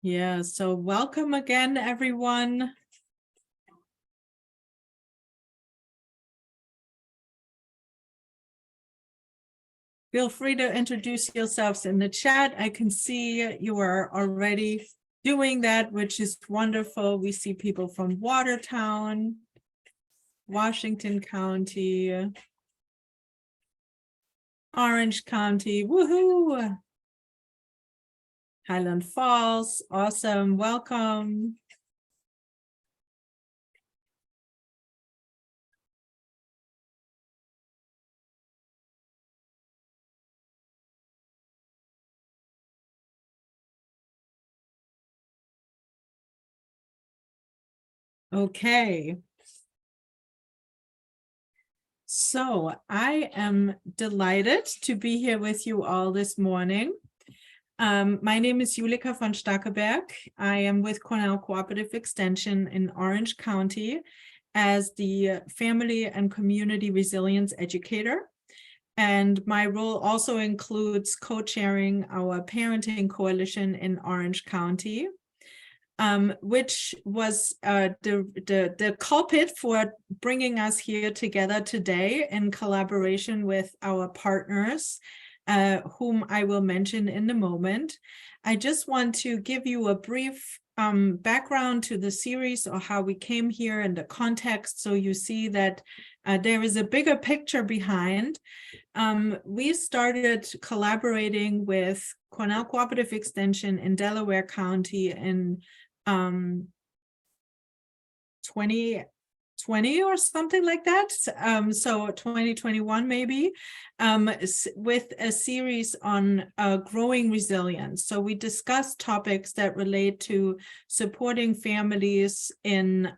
Yeah, so welcome again, everyone. Feel free to introduce yourselves in the chat. I can see you are already doing that, which is wonderful. We see people from Watertown, Washington County, Orange County, woohoo! Highland Falls, awesome, welcome. Okay. So I am delighted to be here with you all this morning. My name is Julika von Starkeberg. I am with Cornell Cooperative Extension in Orange County as the Family and Community Resilience Educator. And my role also includes co-chairing our parenting coalition in Orange County, which was the culprit for bringing us here together today in collaboration with our partners, whom I will mention in a moment. I just want to give you a brief background to the series or how we came here and the context, so you see that there is a bigger picture behind. We started collaborating with Cornell Cooperative Extension in Delaware County in 2020 or something like that, so 2021 maybe, with a series on growing resilience. So we discussed topics that relate to supporting families in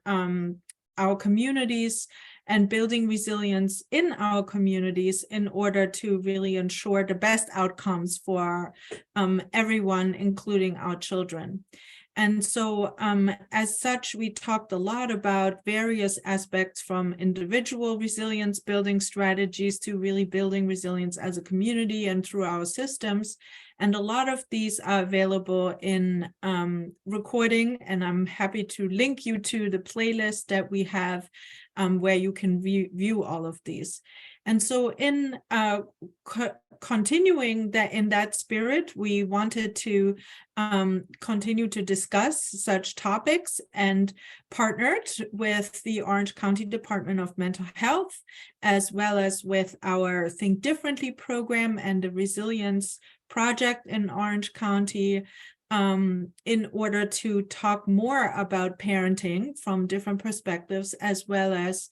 our communities and building resilience in our communities in order to really ensure the best outcomes for everyone, including our children. And so as such, we talked a lot about various aspects, from individual resilience building strategies to really building resilience as a community and through our systems. And a lot of these are available in recording, and I'm happy to link you to the playlist that we have where you can view all of these. And so in continuing that in that spirit, we wanted to continue to discuss such topics and partnered with the Orange County Department of Mental Health, as well as with our Think Differently program and the Resilience Project in Orange County, in order to talk more about parenting from different perspectives, as well as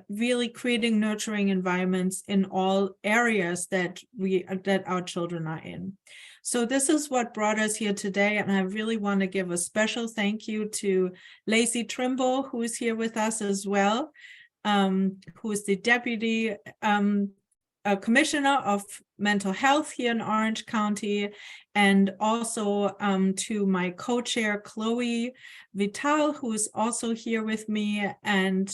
really creating nurturing environments in all areas that our children are in. So this is what brought us here today, and I really want to give a special thank you to Lacey Trimble, who is here with us as well, who is the Deputy Commissioner of Mental Health here in Orange County, and also to my co-chair, Chloe Vital, who is also here with me, and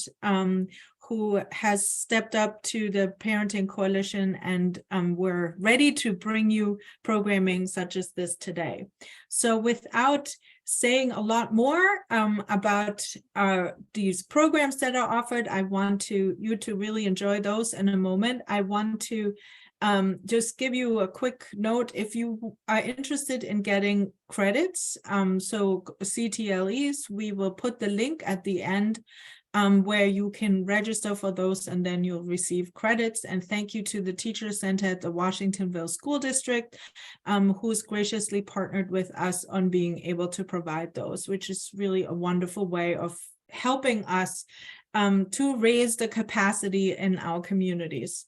who has stepped up to the Parenting Coalition, and we're ready to bring you programming such as this today. So without saying a lot more about these programs that are offered, I want you to really enjoy those in a moment. I want to just give you a quick note. If you are interested in getting credits, so CTLEs, we will put the link at the end where you can register for those, and then you'll receive credits. And thank you to the Teacher Center at the Washingtonville School District, who's graciously partnered with us on being able to provide those, which is really a wonderful way of helping us to raise the capacity in our communities.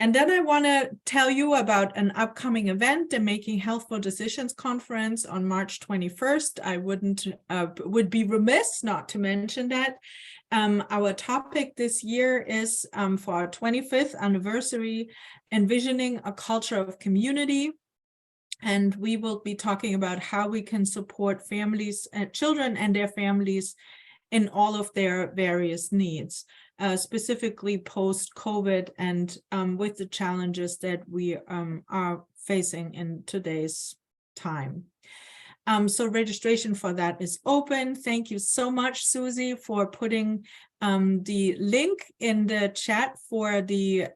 And then I want to tell you about an upcoming event, the Making Healthful Decisions Conference on March 21st. I would be remiss not to mention that. Our topic this year is for our 25th anniversary, Envisioning a Culture of Community. And we will be talking about how we can support families and children and their families in all of their various needs, specifically post-COVID and with the challenges that we are facing in today's time. So registration for that is open. Thank you so much, Susie, for putting the link in the chat for the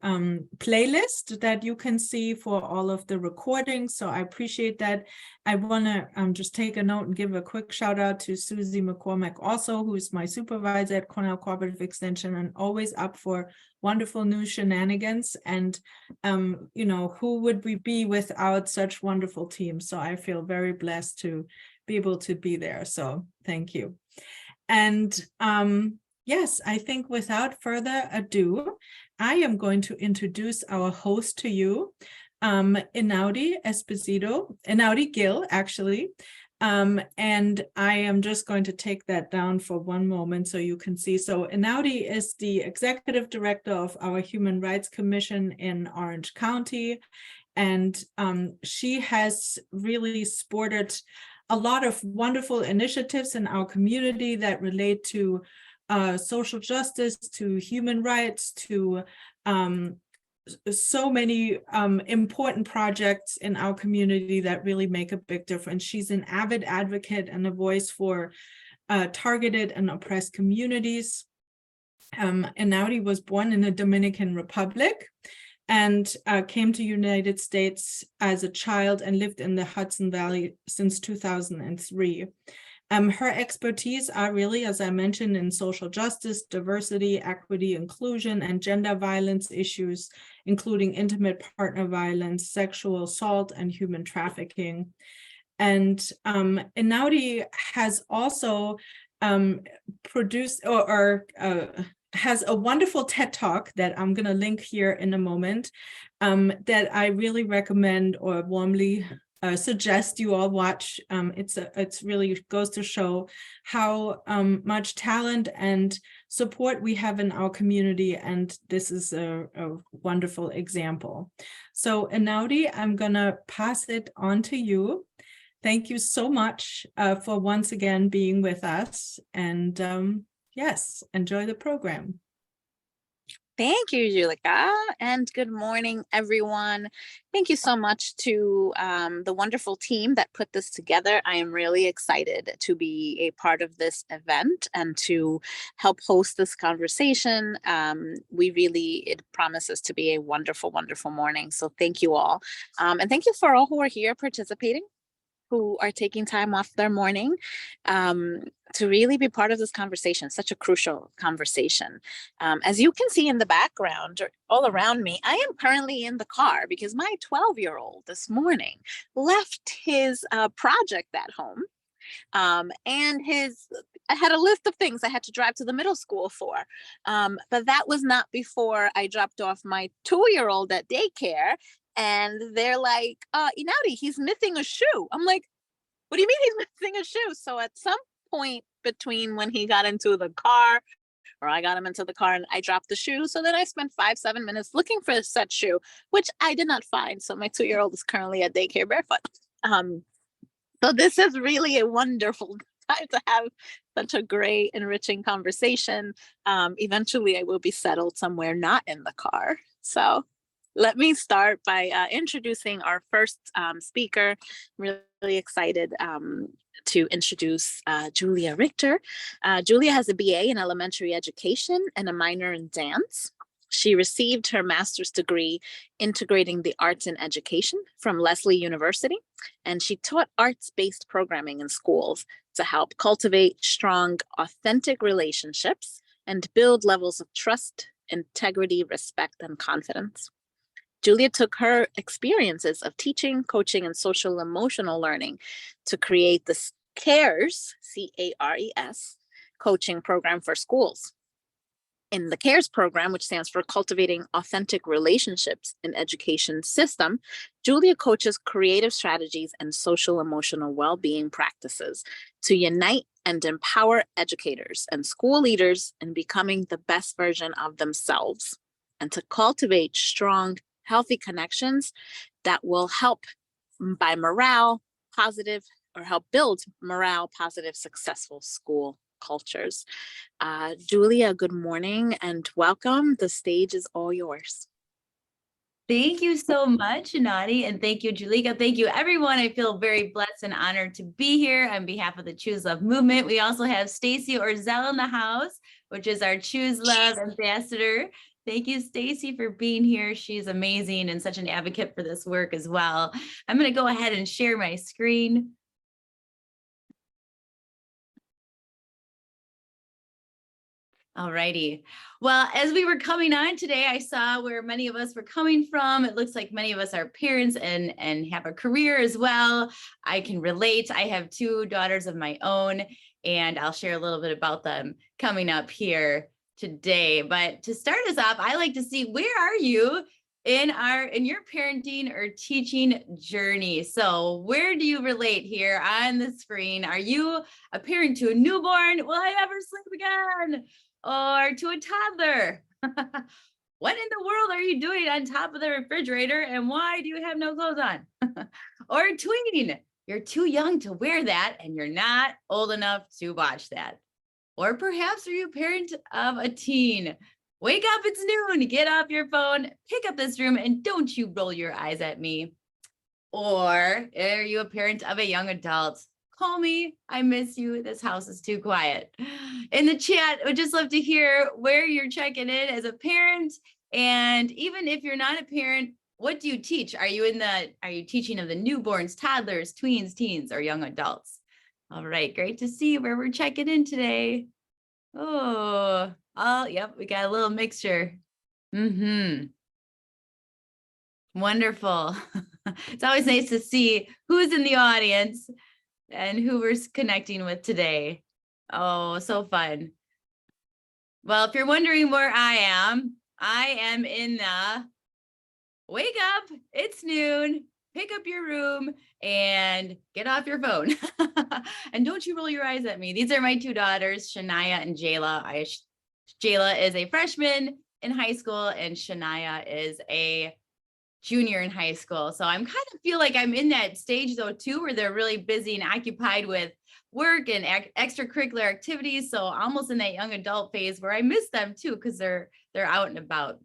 playlist that you can see for all of the recordings. So I appreciate that. I want to just take a note and give a quick shout out to Susie McCormack also, who is my supervisor at Cornell Cooperative Extension and always up for wonderful new shenanigans. And, you know, who would we be without such wonderful teams? So I feel very blessed to be able to be there. So thank you. And yes, I think without further ado, I am going to introduce our host to you, Einaudi Esposito, Einaudi Gill, actually. And I am just going to take that down for one moment so you can see. So Einaudi is the executive director of our Human Rights Commission in Orange County. And she has really sported a lot of wonderful initiatives in our community that relate to social justice, to human rights, to so many important projects in our community that really make a big difference. She's an avid advocate and a voice for targeted and oppressed communities. Einaudi was born in the Dominican Republic and came to United States as a child and lived in the Hudson Valley since 2003. Her expertise are really, as I mentioned, in social justice, diversity, equity, inclusion, and gender violence issues, including intimate partner violence, sexual assault, and human trafficking. And Einaudi has also produced or has a wonderful TED Talk that I'm going to link here in a moment that I really recommend or warmly suggest you all watch. It's really goes to show how much talent and support we have in our community, and this is a wonderful example. So Einaudi, I'm gonna pass it on to you. Thank you so much for once again being with us, and yes, enjoy the program. Thank you, Julika, and good morning, everyone. Thank you so much to the wonderful team that put this together. I am really excited to be a part of this event and to help host this conversation. It promises to be a wonderful, wonderful morning. So thank you all. And thank you for all who are here participating, who are taking time off their morning to really be part of this conversation, such a crucial conversation. As you can see in the background, all around me, I am currently in the car because my 12-year-old this morning left his project at home. And I had a list of things I had to drive to the middle school for. But that was not before I dropped off my 2-year-old at daycare. And they're like, Einaudi, he's missing a shoe. I'm like, what do you mean he's missing a shoe? So at some point between when he got into the car, or I got him into the car and I dropped the shoe. So then I spent 5-7 minutes looking for said shoe, which I did not find. So my 2-year-old is currently at daycare barefoot. So this is really a wonderful time to have such a great, enriching conversation. Eventually I will be settled somewhere not in the car. So let me start by introducing our first speaker. I'm really excited to introduce Julia Richter. Julia has a BA in elementary education and a minor in dance. She received her master's degree integrating the arts in education from Lesley University, and she taught arts-based programming in schools to help cultivate strong, authentic relationships and build levels of trust, integrity, respect, and confidence. Julia took her experiences of teaching, coaching, and social emotional learning to create the CARES, C-A-R-E-S, coaching program for schools. In the CARES program, which stands for Cultivating Authentic Relationships in Education System, Julia coaches creative strategies and social emotional well-being practices to unite and empower educators and school leaders in becoming the best version of themselves, and to cultivate strong, healthy connections that will help help build morale, positive, successful school cultures. Julia, good morning and welcome. The stage is all yours. Thank you so much, Nadi, and thank you, Julika. Thank you, everyone. I feel very blessed and honored to be here on behalf of the Choose Love movement. We also have Stacy Orzel in the house, which is our Choose Love ambassador. Thank you, Stacy, for being here. She's amazing and such an advocate for this work as well. I'm going to go ahead and share my screen. All righty. Well, as we were coming on today, I saw where many of us were coming from. It looks like many of us are parents and have a career as well. I can relate. I have 2 daughters of my own, and I'll share a little bit about them coming up here today. But to start us off, I like to see, where are you in your parenting or teaching journey? So where do you relate here on the screen? Are you a parent to a newborn? Will I ever sleep again? Or to a toddler? What in the world are you doing on top of the refrigerator, and why do you have no clothes on? Or a tween, you're too young to wear that and you're not old enough to watch that. Or perhaps are you a parent of a teen? Wake up, it's noon, get off your phone, pick up this room, and don't you roll your eyes at me. Or are you a parent of a young adult? Call me, I miss you, this house is too quiet. In the chat, I would just love to hear where you're checking in as a parent. And even if you're not a parent, what do you teach? Are you teaching of the newborns, toddlers, tweens, teens, or young adults? All right, great to see where we're checking in today. Oh, yep, we got a little mixture. Wonderful. It's always nice to see who's in the audience and who we're connecting with today. Oh, so fun. Well, if you're wondering where I am in the wake up, it's noon, pick up your room, and get off your phone. And don't you roll your eyes at me. These are my 2 daughters, Shania and Jayla. Jayla is a freshman in high school, and Shania is a junior in high school. So I'm kind of feel like I'm in that stage though too, where they're really busy and occupied with work and extracurricular activities. So almost in that young adult phase where I miss them too, because they're out and about.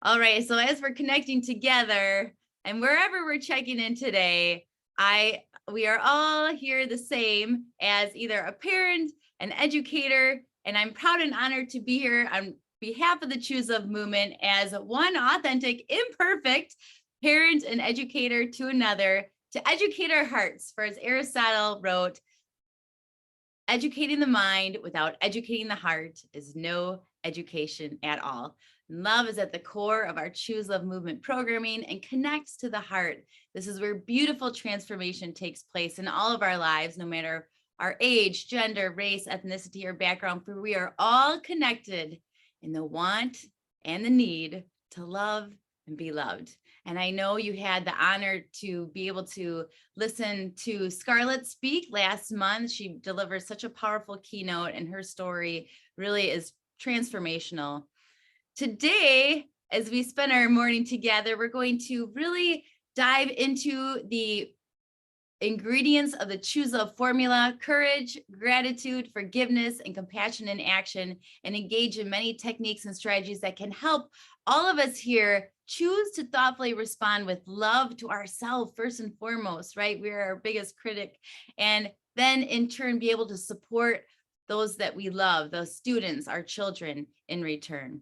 All right, so as we're connecting together and wherever we're checking in today, we are all here the same as either a parent, an educator, and I'm proud and honored to be here on behalf of the Choose Love movement as one authentic, imperfect parent and educator to another, to educate our hearts. For as Aristotle wrote, educating the mind without educating the heart is no education at all. Love is at the core of our Choose Love movement programming and connects to the heart. This is where beautiful transformation takes place in all of our lives, no matter our age, gender, race, ethnicity, or background, for we are all connected in the want and the need to love and be loved. And I know you had the honor to be able to listen to Scarlett speak last month. She delivered such a powerful keynote, and her story really is transformational. Today, as we spend our morning together, we're going to really dive into the ingredients of the Choose Love formula: courage, gratitude, forgiveness, and compassion in action, and engage in many techniques and strategies that can help all of us here choose to thoughtfully respond with love to ourselves first and foremost, right? We're our biggest critic. And then in turn, be able to support those that we love, those students, our children, in return.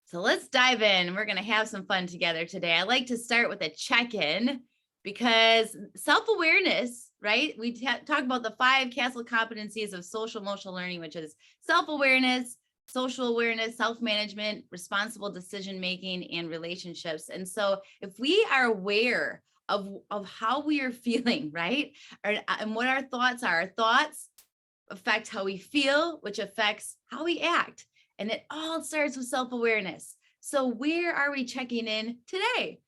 So let's dive in. We're going to have some fun together today. I like to start with a check-in, because self-awareness, right? We talk about the 5 castle competencies of social emotional learning, which is self-awareness, social awareness, self-management, responsible decision-making, and relationships. And so if we are aware of how we are feeling, right? And what our thoughts affect how we feel, which affects how we act. And it all starts with self-awareness. So where are we checking in today?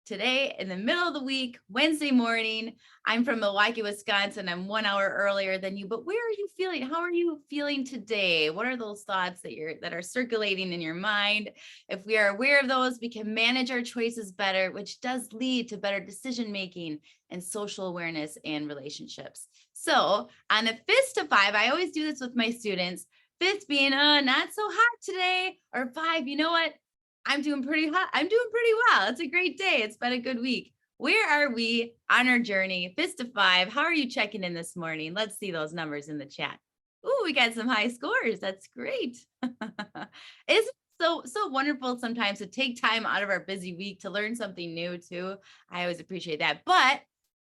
Today, in the middle of the week, Wednesday morning. I'm from Milwaukee, Wisconsin. I'm 1 hour earlier than you, but where are you feeling? How are you feeling today? What are those thoughts that are circulating in your mind? If we are aware of those, we can manage our choices better, which does lead to better decision-making and social awareness and relationships. So on a fist to 5, I always do this with my students. 5th being, not so hot today, or 5, you know what? I'm doing pretty hot. I'm doing pretty well. It's a great day. It's been a good week. Where are we on our journey? Fist to 5. How are you checking in this morning? Let's see those numbers in the chat. Ooh, we got some high scores. That's great. Isn't it so wonderful sometimes to take time out of our busy week to learn something new too? I always appreciate that. But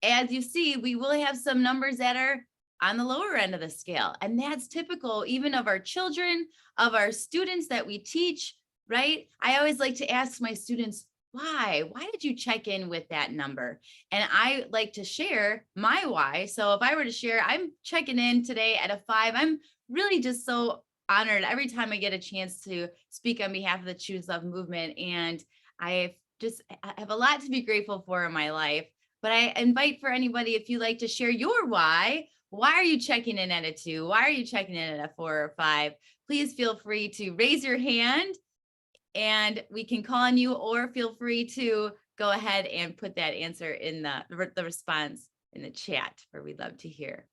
as you see, we will have some numbers that are on the lower end of the scale. And that's typical even of our children, of our students that we teach, right? I always like to ask my students, why did you check in with that number? And I like to share my why. So if I were to share, I'm checking in today at a 5. I'm really just so honored every time I get a chance to speak on behalf of the Choose Love movement. And I have a lot to be grateful for in my life. But I invite for anybody, if you like to share your why are you checking in at a 2? Why are you checking in at a 4 or 5? Please feel free to raise your hand and we can call on you, or feel free to go ahead and put that answer in the response in the chat, where we'd love to hear.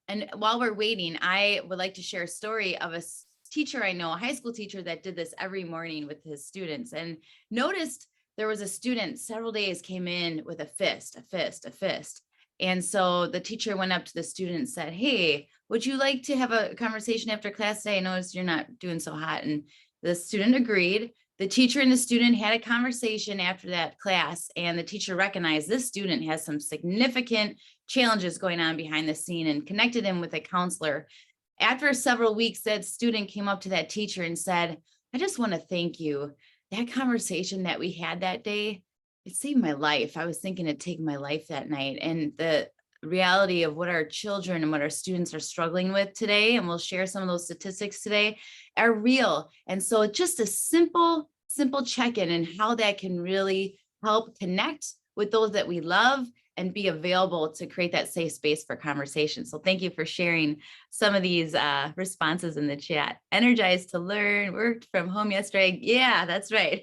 And while we're waiting, I would like to share a story of a teacher I know, a high school teacher that did this every morning with his students, and noticed there was a student several days came in with a fist. And so the teacher went up to the student and said, hey, would you like to have a conversation after class today? I noticed you're not doing so hot. And the student agreed. The teacher and the student had a conversation after that class, and the teacher recognized this student has some significant challenges going on behind the scene and connected him with a counselor. After several weeks, that student came up to that teacher and said, I just want to thank you. That conversation that we had that day, it saved my life. I was thinking of taking my life that night. And the reality of what our children and what our students are struggling with today, and we'll share some of those statistics today, are real. And so just a simple check-in and how that can really help connect with those that we love and be available to create that safe space for conversation. So thank you for sharing some of these responses in the chat. Energized to learn, worked from home yesterday. Yeah, that's right.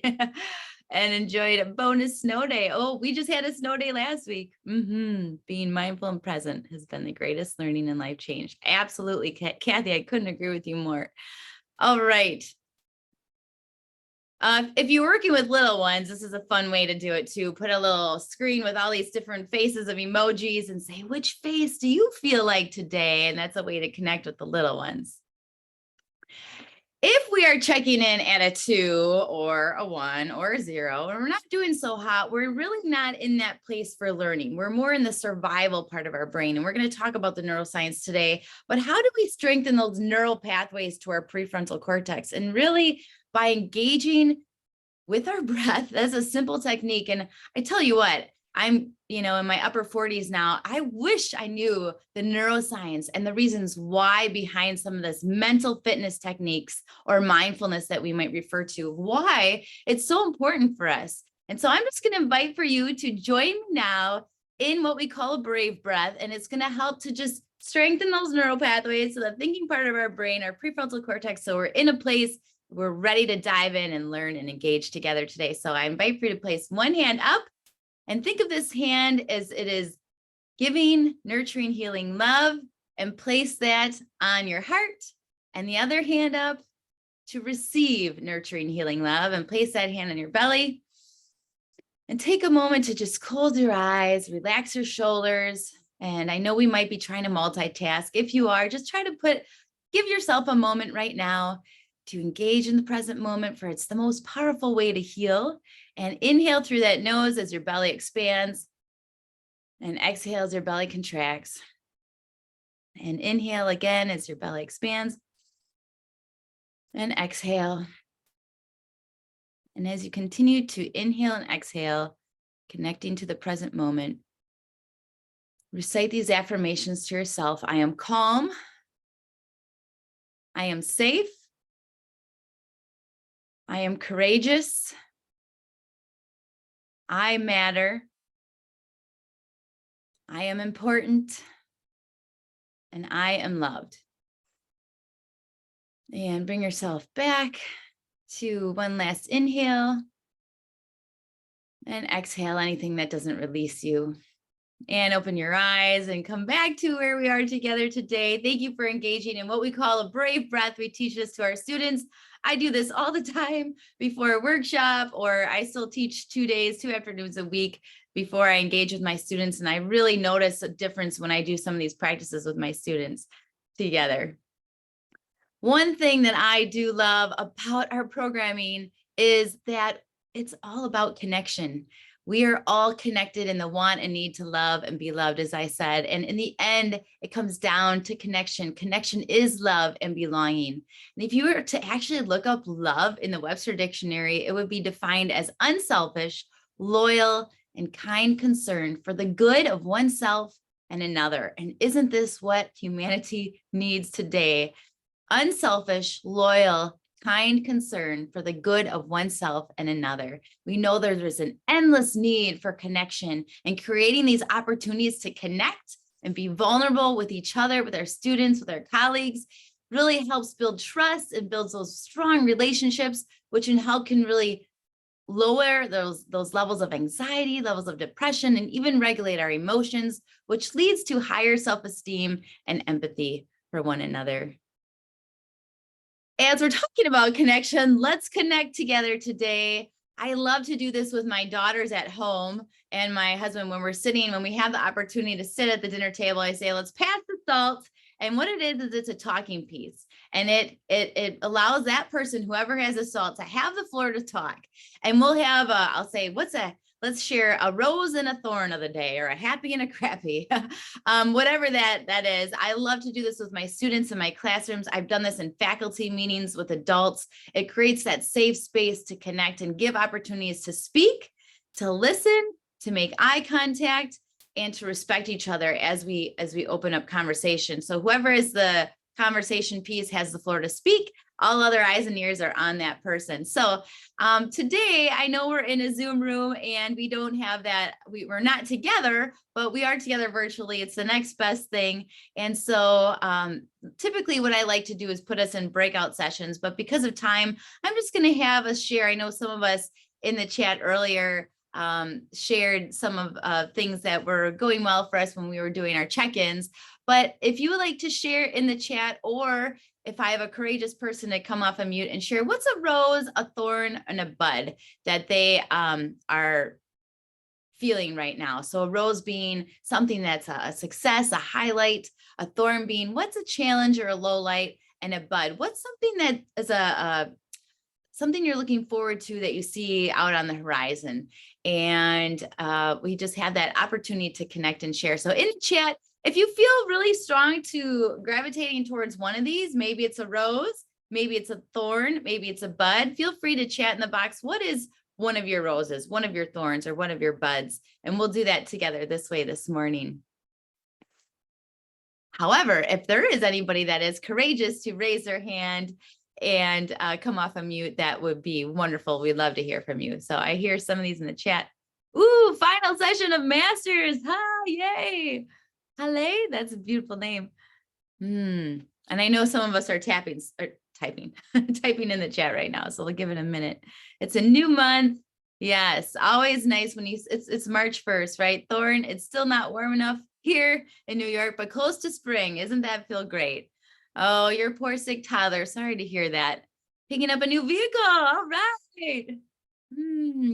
And enjoyed a bonus snow day. Oh, we just had a snow day last week. Being mindful and present has been the greatest learning and life change. Absolutely, Kathy, I couldn't agree with you more. All right. If you're working with little ones, this is a fun way to do it too. Put a little screen with all these different faces of emojis and say, which face do you feel like today? And that's a way to connect with the little ones. If we are checking in at a 2 or a 1 or a 0, and we're not doing so hot, we're really not in that place for learning. We're more in the survival part of our brain. And we're going to talk about the neuroscience today. But how do we strengthen those neural pathways to our prefrontal cortex? And really by engaging with our breath. That's a simple technique. And I tell you what, I'm, in my upper 40s now. I wish I knew the neuroscience and the reasons why behind some of this mental fitness techniques or mindfulness that we might refer to, why it's so important for us. And so I'm just going to invite for you to join me now in what we call a brave breath. And it's going to help to just strengthen those neural pathways, so the thinking part of our brain, our prefrontal cortex. So we're in a place, we're ready to dive in and learn and engage together today. So I invite you to place one hand up and think of this hand as it is giving, nurturing, healing love, and place that on your heart, and the other hand up to receive nurturing, healing love, and place that hand on your belly. And take a moment to just close your eyes, relax your shoulders. And I know we might be trying to multitask. If you are, just try to give yourself a moment right now to engage in the present moment, for it's the most powerful way to heal. And inhale through that nose as your belly expands, and exhale as your belly contracts. And inhale again as your belly expands, and exhale. And as you continue to inhale and exhale, connecting to the present moment, recite these affirmations to yourself. I am calm. I am safe. I am courageous. I matter. I am important. And I am loved. And bring yourself back to one last inhale. And exhale anything that doesn't release you. And open your eyes and come back to where we are together today. Thank you for engaging in what we call a brave breath. We teach this to our students I do this all the time before a workshop, or I still teach 2 days, 2 afternoons a week before I engage with my students. And I really notice a difference when I do some of these practices with my students together. One thing that I do love about our programming is that it's all about connection. We are all connected in the want and need to love and be loved, as I said. And in the end, it comes down to connection. Connection is love and belonging. And if you were to actually look up love in the Webster Dictionary, it would be defined as unselfish, loyal, and kind concern for the good of oneself and another. And isn't this what humanity needs today? Unselfish, loyal, kind concern for the good of oneself and another. We know there's an endless need for connection, and creating these opportunities to connect and be vulnerable with each other, with our students, with our colleagues, really helps build trust and builds those strong relationships, which can really lower those levels of anxiety, levels of depression, and even regulate our emotions, which leads to higher self-esteem and empathy for one another. As we're talking about connection, let's connect together today. I love to do this with my daughters at home and my husband when we have the opportunity to sit at the dinner table. I say, let's pass the salt. And what it is it's a talking piece. And it allows that person, whoever has the salt, to have the floor to talk. And we'll have, I'll say, let's share a rose and a thorn of the day, or a happy and a crappy, whatever that is. I love to do this with my students in my classrooms. I've done this in faculty meetings with adults. It creates that safe space to connect and give opportunities to speak, to listen, to make eye contact, and to respect each other as we open up conversation. So whoever is the conversation piece has the floor to speak. All other eyes and ears are on that person. So today, I know we're in a Zoom room and we don't have that, we're not together, but we are together virtually. It's the next best thing. And so typically what I like to do is put us in breakout sessions, but because of time, I'm just gonna have us share. I know some of us in the chat earlier shared some of things that were going well for us when we were doing our check-ins. But if you would like to share in the chat, or if I have a courageous person to come off a mute and share what's a rose, a thorn, and a bud that they are feeling right now. So a rose being something that's a success, a highlight, a thorn being what's a challenge or a low light, and a bud, what's something that is something you're looking forward to that you see out on the horizon. And we just have that opportunity to connect and share. So in the chat, if you feel really strong to gravitating towards one of these, maybe it's a rose, maybe it's a thorn, maybe it's a bud, feel free to chat in the box. What is one of your roses, one of your thorns, or one of your buds? And we'll do that together this way this morning. However, if there is anybody that is courageous to raise their hand and come off a mute, that would be wonderful. We'd love to hear from you. So I hear some of these in the chat. Ooh, final session of masters. Ha, yay. Halle, that's a beautiful name. And I know some of us are typing in the chat right now. So we'll give it a minute. It's a new month. Yes, always nice when it's March 1st, right? Thorn, it's still not warm enough here in New York, but close to spring. Isn't that feel great? Oh, your poor sick toddler. Sorry to hear that. Picking up a new vehicle. All right.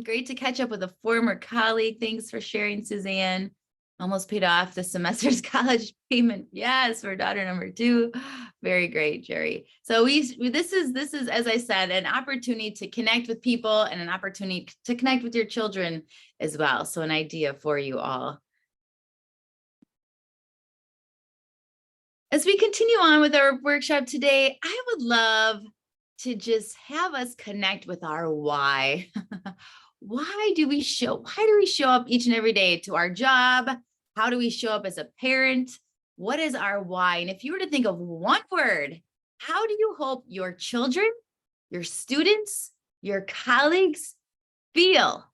Great to catch up with a former colleague. Thanks for sharing, Suzanne. Almost paid off the semester's college payment. Yes, for daughter number 2. Very great, Jerry. So this is, as I said, an opportunity to connect with people and an opportunity to connect with your children as well. So an idea for you all. As we continue on with our workshop today, I would love to just have us connect with our why. Why do we show up each and every day to our job? How do we show up as a parent? What is our why? And if you were to think of one word, how do you hope your children, your students, your colleagues feel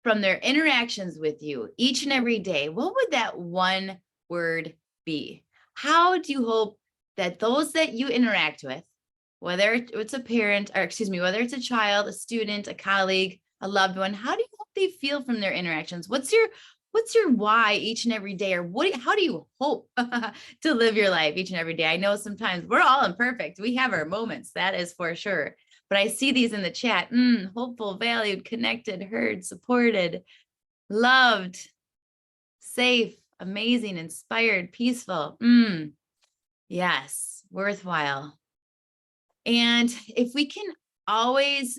from their interactions with you each and every day? What would that one word be? How do you hope that those that you interact with, whether it's a parent, or whether it's a child, a student, a colleague, a loved one, how do you hope they feel from their interactions? What's your why each and every day? Or how do you hope to live your life each and every day? I know sometimes we're all imperfect. We have our moments, that is for sure. but I see these in the chat. Hopeful, valued, connected, heard, supported, loved, safe, amazing, inspired, peaceful. Yes, worthwhile. And if we can always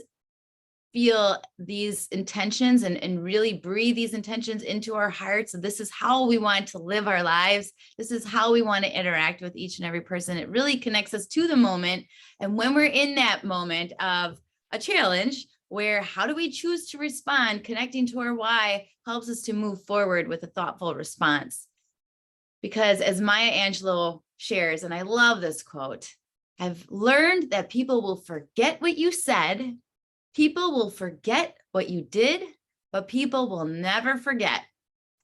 feel these intentions and really breathe these intentions into our hearts, so this is how we want to live our lives. This is how we want to interact with each and every person. It really connects us to the moment. And when we're in that moment of a challenge, where how do we choose to respond, connecting to our why helps us to move forward with a thoughtful response. Because as Maya Angelou shares, and I love this quote, I've learned that people will forget what you said, people will forget what you did, but people will never forget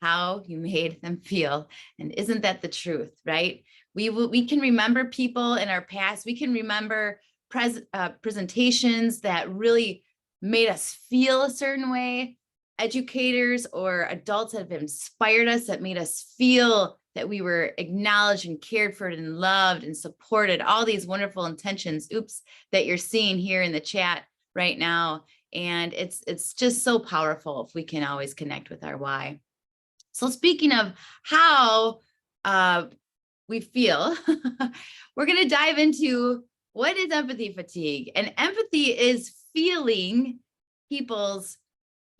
how you made them feel. And isn't that the truth, right? We can remember people in our past. We can remember presentations that really made us feel a certain way, educators or adults that have inspired us, that made us feel that we were acknowledged and cared for and loved and supported, all these wonderful intentions, that you're seeing here in the chat right now. And it's just so powerful if we can always connect with our why. So speaking of how we feel, we're going to dive into what is empathy fatigue. And empathy is feeling people's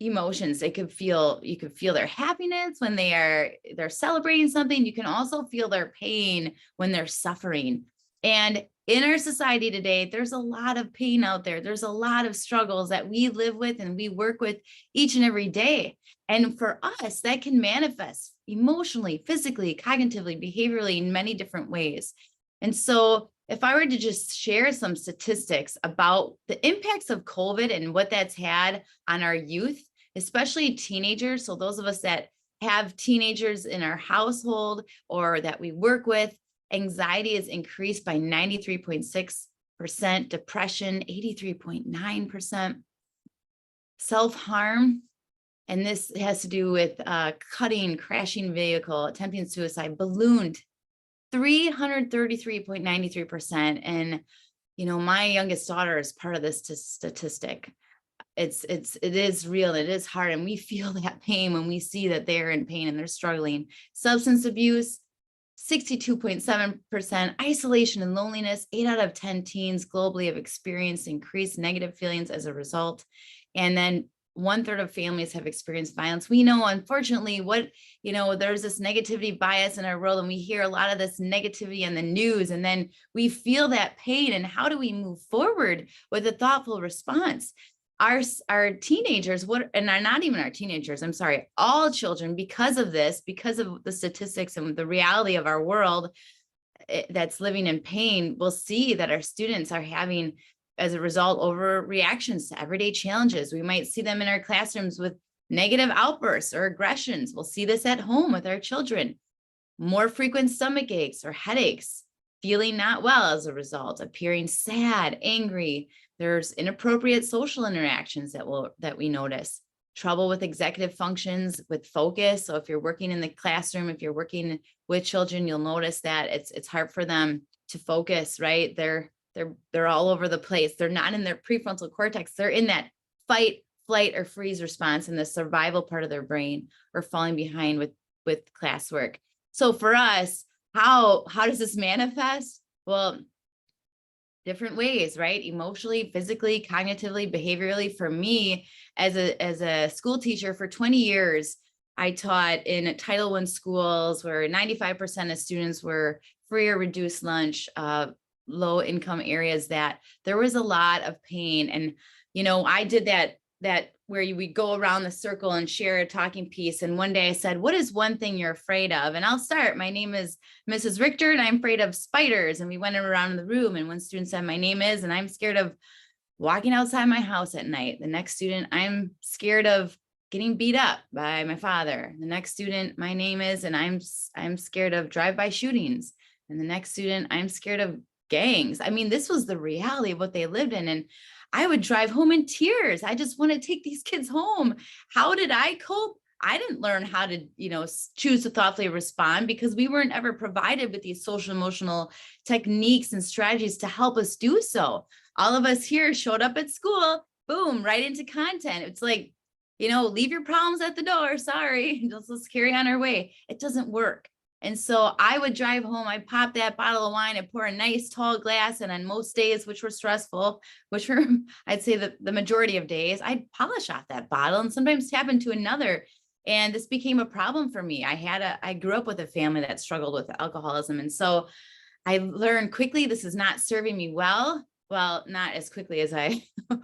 emotions. You can feel their happiness when they're celebrating something. You can also feel their pain when they're suffering. And in our society today, there's a lot of pain out there. There's a lot of struggles that we live with and we work with each and every day. And for us, that can manifest emotionally, physically, cognitively, behaviorally in many different ways. And so if I were to just share some statistics about the impacts of COVID and what that's had on our youth, especially teenagers. So those of us that have teenagers in our household or that we work with, anxiety is increased by 93.6%, depression, 83.9%, self-harm. And this has to do with cutting, crashing vehicle, attempting suicide, ballooned 333.93%. And, my youngest daughter is part of this statistic. It is real. It is hard. And we feel that pain when we see that they're in pain and they're struggling. Substance abuse, 62.7%, isolation and loneliness. 8 out of 10 teens globally have experienced increased negative feelings as a result. And then 1/3 of families have experienced violence. We know, unfortunately, there's this negativity bias in our world, and we hear a lot of this negativity in the news, and then we feel that pain. And how do we move forward with a thoughtful response? Our teenagers, and are not even our teenagers, I'm sorry, all children, because of this, because of the statistics and the reality of our world that's living in pain, will see that our students are having, as a result, overreactions to everyday challenges. We might see them in our classrooms with negative outbursts or aggressions. We'll see this at home with our children. More frequent stomach aches or headaches, feeling not well as a result, appearing sad, angry. There's inappropriate social interactions that we notice. Trouble with executive functions, with focus. So if you're working in the classroom, if you're working with children, you'll notice that it's hard for them to focus, right? They're all over the place. They're not in their prefrontal cortex. They're in that fight, flight, or freeze response in the survival part of their brain, or falling behind with classwork. So for us, how does this manifest? Well, different ways, right? Emotionally, physically, cognitively, behaviorally. For me, as a school teacher for 20 years, I taught in Title I schools where 95% of students were free or reduced lunch, low income areas, that there was a lot of pain. And, I did that where we go around the circle and share a talking piece. And one day I said, what is one thing you're afraid of? And I'll start. My name is Mrs. Richter, and I'm afraid of spiders. And we went around the room, and one student said, my name is, and I'm scared of walking outside my house at night. The next student, I'm scared of getting beat up by my father. The next student, my name is, and I'm scared of drive-by shootings. And the next student, I'm scared of gangs. I mean, this was the reality of what they lived in. And I would drive home in tears. I just want to take these kids home. How did I cope? I didn't learn how to, choose to thoughtfully respond because we weren't ever provided with these social emotional techniques and strategies to help us do so. All of us here showed up at school, boom, right into content. It's like, leave your problems at the door. Sorry, let's carry on our way. It doesn't work. And so I would drive home, I'd pop that bottle of wine and pour a nice tall glass. And on most days, which were stressful, which were, I'd say the majority of days, I'd polish off that bottle and sometimes tap into another. And this became a problem for me. I grew up with a family that struggled with alcoholism. And so I learned quickly, this is not serving me well. Well, not as quickly as I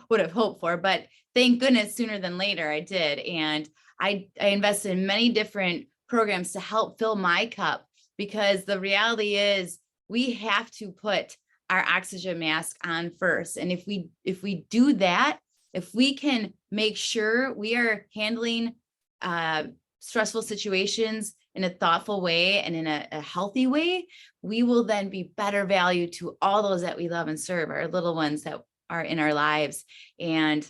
would have hoped for, but thank goodness sooner than later I did. And I invested in many different programs to help fill my cup, because the reality is we have to put our oxygen mask on first. And if we do that, if we can make sure we are handling stressful situations in a thoughtful way and in a healthy way, we will then be better value to all those that we love and serve, our little ones that are in our lives. And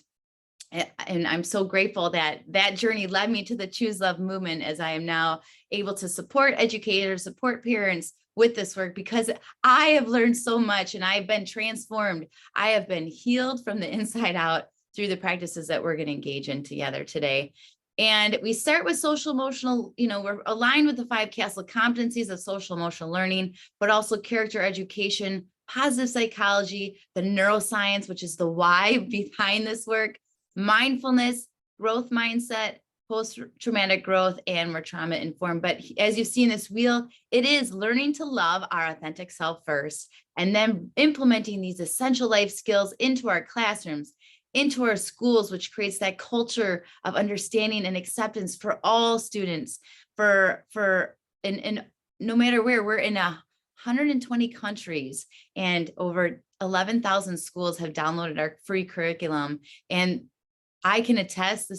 I'm so grateful that that journey led me to the Choose Love movement, as I am now able to support educators, support parents with this work, because I have learned so much and I've been transformed. I have been healed from the inside out through the practices that we're going to engage in together today. And we start with social emotional, we're aligned with the 5 castle competencies of social emotional learning, but also character education, positive psychology, the neuroscience, which is the why behind this work, mindfulness, growth mindset, post-traumatic growth, and we're trauma informed. But as you see in this wheel, it is learning to love our authentic self first, and then implementing these essential life skills into our classrooms, into our schools, which creates that culture of understanding and acceptance for all students, and no matter where. We're in 120 countries, and over 11,000 schools have downloaded our free curriculum. And I can attest, the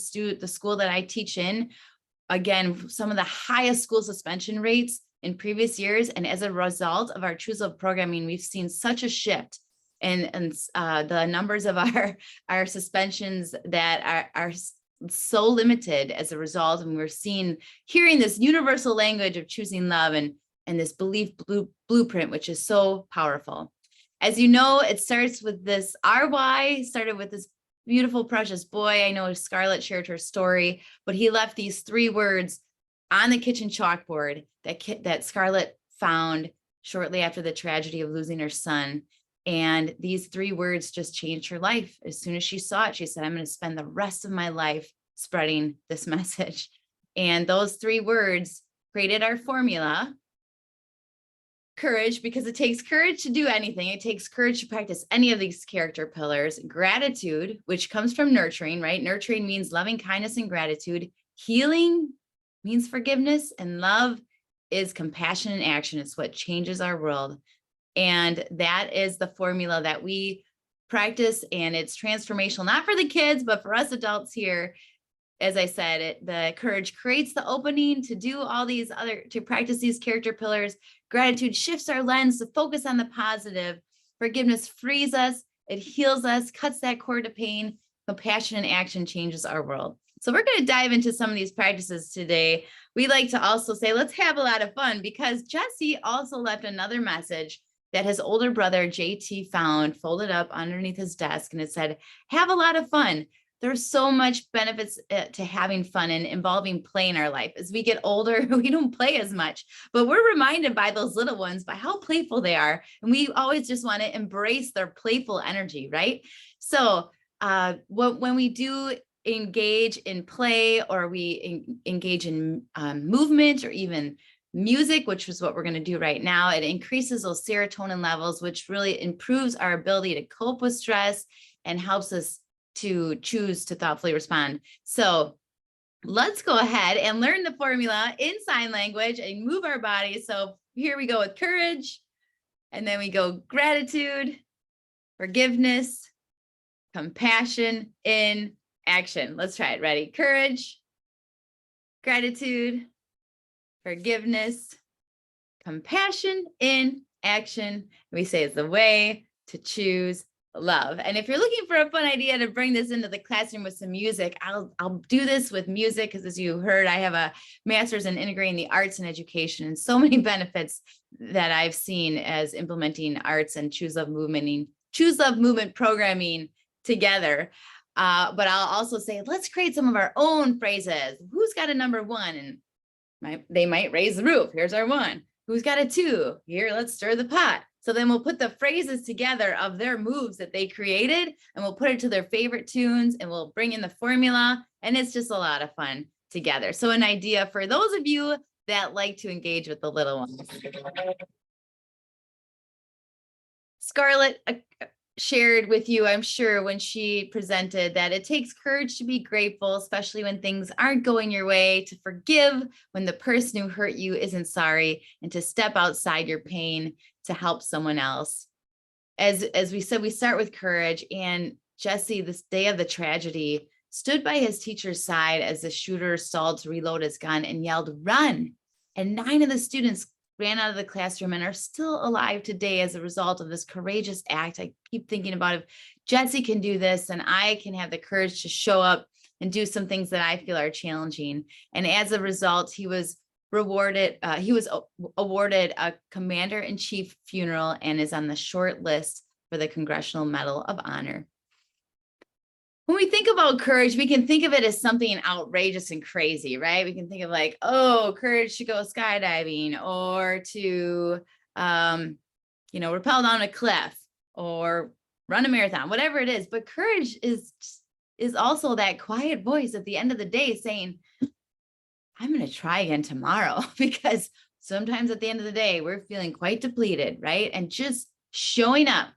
school that I teach in, again, some of the highest school suspension rates in previous years. And as a result of our Choose Love programming, we've seen such a shift and the numbers of our suspensions that are so limited as a result. And we're hearing this universal language of choosing love and this belief blueprint, which is so powerful. As you know, it starts with this, our why started with this beautiful, precious boy. I know Scarlett shared her story, but he left these 3 words on the kitchen chalkboard that Scarlett found shortly after the tragedy of losing her son. And these 3 words just changed her life. As soon as she saw it, she said, I'm going to spend the rest of my life spreading this message. And those 3 words created our formula. Courage, because it takes courage to do anything. It takes courage to practice any of these character pillars. Gratitude, which comes from nurturing, right? Nurturing means loving kindness and gratitude. Healing means forgiveness, and love is compassion in action. It's what changes our world. And that is the formula that we practice, and it's transformational, not for the kids, but for us adults here. As I said, the courage creates the opening to do all these to practice these character pillars. Gratitude shifts our lens to focus on the positive. Forgiveness frees us. It heals us, cuts that cord of pain. Compassion and action changes our world. So we're going to dive into some of these practices today. We like to also say, let's have a lot of fun, because Jesse also left another message that his older brother, JT, found folded up underneath his desk. And it said, have a lot of fun. There's so much benefits to having fun and involving play in our life. As we get older, we don't play as much, but we're reminded by those little ones by how playful they are. And we always just want to embrace their playful energy, right? So when we do engage in play, or we engage in movement, or even music, which is what we're going to do right now, it increases those serotonin levels, which really improves our ability to cope with stress and helps us to choose to thoughtfully respond. So let's go ahead and learn the formula in sign language and move our bodies. So here we go with courage, and then we go gratitude, forgiveness, compassion in action. Let's try it. Ready? Courage, gratitude, forgiveness, compassion in action. We say it's the way to choose love. And if you're looking for a fun idea to bring this into the classroom with some music, I'll do this with music, because as you heard, I have a master's in integrating the arts and education, and so many benefits that I've seen as implementing arts and choose love movement programming together. But I'll also say, let's create some of our own phrases. Who's got a number one? And they might raise the roof. Here's our one. Who's got a two? Here, let's stir the pot. So then we'll put the phrases together of their moves that they created, and we'll put it to their favorite tunes, and we'll bring in the formula, and it's just a lot of fun together. So an idea for those of you that like to engage with the little ones. Scarlett shared with you, I'm sure, when she presented, that it takes courage to be grateful, especially when things aren't going your way, to forgive when the person who hurt you isn't sorry, and to step outside your pain to help someone else. As we said, we start with courage, and Jesse, this day of the tragedy, stood by his teacher's side as the shooter stalled to reload his gun and yelled, "Run!" And 9 of the students ran out of the classroom and are still alive today as a result of this courageous act. I keep thinking about, if Jesse can do this, and I can have the courage to show up and do some things that I feel are challenging. And as a result, he was awarded a commander-in-chief funeral and is on the short list for the Congressional Medal of Honor. When we think about courage, we can think of it as something outrageous and crazy, right? We can think of like, oh, courage to go skydiving, or to, rappel down a cliff, or run a marathon, whatever it is. But courage is also that quiet voice at the end of the day saying, I'm going to try again tomorrow, because sometimes at the end of the day, we're feeling quite depleted, right? And just showing up,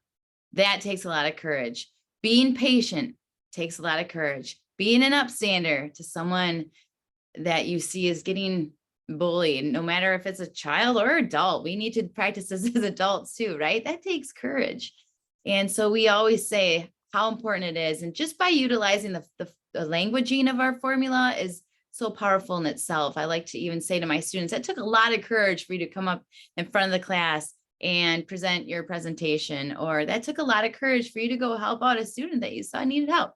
that takes a lot of courage. Being patient takes a lot of courage. Being an upstander to someone that you see is getting bullied, no matter if it's a child or adult, we need to practice this as adults too, right? That takes courage. And so we always say how important it is. And just by utilizing the languaging of our formula is so powerful in itself. I like to even say to my students, it took a lot of courage for you to come up in front of the class and present your presentation, or that took a lot of courage for you to go help out a student that you saw needed help.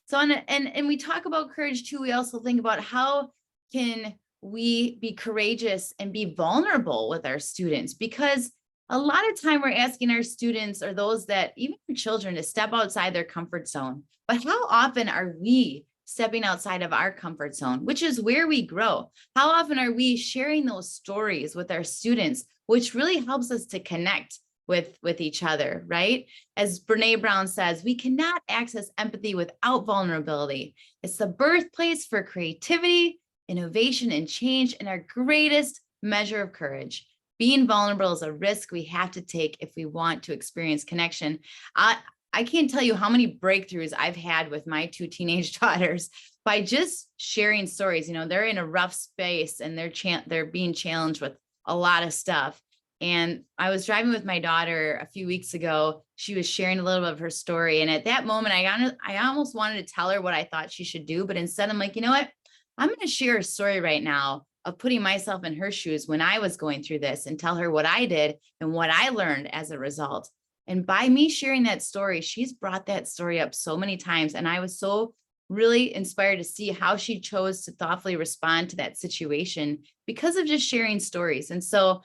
So, and we talk about courage too. We also think about how can we be courageous and be vulnerable with our students, because a lot of time we're asking our students, or those that, even our children, to step outside their comfort zone. But how often are we stepping outside of our comfort zone, which is where we grow? How often are we sharing those stories with our students, which really helps us to connect with each other, right? As Brene Brown says, we cannot access empathy without vulnerability. It's the birthplace for creativity, innovation, and change, and our greatest measure of courage. Being vulnerable is a risk we have to take if we want to experience connection. I can't tell you how many breakthroughs I've had with my 2 teenage daughters by just sharing stories. They're in a rough space, and they're being challenged with a lot of stuff. And I was driving with my daughter a few weeks ago. She was sharing a little bit of her story. And at that moment, I almost wanted to tell her what I thought she should do. But instead, I'm like, you know what? I'm going to share a story right now of putting myself in her shoes when I was going through this, and tell her what I did and what I learned as a result. And by me sharing that story, she's brought that story up so many times. And I was so really inspired to see how she chose to thoughtfully respond to that situation because of just sharing stories. And so,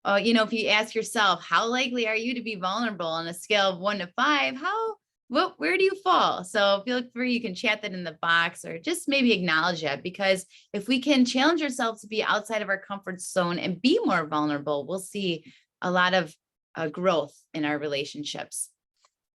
if you ask yourself, how likely are you to be vulnerable on a scale of 1 to 5? Where do you fall? So feel free, you can chat that in the box, or just maybe acknowledge it, because if we can challenge ourselves to be outside of our comfort zone and be more vulnerable, we'll see a lot of growth in our relationships.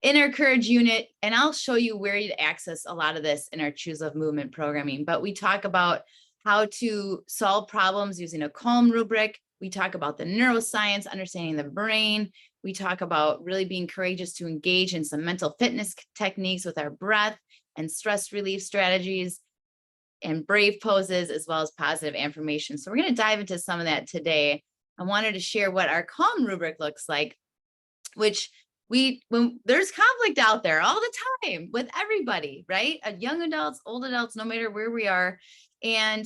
In our courage unit, and I'll show you where to access a lot of this in our Choose Love movement programming, but we talk about how to solve problems using a CALM rubric. We talk about the neuroscience, understanding the brain. We talk about really being courageous to engage in some mental fitness techniques with our breath and stress relief strategies and brave poses, as well as positive affirmation. So we're going to dive into some of that today. I wanted to share what our CALM rubric looks like, which when there's conflict out there all the time with everybody, right? Young adults, old adults, no matter where we are. And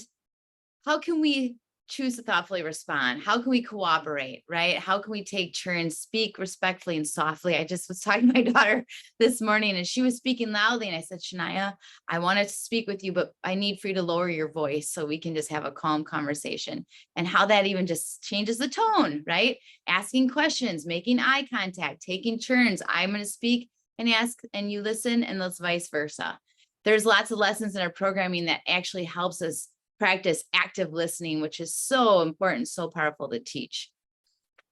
how can we choose to thoughtfully respond? How can we cooperate, right? How can we take turns, speak respectfully and softly? I just was talking to my daughter this morning and she was speaking loudly. And I said, Shania, I wanted to speak with you, but I need for you to lower your voice so we can just have a calm conversation. And how that even just changes the tone, right? Asking questions, making eye contact, taking turns. I'm going to speak and ask, and you listen, and let's vice versa. There's lots of lessons in our programming that actually helps us practice active listening, which is so important, so powerful to teach.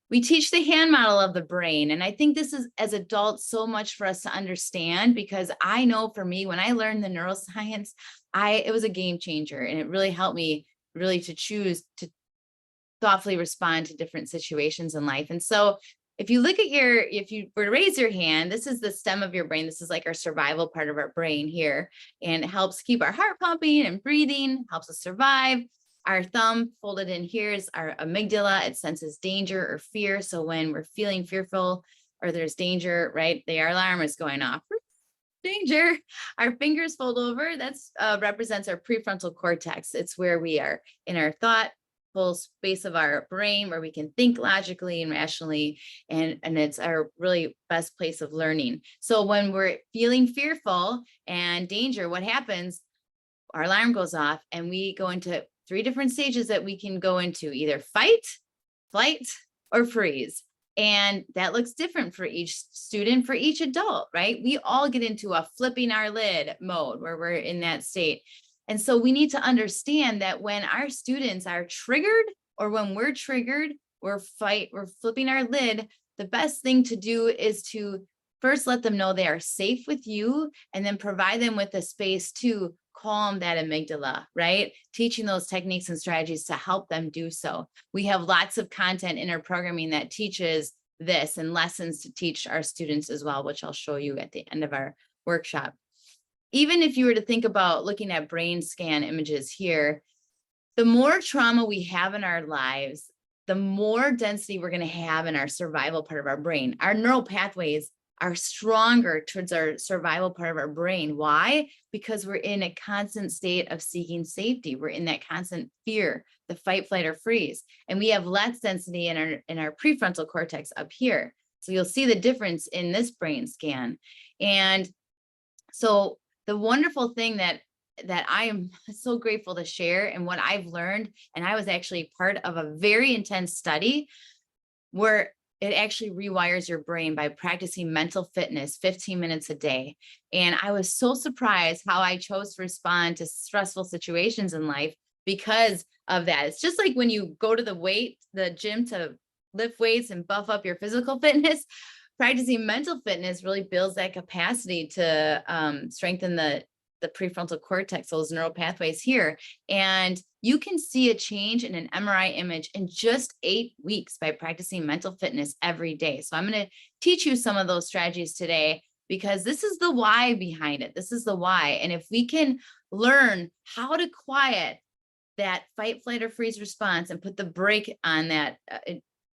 We teach the hand model of the brain. And I think this is, as adults, so much for us to understand, because I know for me, when I learned the neuroscience, it was a game changer, and it really helped me really to choose to thoughtfully respond to different situations in life. And so if you look at if you were to raise your hand, this is the stem of your brain. This is like our survival part of our brain here, and it helps keep our heart pumping and breathing, helps us survive. Our thumb folded in here is our amygdala. It senses danger or fear. So when we're feeling fearful or there's danger, right, the alarm is going off. Danger. Our fingers fold over. That's represents our prefrontal cortex. It's where we are in our thought space of our brain, where we can think logically and rationally, and it's our really best place of learning. So when we're feeling fearful and danger, what happens? Our alarm goes off and we go into 3 different stages that we can go into: either fight, flight, or freeze. And that looks different for each student, for each adult, right? We all get into a flipping our lid mode where we're in that state. And so we need to understand that when our students are triggered, or when we're triggered, we're flipping our lid, the best thing to do is to first let them know they are safe with you, and then provide them with the space to calm that amygdala, right? Teaching those techniques and strategies to help them do so. We have lots of content in our programming that teaches this, and lessons to teach our students as well, which I'll show you at the end of our workshop. Even if you were to think about looking at brain scan images here, the more trauma we have in our lives, the more density we're going to have in our survival part of our brain. Our neural pathways are stronger towards our survival part of our brain. Why? Because we're in a constant state of seeking safety. We're in that constant fear, the fight, flight, or freeze. And we have less density in our prefrontal cortex up here. So you'll see the difference in this brain scan. And so the wonderful thing that I am so grateful to share, and what I've learned, and I was actually part of a very intense study where it actually rewires your brain by practicing mental fitness 15 minutes a day. And I was so surprised how I chose to respond to stressful situations in life because of that. It's just like when you go to the gym to lift weights and buff up your physical fitness. Practicing mental fitness really builds that capacity to strengthen the prefrontal cortex, those neural pathways here. And you can see a change in an MRI image in just 8 weeks by practicing mental fitness every day. So I'm going to teach you some of those strategies today, because this is the why behind it. This is the why. And if we can learn how to quiet that fight, flight, or freeze response and put the brake on that,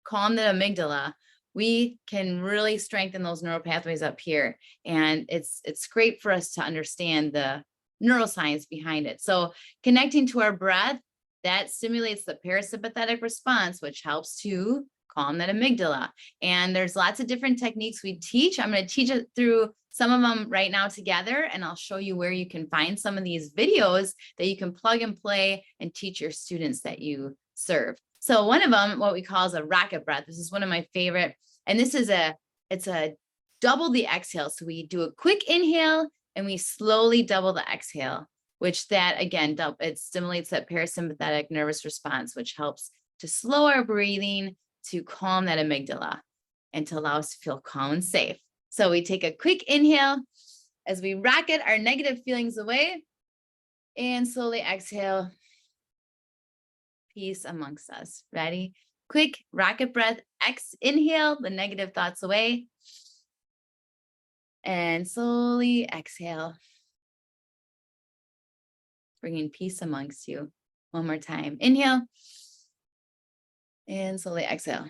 calm the amygdala, we can really strengthen those neural pathways up here. And it's great for us to understand the neuroscience behind it. So connecting to our breath, that stimulates the parasympathetic response, which helps to calm that amygdala. And there's lots of different techniques we teach. I'm going to teach it through some of them right now together, and I'll show you where you can find some of these videos that you can plug and play and teach your students that you serve. So one of them, what we call is a rocket breath. This is one of my favorite. And this is it's a double the exhale. So we do a quick inhale and we slowly double the exhale, which that again, it stimulates that parasympathetic nervous response, which helps to slow our breathing, to calm that amygdala, and to allow us to feel calm and safe. So we take a quick inhale as we rocket our negative feelings away, and slowly exhale. Peace amongst us. Ready? Quick rocket breath. Inhale the negative thoughts away, and slowly exhale, bringing peace amongst you. One more time. Inhale and slowly exhale.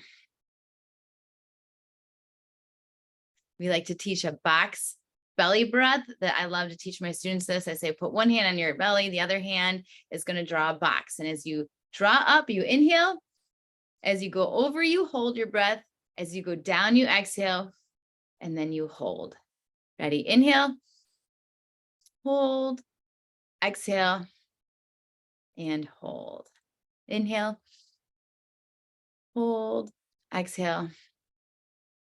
We like to teach a box belly breath that I love to teach my students this. I say, put one hand on your belly, the other hand is going to draw a box. And as you draw up, you inhale. As you go over, you hold your breath. As you go down, you exhale, and then you hold. Ready? Inhale, hold, exhale, and hold. Inhale, hold, exhale,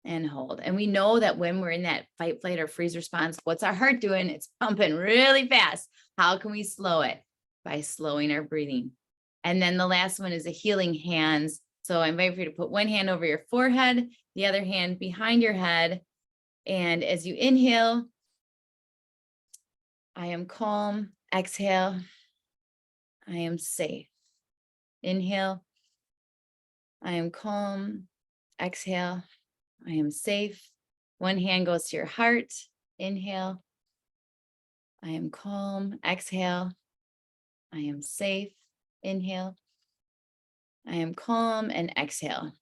and hold. And we know that when we're in that fight, flight, or freeze response, what's our heart doing? It's pumping really fast. How can we slow it? By slowing our breathing. And then the last one is a healing hands. So I invite you to put one hand over your forehead, the other hand behind your head. And as you inhale, I am calm. Exhale, I am safe. Inhale, I am calm. Exhale, I am safe. One hand goes to your heart. Inhale, I am calm. Exhale, I am safe. Inhale, I am calm, and exhale,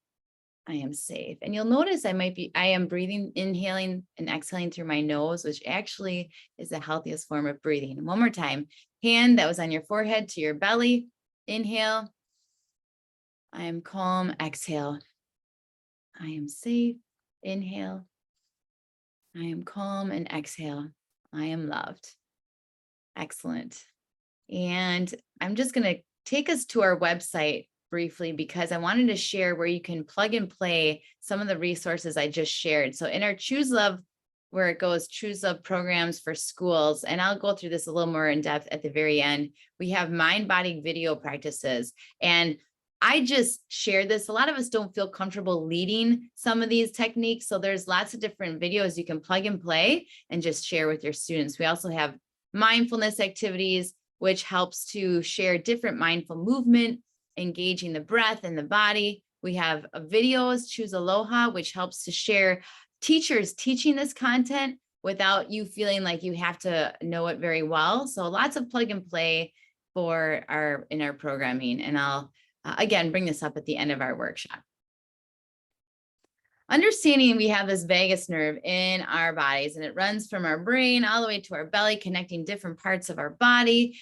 I am safe. And you'll notice I am breathing, inhaling and exhaling through my nose, which actually is the healthiest form of breathing. One more time, hand that was on your forehead to your belly. Inhale, I am calm. Exhale, I am safe. Inhale, I am calm, and exhale, I am loved. Excellent. And I'm just going to take us to our website briefly because I wanted to share where you can plug and play some of the resources I just shared. So in our Choose Love, where it goes Choose Love programs for schools, and I'll go through this a little more in depth at the very end, we have mind body video practices. And I just shared this. A lot of us don't feel comfortable leading some of these techniques. So there's lots of different videos you can plug and play and just share with your students. We also have mindfulness activities, which helps to share different mindful movement, engaging the breath and the body. We have videos, Choose Aloha, which helps to share teachers teaching this content without you feeling like you have to know it very well. So lots of plug and play in our programming. And I'll again bring this up at the end of our workshop. Understanding we have this vagus nerve in our bodies, and it runs from our brain all the way to our belly, connecting different parts of our body.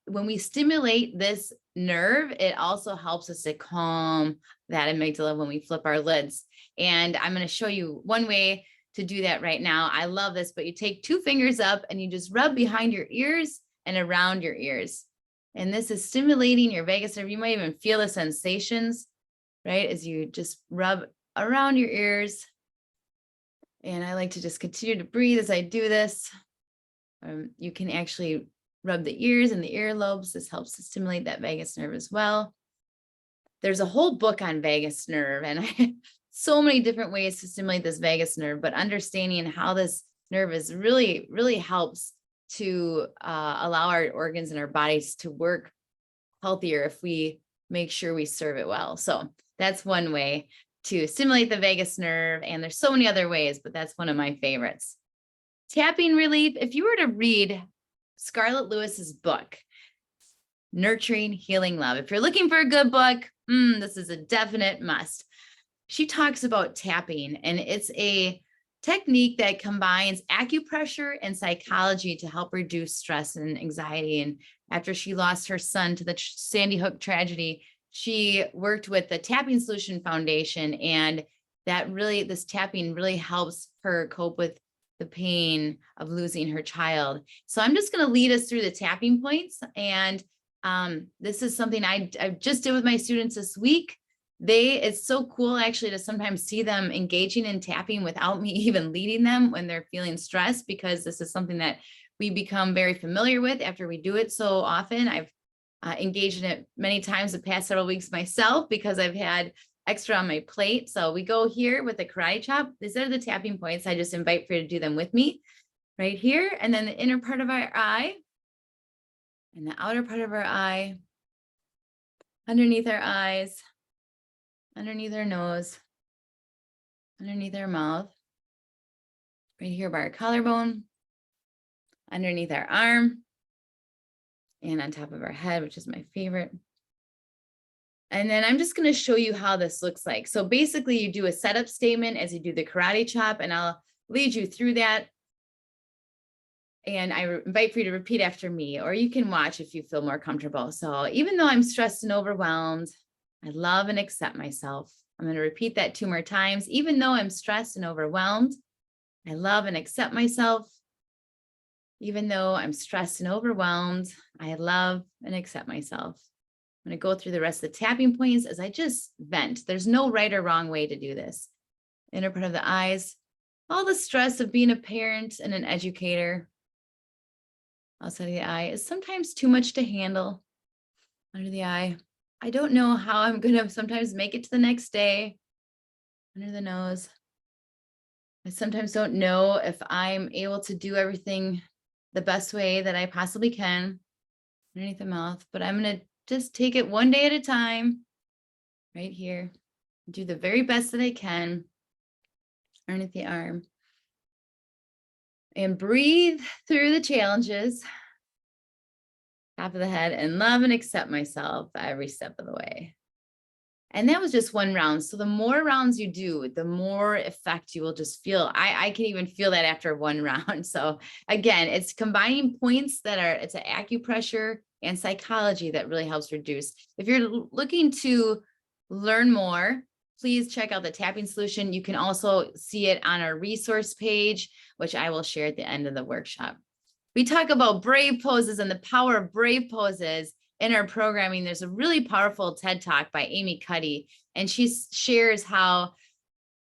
When we stimulate this nerve, it also helps us to calm that amygdala when we flip our lids. And I'm going to show you one way to do that right now. I love this, but you take 2 fingers up and you just rub behind your ears and around your ears. And this is stimulating your vagus nerve. You might even feel the sensations, right? As you just rub around your ears. And I like to just continue to breathe as I do this. You can actually rub the ears and the earlobes. This helps to stimulate that vagus nerve as well. There's a whole book on vagus nerve, and so many different ways to stimulate this vagus nerve, but understanding how this nerve is really, really helps to allow our organs and our bodies to work healthier if we make sure we serve it well. So that's one way to stimulate the vagus nerve. And there's so many other ways, but that's one of my favorites. Tapping relief. If you were to read Scarlett Lewis's book, Nurturing Healing Love, if you're looking for a good book, this is a definite must. She talks about tapping, and it's a technique that combines acupressure and psychology to help reduce stress and anxiety. And after she lost her son to the Sandy Hook tragedy, she worked with the Tapping Solution Foundation, and this tapping really helps her cope with the pain of losing her child. So I'm just going to lead us through the tapping points. And this is something I just did with my students this week. It's so cool actually to sometimes see them engaging in tapping without me even leading them when they're feeling stressed, because this is something that we become very familiar with after we do it so often. I've engaged in it many times the past several weeks myself because I've had extra on my plate. So we go here with the karate chop. These are the tapping points. I just invite for you to do them with me right here. And then the inner part of our eye and the outer part of our eye, underneath our eyes, underneath our nose, underneath our mouth, right here by our collarbone, underneath our arm, and on top of our head, which is my favorite. And then I'm just going to show you how this looks like. So basically you do a setup statement as you do the karate chop, and I'll lead you through that. And I invite for you to repeat after me, or you can watch if you feel more comfortable. So even though I'm stressed and overwhelmed, I love and accept myself. I'm going to repeat that 2 more times. Even though I'm stressed and overwhelmed, I love and accept myself. Even though I'm stressed and overwhelmed, I love and accept myself. I'm going to go through the rest of the tapping points as I just vent. There's no right or wrong way to do this. Inner part of the eyes, all the stress of being a parent and an educator. Outside of the eye is sometimes too much to handle. Under the eye, I don't know how I'm going to sometimes make it to the next day. Under the nose, I sometimes don't know if I'm able to do everything the best way that I possibly can. Underneath the mouth, but I'm going to just take it one day at a time. Right here. Do the very best that I can. Underneath the arm. And breathe through the challenges. Top of the head, and love and accept myself every step of the way. And that was just 1 round. So the more rounds you do, the more effect you will just feel. I can even feel that after 1 round. So again, it's combining points it's an acupressure and psychology that really helps reduce. If you're looking to learn more, please check out the tapping solution. You can also see it on our resource page, which I will share at the end of the workshop. We talk about brave poses and the power of brave poses in our programming. There's a really powerful TED Talk by Amy Cuddy, and she shares how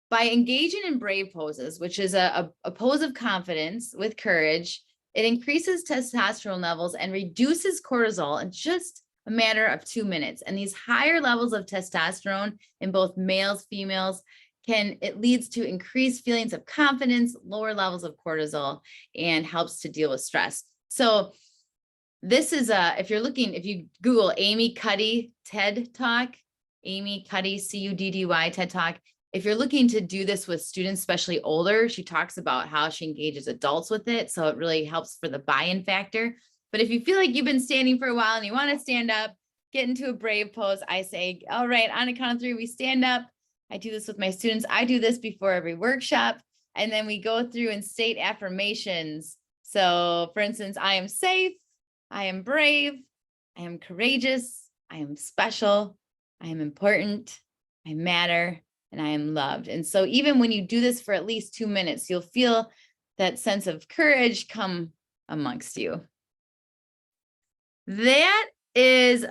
by engaging in brave poses, which is a pose of confidence with courage, it increases testosterone levels and reduces cortisol in just a matter of 2 minutes. And these higher levels of testosterone in both males, females, it leads to increased feelings of confidence, lower levels of cortisol, and helps to deal with stress. So this is if you Google Amy Cuddy TED Talk, Amy Cuddy, C-U-D-D-Y TED Talk. If you're looking to do this with students, especially older, she talks about how she engages adults with it. So it really helps for the buy-in factor. But if you feel like you've been standing for a while and you want to stand up, get into a brave pose, I say, all right, on a count of 3, we stand up. I do this with my students. I do this before every workshop. And then we go through and state affirmations. So for instance, I am safe. I am brave. I am courageous. I am special. I am important. I matter. And I am loved. And so even when you do this for at least 2 minutes, you'll feel that sense of courage come amongst you. That is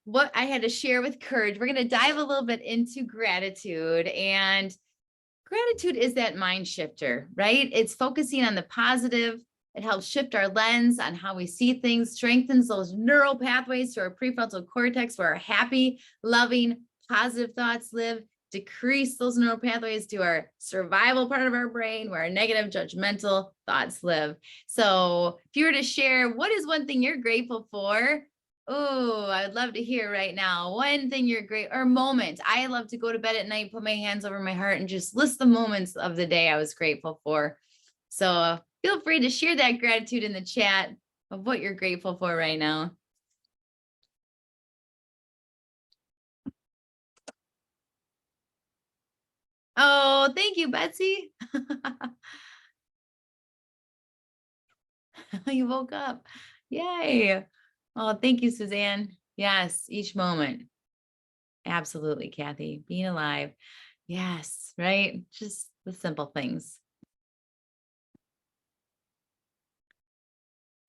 what I had to share with courage. We're going to dive a little bit into gratitude. And gratitude is that mind shifter, right? It's focusing on the positive. It helps shift our lens on how we see things, strengthens those neural pathways to our prefrontal cortex where our happy, loving, positive thoughts live, decrease those neural pathways to our survival part of our brain where our negative, judgmental thoughts live. So if you were to share, what is one thing you're grateful for? Oh, I would love to hear right now. One thing you're great, or moment. I love to go to bed at night, put my hands over my heart and just list the moments of the day I was grateful for. So feel free to share that gratitude in the chat of what you're grateful for right now. Oh, thank you, Betsy. You woke up. Yay. Oh, thank you, Suzanne. Yes, each moment. Absolutely, Kathy. Being alive. Yes, right? Just the simple things.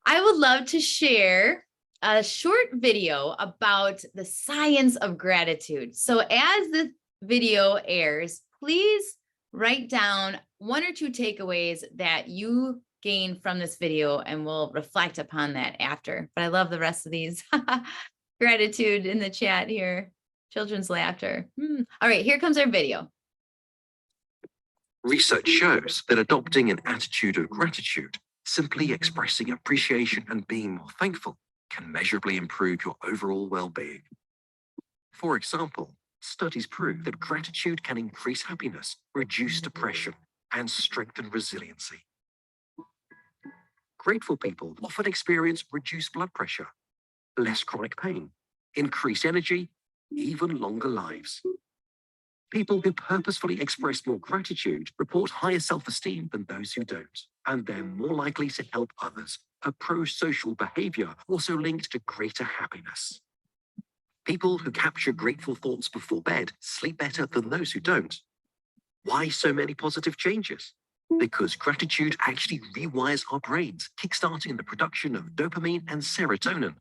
I would love to share a short video about the science of gratitude. So as the video airs, please write down 1 or 2 takeaways that you gain from this video, and we'll reflect upon that after. But I love the rest of these. Gratitude in the chat here. Children's laughter. All right, here comes our video. Research shows that adopting an attitude of gratitude, simply expressing appreciation and being more thankful, can measurably improve your overall well-being. For example, studies prove that gratitude can increase happiness, reduce depression, and strengthen resiliency. Grateful people often experience reduced blood pressure, less chronic pain, increased energy, even longer lives. People who purposefully express more gratitude report higher self-esteem than those who don't, and they're more likely to help others, a pro-social behavior also linked to greater happiness. People who capture grateful thoughts before bed sleep better than those who don't. Why so many positive changes? Because gratitude actually rewires our brains, kickstarting the production of dopamine and serotonin.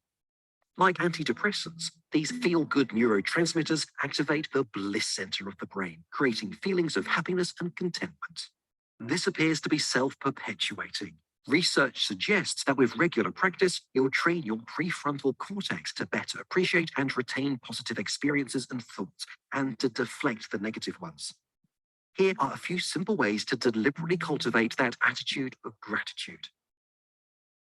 Like antidepressants, these feel-good neurotransmitters activate the bliss center of the brain, creating feelings of happiness and contentment. This appears to be self-perpetuating. Research suggests that with regular practice, you'll train your prefrontal cortex to better appreciate and retain positive experiences and thoughts, and to deflect the negative ones. Here are a few simple ways to deliberately cultivate that attitude of gratitude.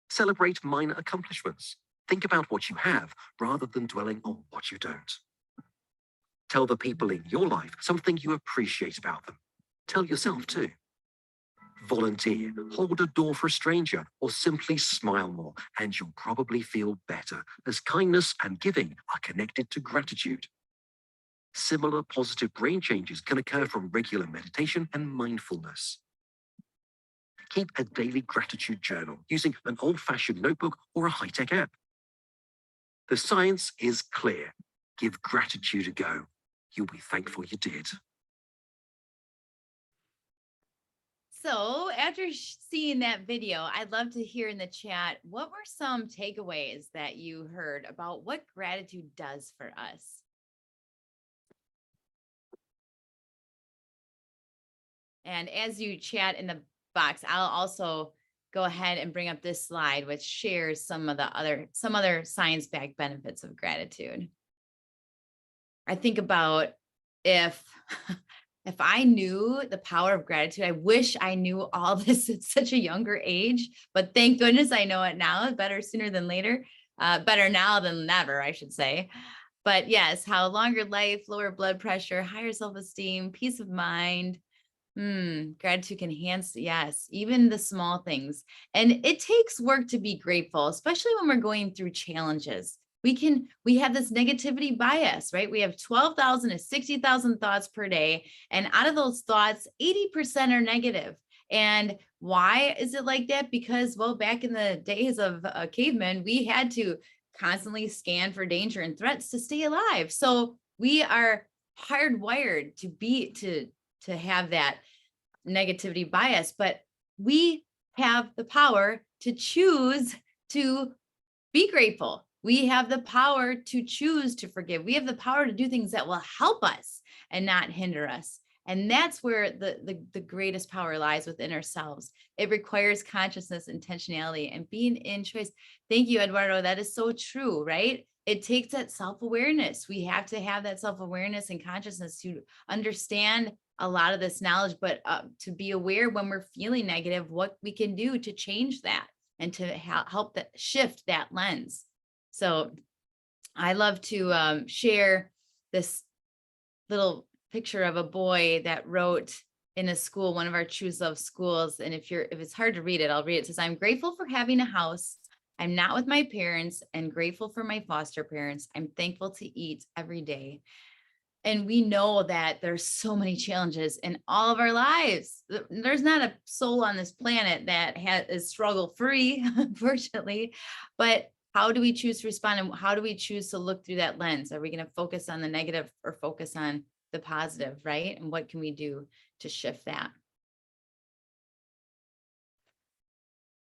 Celebrate minor accomplishments. Think about what you have rather than dwelling on what you don't. Tell the people in your life something you appreciate about them. Tell yourself too. Volunteer, hold a door for a stranger, or simply smile more, and you'll probably feel better, as kindness and giving are connected to gratitude. Similar positive brain changes can occur from regular meditation and mindfulness. Keep a daily gratitude journal using an old-fashioned notebook or a high-tech app. The science is clear. Give gratitude a go. You'll be thankful you did. So after seeing that video, I'd love to hear in the chat, what were some takeaways that you heard about what gratitude does for us? And as you chat in the box, I'll also go ahead and bring up this slide, which shares some other science-backed benefits of gratitude. I think about if I knew the power of gratitude, I wish I knew all this at such a younger age, but thank goodness I know it now. Better sooner than later, better now than never, I should say. But yes, how longer life, lower blood pressure, higher self-esteem, peace of mind. Gratitude can enhance, yes, even the small things. And it takes work to be grateful, especially when we're going through challenges. We have this negativity bias, right? We have 12,000 to 60,000 thoughts per day. And out of those thoughts, 80% are negative. And why is it like that? Because, well, back in the days of cavemen, we had to constantly scan for danger and threats to stay alive. So we are hardwired to have that negativity bias, but we have the power to choose to be grateful. We have the power to choose to forgive. We have the power to do things that will help us and not hinder us. And that's where the greatest power lies within ourselves. It requires consciousness, intentionality, and being in choice. Thank you, Eduardo. That is so true, right? It takes that self-awareness. We have to have that self-awareness and consciousness to understand a lot of this knowledge, but to be aware when we're feeling negative, what we can do to change that and to help that shift that lens. So I love to share this little picture of a boy that wrote in a school, one of our Choose Love schools. And if it's hard to read it, I'll read it. It says, "I'm grateful for having a house. I'm not with my parents and grateful for my foster parents. I'm thankful to eat every day." And we know that there's so many challenges in all of our lives. There's not a soul on this planet that is struggle free, unfortunately. But how do we choose to respond, and how do we choose to look through that lens? Are we going to focus on the negative or focus on the positive, right? And what can we do to shift that?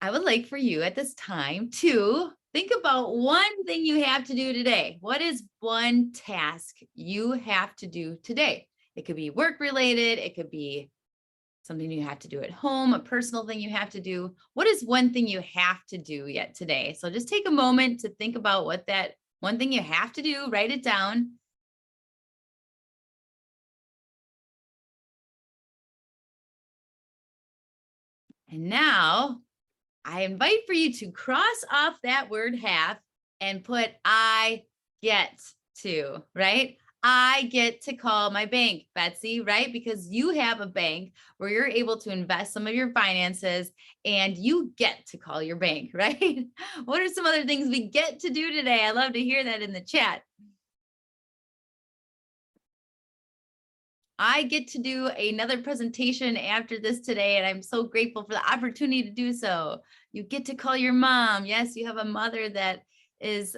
I would like for you at this time to think about one thing you have to do today. What is one task you have to do today? It could be work related. It could be something you have to do at home, a personal thing you have to do. What is one thing you have to do yet today? So just take a moment to think about what that one thing you have to do, write it down. And now I invite for you to cross off that word have and put I get to, right? I get to call my bank, Betsy, right? Because you have a bank where you're able to invest some of your finances and you get to call your bank, right? What are some other things we get to do today? I love to hear that in the chat. I get to do another presentation after this today, and I'm so grateful for the opportunity to do so. You get to call your mom. Yes, you have a mother that is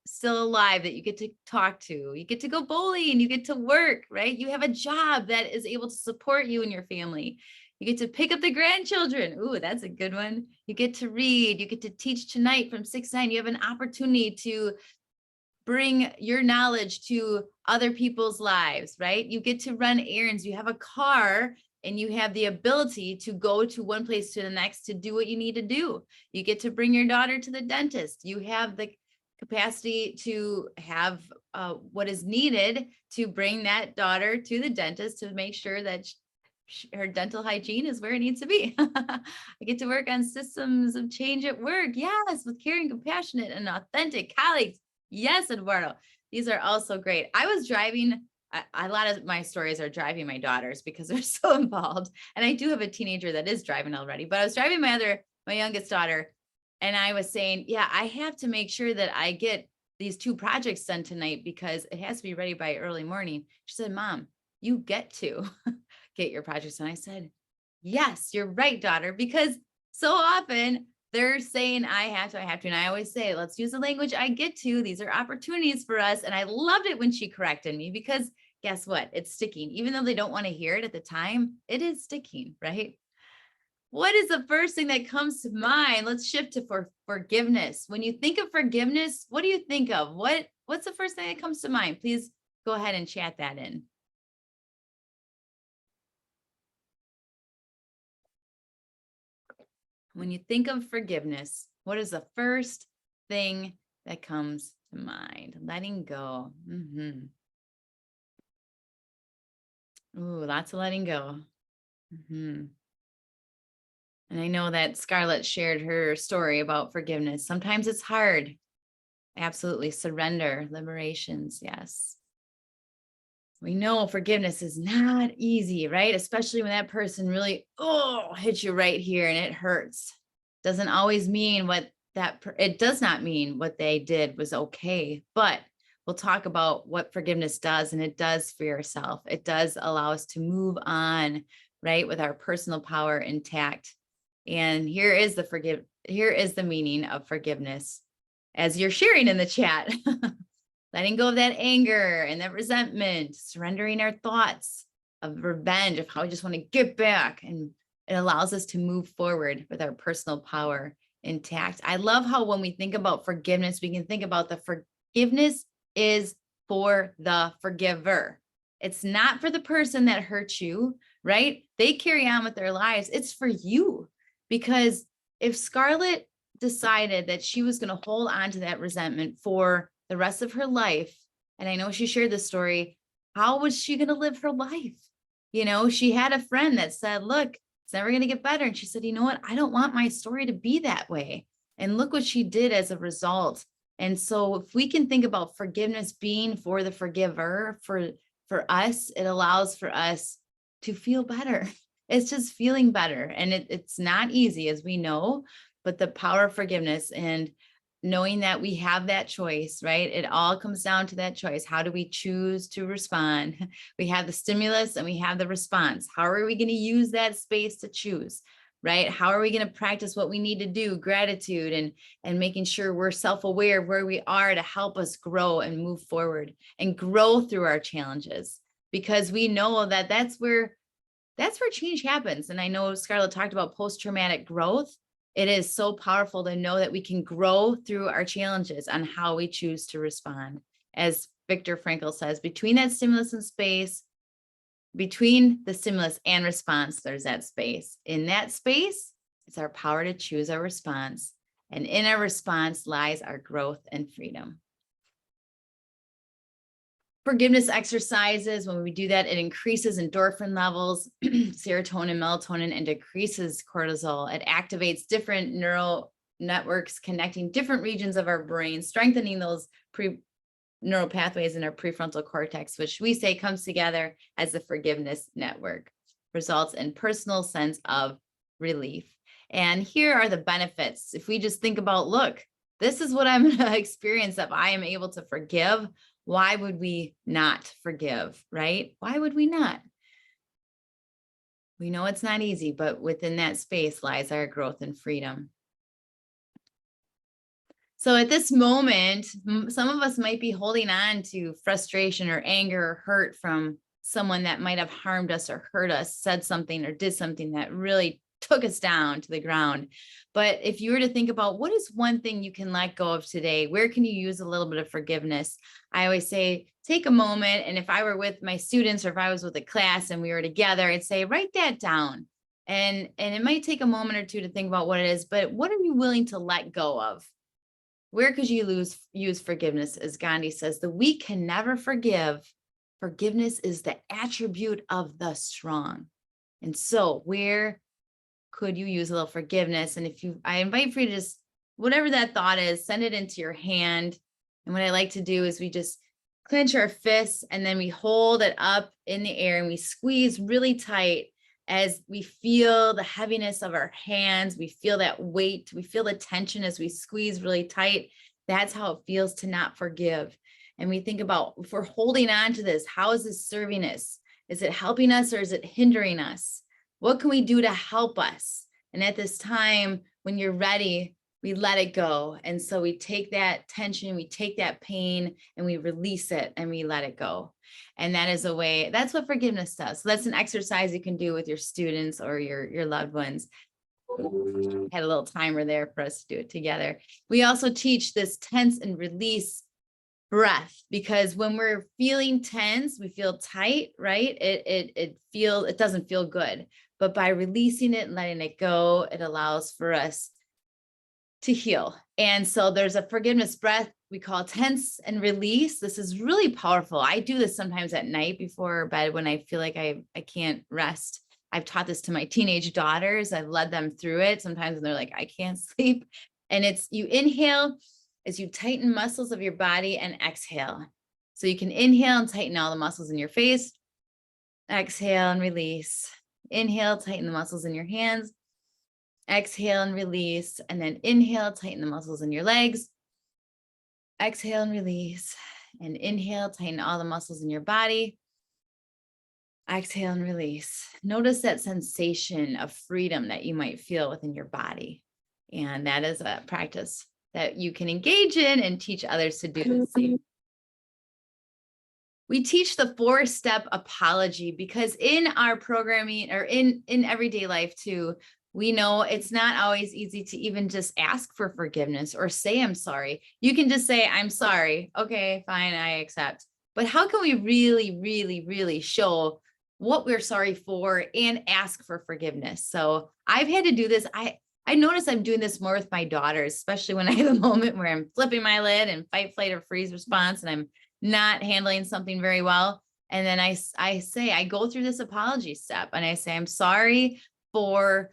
still alive that you get to talk to. You get to go bowling, you get to work, right? You have a job that is able to support you and your family. You get to pick up the grandchildren. Ooh, that's a good one. You get to read. You get to teach tonight from 6 to 9. You have an opportunity to bring your knowledge to other people's lives, right? You get to run errands. You have a car and you have the ability to go to one place to the next to do what you need to do. You get to bring your daughter to the dentist. You have the capacity to have what is needed to bring that daughter to the dentist to make sure that her dental hygiene is where it needs to be. I get to work on systems of change at work. Yes, with caring, compassionate, and authentic colleagues. Yes, Eduardo, these are also great. I was driving, a lot of my stories are driving my daughters because they're so involved. And I do have a teenager that is driving already, but I was driving my youngest daughter, and I was saying, yeah, I have to make sure that I get these 2 projects done tonight because it has to be ready by early morning. She said, Mom, you get to get your projects done. I said, yes, you're right, daughter, because so often they're saying I have to. And I always say, let's use the language I get to. These are opportunities for us. And I loved it when she corrected me because guess what? It's sticking. Even though they don't want to hear it at the time, it is sticking, right? What is the first thing that comes to mind? Let's shift to forgiveness. When you think of forgiveness, what do you think of? What's the first thing that comes to mind? Please go ahead and chat that in. When you think of forgiveness, what is the first thing that comes to mind? Letting go. Ooh, lots of letting go. And I know that Scarlett shared her story about forgiveness. Sometimes it's hard. Absolutely. Surrender, liberations. Yes. We know forgiveness is not easy, right? Especially when that person really, hits you right here and it hurts. Doesn't always mean it does not mean what they did was okay, but we'll talk about what forgiveness does, and it does for yourself. It does allow us to move on, right? With our personal power intact. And here is the meaning of forgiveness as you're sharing in the chat. Letting go of that anger and that resentment, surrendering our thoughts of revenge, of how we just want to get back. And it allows us to move forward with our personal power intact. I love how when we think about forgiveness, we can think about the forgiveness is for the forgiver. It's not for the person that hurt you, right? They carry on with their lives. It's for you. Because if Scarlett decided that she was going to hold on to that resentment for the rest of her life, and I know she shared this story, how was she going to live her life? You know, she had a friend that said, look, it's never going to get better. And she said, you know what? I don't want my story to be that way. And look what she did as a result. And so if we can think about forgiveness being for the forgiver, for us, it allows for us to feel better. It's just feeling better. And it's not easy, as we know, but the power of forgiveness and knowing that we have that choice, right? It all comes down to that choice. How do we choose to respond? We have the stimulus and we have the response. How are we going to use that space to choose, right? How are we going to practice what we need to do, gratitude, and making sure we're self-aware of where we are to help us grow and move forward and grow through our challenges, because we know that that's where change happens. And I know Scarlett talked about post-traumatic growth. It is so powerful to know that we can grow through our challenges on how we choose to respond. As Viktor Frankl says, between that stimulus and space, between the stimulus and response, there's that space. In that space, it's our power to choose our response. And in our response lies our growth and freedom. Forgiveness exercises, when we do that, it increases endorphin levels, serotonin, melatonin, and decreases cortisol. It activates different neural networks connecting different regions of our brain, strengthening those neural pathways in our prefrontal cortex, which we say comes together as the forgiveness network, results in personal sense of relief. And here are the benefits. If we just think about, look, this is what I'm going to experience if I am able to forgive. Why would we not forgive, right? Why would we not? We know it's not easy, but within that space lies our growth and freedom. So at this moment, some of us might be holding on to frustration or anger or hurt from someone that might have harmed us or hurt us, said something or did something that really took us down to the ground. But if you were to think about what is one thing you can let go of today, where can you use a little bit of forgiveness? I always say, take a moment. And if I were with my students or if I was with a class and we were together, I'd say, write that down. And it might take a moment or two to think about what it is, but what are you willing to let go of? Where could you use forgiveness? As Gandhi says, the weak can never forgive. Forgiveness is the attribute of the strong. And so where could you use a little forgiveness? And I invite for you to just, whatever that thought is, send it into your hand. And what I like to do is we just clench our fists and then we hold it up in the air and we squeeze really tight as we feel the heaviness of our hands. We feel that weight. We feel the tension as we squeeze really tight. That's how it feels to not forgive. And we think about, if we're holding on to this, how is this serving us? Is it helping us or is it hindering us? What can we do to help us? And at this time, when you're ready, we let it go. And so we take that tension, we take that pain, and we release it and we let it go. And that is a way, that's what forgiveness does. So that's an exercise you can do with your students or your loved ones. Had a little timer there for us to do it together. We also teach this tense and release breath, because when we're feeling tense, we feel tight, right? It doesn't feel good. But by releasing it and letting it go, it allows for us to heal. And so there's a forgiveness breath we call tense and release. This is really powerful. I do this sometimes at night before bed when I feel like I can't rest. I've taught this to my teenage daughters. I've led them through it sometimes when they're like, I can't sleep. And it's, you inhale as you tighten muscles of your body, and exhale. So you can inhale and tighten all the muscles in your face. Exhale and release. Inhale, tighten the muscles in your hands. Exhale and release. And then inhale, tighten the muscles in your legs. Exhale and release. And inhale, tighten all the muscles in your body. Exhale and release. Notice that sensation of freedom that you might feel within your body. And that is a practice that you can engage in and teach others to do the same. We teach the 4-step apology because in our programming or in everyday life too, we know it's not always easy to even just ask for forgiveness or say, I'm sorry. You can just say, I'm sorry. Okay, fine, I accept. But how can we really, really, really show what we're sorry for and ask for forgiveness? So I've had to do this. I notice I'm doing this more with my daughters, especially when I have a moment where I'm flipping my lid and fight, flight, or freeze response, and I'm not handling something very well. And then I go through this apology step and I say, I'm sorry for,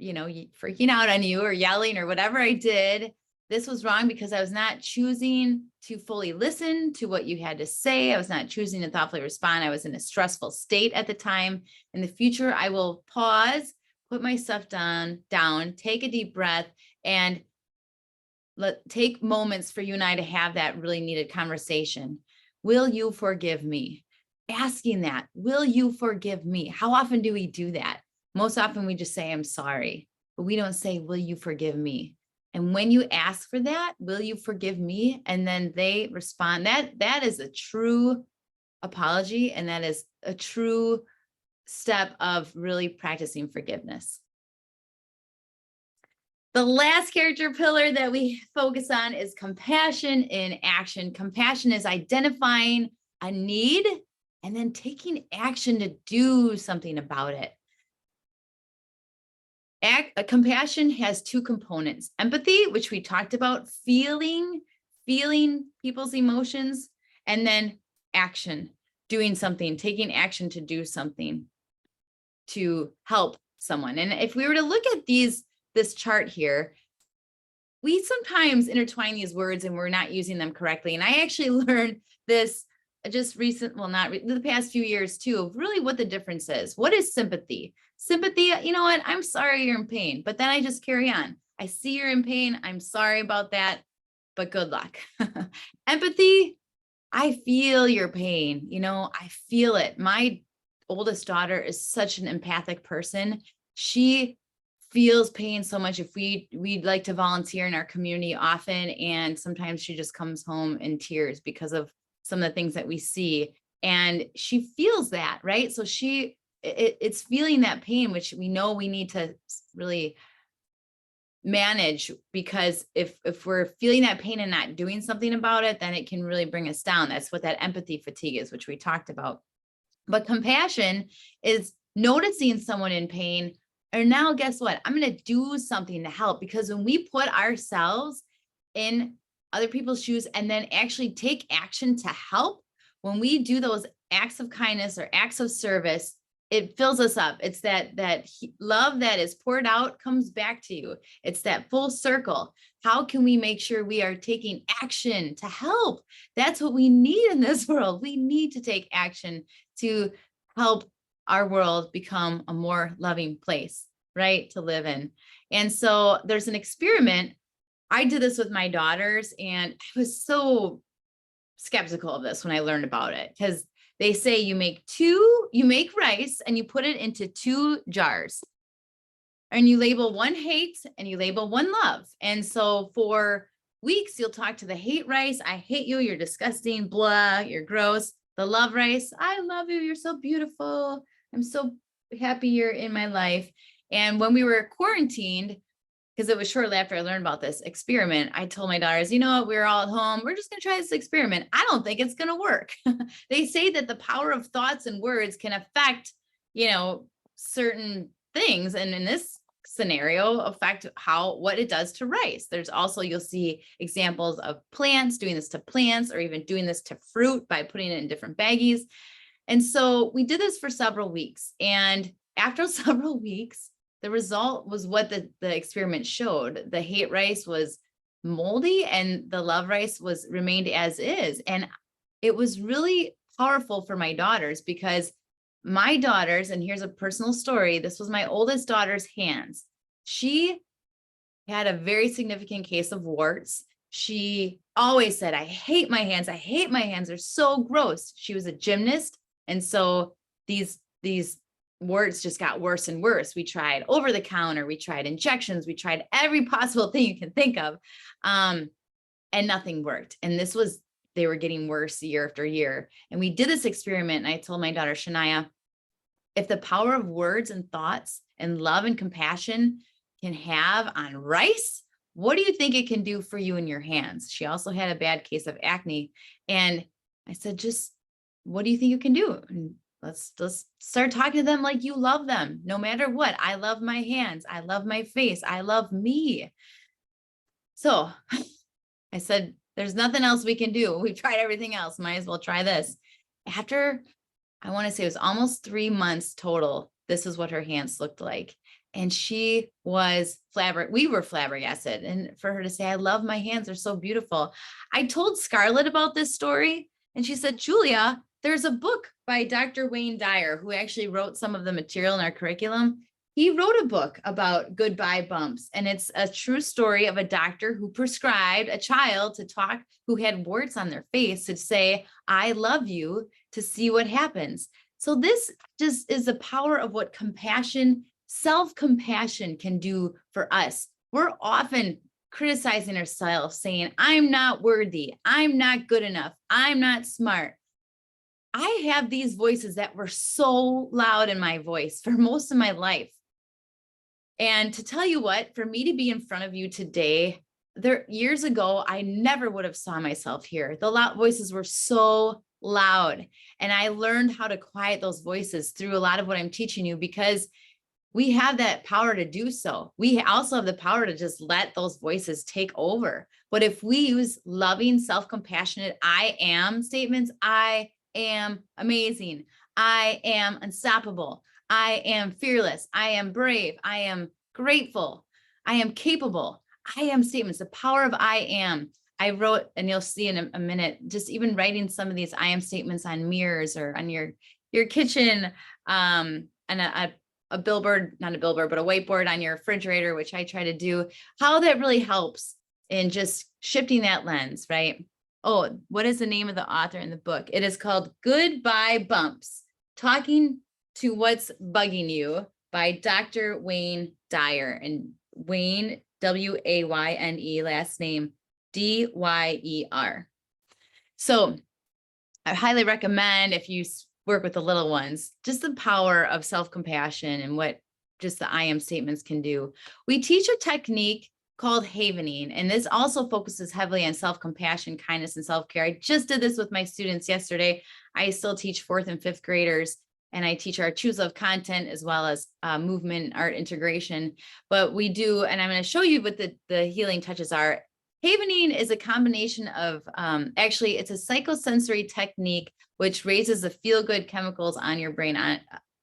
freaking out on you or yelling or whatever I did. This was wrong because I was not choosing to fully listen to what you had to say. I was not choosing to thoughtfully respond. I was in a stressful state at the time. In the future, I will pause, put my stuff down, take a deep breath, and take moments for you and I to have that really needed conversation. Will you forgive me? Asking that, will you forgive me? How often do we do that? Most often we just say, I'm sorry, but we don't say, will you forgive me? And when you ask for that, will you forgive me? And then they respond, that is a true apology. And that is a true step of really practicing forgiveness. The last character pillar that we focus on is compassion in action. Compassion is identifying a need and then taking action to do something about it. Compassion has 2 components: empathy, which we talked about, feeling people's emotions, and then action, doing something, taking action to do something to help someone. And if we were to look at this chart here, we sometimes intertwine these words and we're not using them correctly. And I actually learned this just the past few years too, of really what the difference is. What is sympathy? Sympathy, you know what? I'm sorry you're in pain, but then I just carry on. I see you're in pain. I'm sorry about that, but good luck. Empathy, I feel your pain. I feel it. My oldest daughter is such an empathic person. She feels pain so much. If we'd like to volunteer in our community often, and sometimes she just comes home in tears because of some of the things that we see, and she feels that, right? So it's feeling that pain, which we know we need to really manage, because if we're feeling that pain and not doing something about it, then it can really bring us down. That's what that empathy fatigue is, which we talked about. But compassion is noticing someone in pain, or now guess what? I'm going to do something to help, because when we put ourselves in other people's shoes and then actually take action to help, when we do those acts of kindness or acts of service, it fills us up. It's that love that is poured out comes back to you. It's that full circle. How can we make sure we are taking action to help? That's what we need in this world. We need to take action to help our world become a more loving place, right, to live in. And so there's an experiment. I did this with my daughters, and I was so skeptical of this when I learned about it, because they say you make rice and you put it into 2 jars, and you label one hate and you label one love. And so for weeks, you'll talk to the hate rice. I hate you. You're disgusting. Blah. You're gross. The love rice. I love you. You're so beautiful. I'm so happy you're in my life. And when we were quarantined, because it was shortly after I learned about this experiment, I told my daughters, you know what, we're all at home. We're just going to try this experiment. I don't think it's going to work. They say that the power of thoughts and words can affect, certain things. And in this scenario, affect what it does to rice. There's also, you'll see examples of plants doing this to plants, or even doing this to fruit by putting it in different baggies. And so we did this for several weeks. And after several weeks, the result was what the experiment showed. The hate rice was moldy and the love rice remained as is. And it was really powerful for my daughters, because my daughters, and here's a personal story, this was my oldest daughter's hands. She had a very significant case of warts. She always said, I hate my hands. I hate my hands. They're so gross. She was a gymnast. And so these warts just got worse and worse. We tried over the counter, we tried injections, we tried every possible thing you can think of, and nothing worked. And they were getting worse year after year. And we did this experiment, and I told my daughter, Shania, if the power of words and thoughts and love and compassion can have on rice, what do you think it can do for you in your hands? She also had a bad case of acne. And I said, just what do you think you can do? And let's start talking to them like you love them, no matter what. I love my hands. I love my face. I love me. So I said, there's nothing else we can do. We've tried everything else. Might as well try this. After, I want to say it was almost 3 months total, this is what her hands looked like. And she was we were flabbergasted. And for her to say, I love my hands. They're so beautiful. I told Scarlett about this story, and she said, Julia, there's a book by Dr. Wayne Dyer, who actually wrote some of the material in our curriculum. He wrote a book about goodbye bumps, and it's a true story of a doctor who prescribed a child who had warts on their face to say, I love you, to see what happens. So this just is the power of what compassion, self-compassion can do for us. We're often criticizing ourselves, saying, I'm not worthy, I'm not good enough, I'm not smart. I have these voices that were so loud in my voice for most of my life. And to tell you what, for me to be in front of you today, years ago, I never would have saw myself here. The loud voices were so loud. And I learned how to quiet those voices through a lot of what I'm teaching you, because we have that power to do so. We also have the power to just let those voices take over. But if we use loving, self-compassionate, I am statements, I am amazing, I am unstoppable, I am fearless, I am brave, I am grateful, I am capable, I am statements, the power of I am. I wrote, and you'll see in a minute, just even writing some of these I am statements on mirrors or on your kitchen, and a billboard, not a billboard, but a whiteboard on your refrigerator, which I try to do, how that really helps in just shifting that lens, right? Oh, what is the name of the author in the book? It is called Goodbye Bumps, Talking to What's Bugging You by Dr. Wayne Dyer. And Wayne, W-A-Y-N-E, last name D-Y-E-R. So I highly recommend, if you work with the little ones, just the power of self-compassion and what just the I am statements can do. We teach a technique called havening, and this also focuses heavily on self-compassion, kindness, and self-care. I just did this with my students yesterday. I still teach 4th and 5th graders, and I teach our Choose Love content as well as movement art integration. But we do, and I'm going to show you what the healing touches are. Havening is a combination of, actually, it's a psychosensory technique which raises the feel-good chemicals on your brain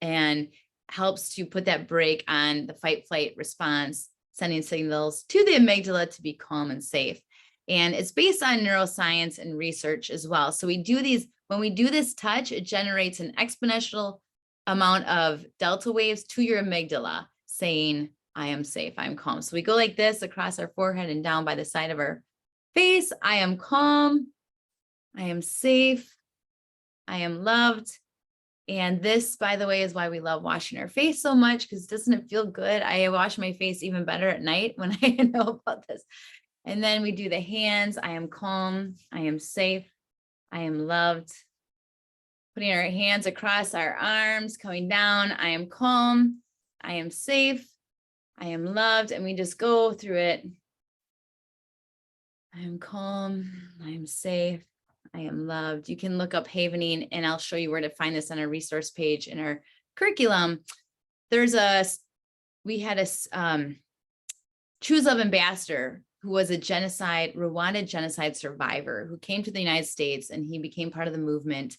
and helps to put that brake on the fight-flight response, sending signals to the amygdala to be calm and safe. And it's based on neuroscience and research as well. So we do these, when we do this touch, it generates an exponential amount of delta waves to your amygdala saying, I am safe, I'm calm. So we go like this across our forehead and down by the side of our face. I am calm, I am safe, I am loved. And this, by the way, is why we love washing our face so much, because doesn't it feel good? I wash my face even better at night when I know about this. And then we do the hands. I am calm, I am safe, I am loved. Putting our hands across our arms, coming down. I am calm, I am safe, I am loved. And we just go through it. I am calm, I am safe, I am loved. You can look up havening, and I'll show you where to find this on our resource page in our curriculum. We had a Choose Love ambassador who was a Rwanda genocide survivor who came to the United States, and he became part of the movement.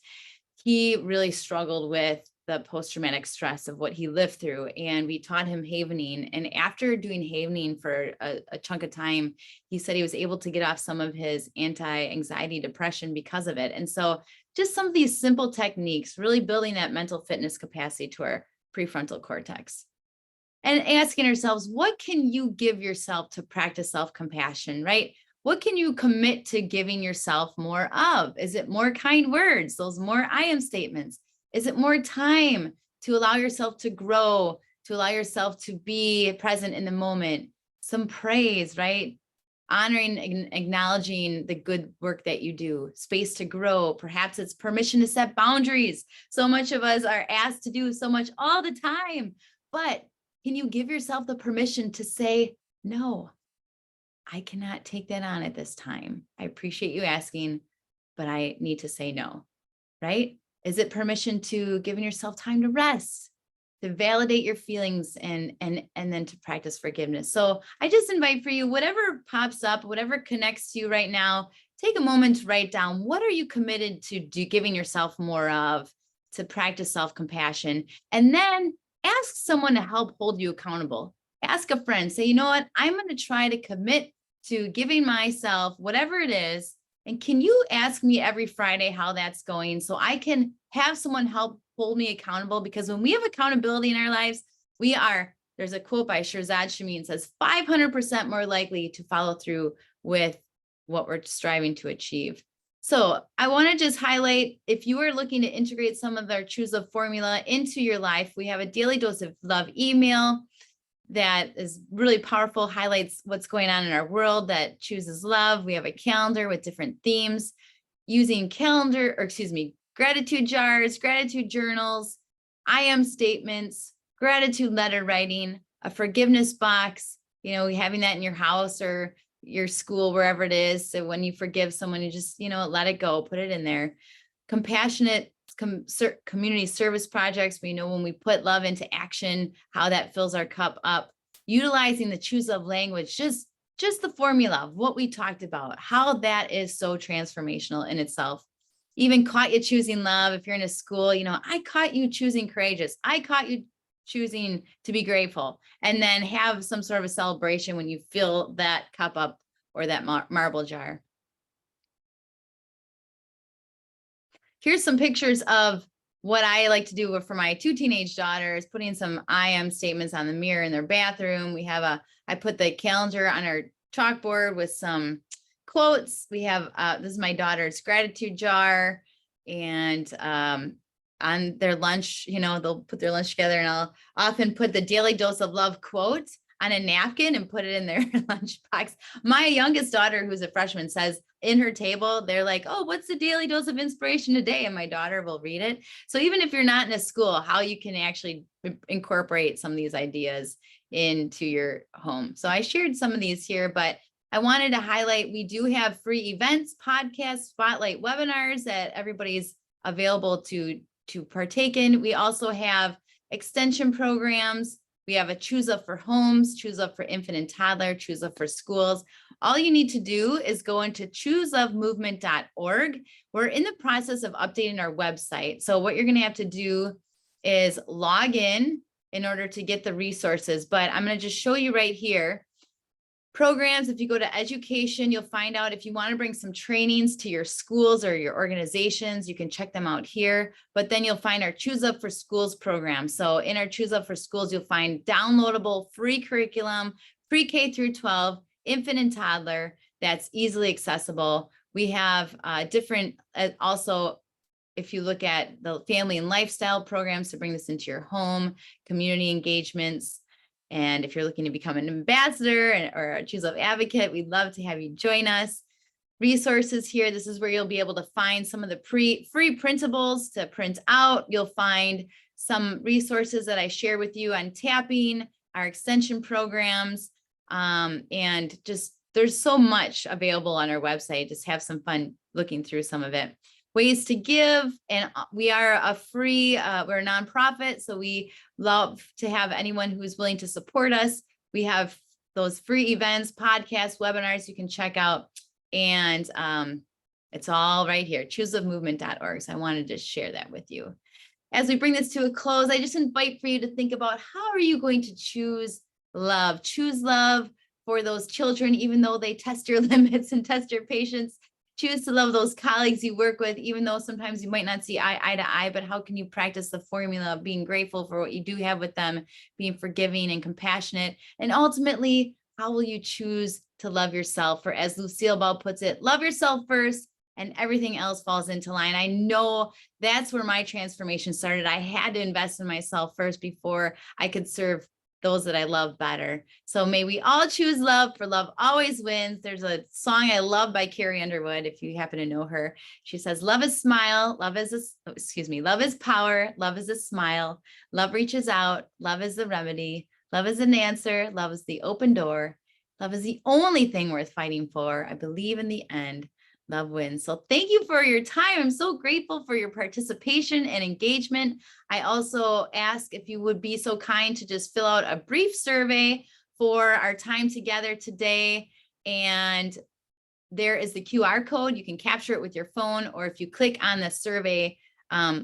He really struggled with the post-traumatic stress of what he lived through, and we taught him havening. And after doing havening for a chunk of time, he said he was able to get off some of his anti-anxiety depression because of it. And so just some of these simple techniques, really building that mental fitness capacity to our prefrontal cortex. And asking ourselves, what can you give yourself to practice self-compassion, right? What can you commit to giving yourself more of? Is it more kind words, those more I am statements? Is it more time to allow yourself to grow, to allow yourself to be present in the moment? Some praise, right? Honoring and acknowledging the good work that you do, space to grow. Perhaps it's permission to set boundaries. So much of us are asked to do so much all the time, but can you give yourself the permission to say, no, I cannot take that on at this time. I appreciate you asking, but I need to say no, right? Is it permission to giving yourself time to rest, to validate your feelings, and then to practice forgiveness? So I just invite for you, whatever pops up, whatever connects to you right now, take a moment to write down, what are you committed to giving yourself more of, to practice self-compassion? And then ask someone to help hold you accountable. Ask a friend, say, you know what, I'm going to try to commit to giving myself whatever it is. And can you ask me every Friday how that's going, so I can have someone help hold me accountable? Because when we have accountability in our lives, there's a quote by Shirzad Shamin, says 500% more likely to follow through with what we're striving to achieve. So I want to just highlight, if you are looking to integrate some of our Choose Love formula into your life, we have a daily dose of love email that is really powerful, highlights what's going on in our world that chooses love. We have a calendar with different themes, using gratitude jars, gratitude journals, I am statements, gratitude letter writing, a forgiveness box, having that in your house or your school, wherever it is. So when you forgive someone, you just, let it go, put it in there. Compassionate community service projects. We know when we put love into action, how that fills our cup up. Utilizing the Choose Love language, just the formula of what we talked about, how that is so transformational in itself. Even caught you choosing love. If you're in a school, I caught you choosing courageous. I caught you choosing to be grateful. And then have some sort of a celebration when you fill that cup up or that marble jar. Here's some pictures of what I like to do for my 2 teenage daughters, putting some I am statements on the mirror in their bathroom. I put the calendar on our chalkboard with some quotes. We have, this is my daughter's gratitude jar, and on their lunch, they'll put their lunch together, and I'll often put the daily dose of love quote on a napkin and put it in their lunch box. My youngest daughter, who's a freshman, says in her table, they're like, oh, what's the daily dose of inspiration today? And my daughter will read it. So even if you're not in a school, how you can actually incorporate some of these ideas into your home. So I shared some of these here, but I wanted to highlight, we do have free events, podcasts, spotlight webinars that everybody's available to partake in. We also have extension programs. We have a Choose Up for Homes, Choose Up for Infant and Toddler, Choose Up for Schools. All you need to do is go into chooselovemovement.org. We're in the process of updating our website. So what you're going to have to do is log in order to get the resources. But I'm going to just show you right here. Programs, if you go to education, you'll find out if you want to bring some trainings to your schools or your organizations, you can check them out here. But then you'll find our Choose Up for Schools program. So in our Choose Up for Schools, you'll find downloadable free curriculum, pre-K through 12, infant and toddler, that's easily accessible. We have different, also, if you look at the family and lifestyle programs to bring this into your home, community engagements. And if you're looking to become an ambassador or a Choose Up advocate, we'd love to have you join us. Resources here, this is where you'll be able to find some of the free printables to print out. You'll find some resources that I share with you on tapping, our extension programs, and just there's so much available on our website. Just have some fun looking through some of it. Ways to give, and we are we're a nonprofit, so we love to have anyone who's willing to support us. We have those free events, podcasts, webinars you can check out, and it's all right here, chooselovemovement.org. So I wanted to share that with you. As we bring this to a close, I just invite for you to think about, how are you going to choose love? Choose love for those children, even though they test your limits and test your patience. Choose to love those colleagues you work with, even though sometimes you might not see eye to eye, but how can you practice the formula of being grateful for what you do have with them, being forgiving and compassionate? And ultimately, how will you choose to love yourself? For as Lucille Ball puts it, love yourself first and everything else falls into line. I know that's where my transformation started. I had to invest in myself first before I could serve those that I love better. So may we all choose love, for love always wins. There's a song I love by Carrie Underwood, if you happen to know her. She says, love is smile, love is power, love is a smile, love reaches out, love is the remedy, love is an answer, love is the open door, love is the only thing worth fighting for. I believe in the end, love wins. So thank you for your time. I'm so grateful for your participation and engagement. I also ask if you would be so kind to just fill out a brief survey for our time together today. And there is the QR code. You can capture it with your phone, or if you click on the survey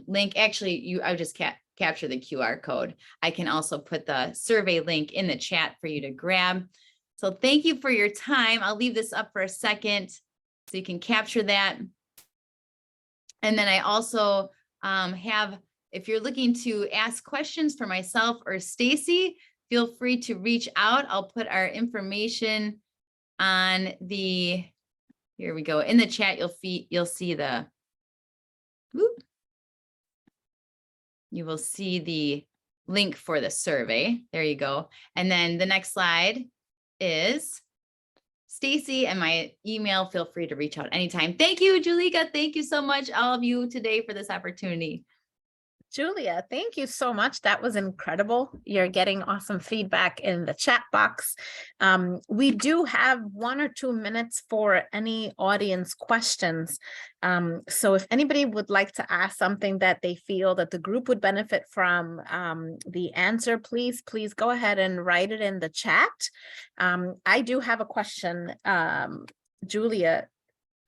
link, actually, I would just capture the QR code. I can also put the survey link in the chat for you to grab. So thank you for your time. I'll leave this up for a second so you can capture that. And then I also have, if you're looking to ask questions for myself or Stacy, feel free to reach out. I'll put our information on the, here we go, in the chat. You'll see the, whoop, you will see the link for the survey. There you go. And then the next slide is Stacy and my email. Feel free to reach out anytime. Thank you, Julika. Thank you so much, all of you today, for this opportunity. Julia, thank you so much. That was incredible. You're getting awesome feedback in the chat box. We do have 1 or 2 minutes for any audience questions. So if anybody would like to ask something that they feel that the group would benefit from the answer, please go ahead and write it in the chat. I do have a question, Julia,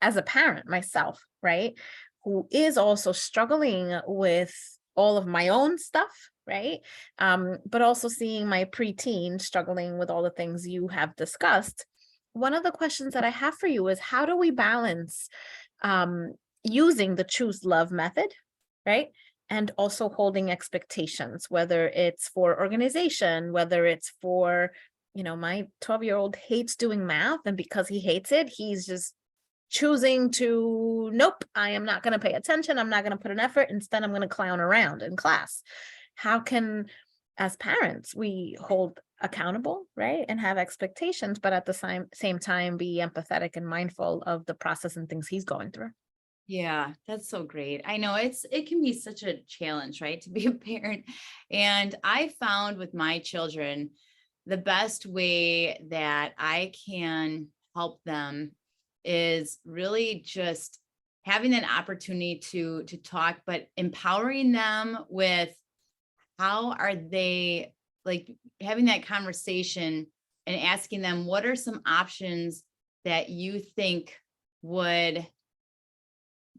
as a parent myself, right, who is also struggling with all of my own stuff, right? But also seeing my preteen struggling with all the things you have discussed. One of the questions that I have for you is, how do we balance using the choose love method, right? And also holding expectations, whether it's for organization, whether it's for, my 12-year-old hates doing math, and because he hates it, he's just choosing to, nope, I am not going to pay attention. I'm not going to put an effort. Instead, I'm going to clown around in class. How can, as parents, we hold accountable, right? And have expectations, but at the same time, be empathetic and mindful of the process and things he's going through. Yeah, that's so great. I know it can be such a challenge, right, to be a parent. And I found with my children, the best way that I can help them is really just having an opportunity to talk, but empowering them with how are they, like, having that conversation and asking them, what are some options that you think would,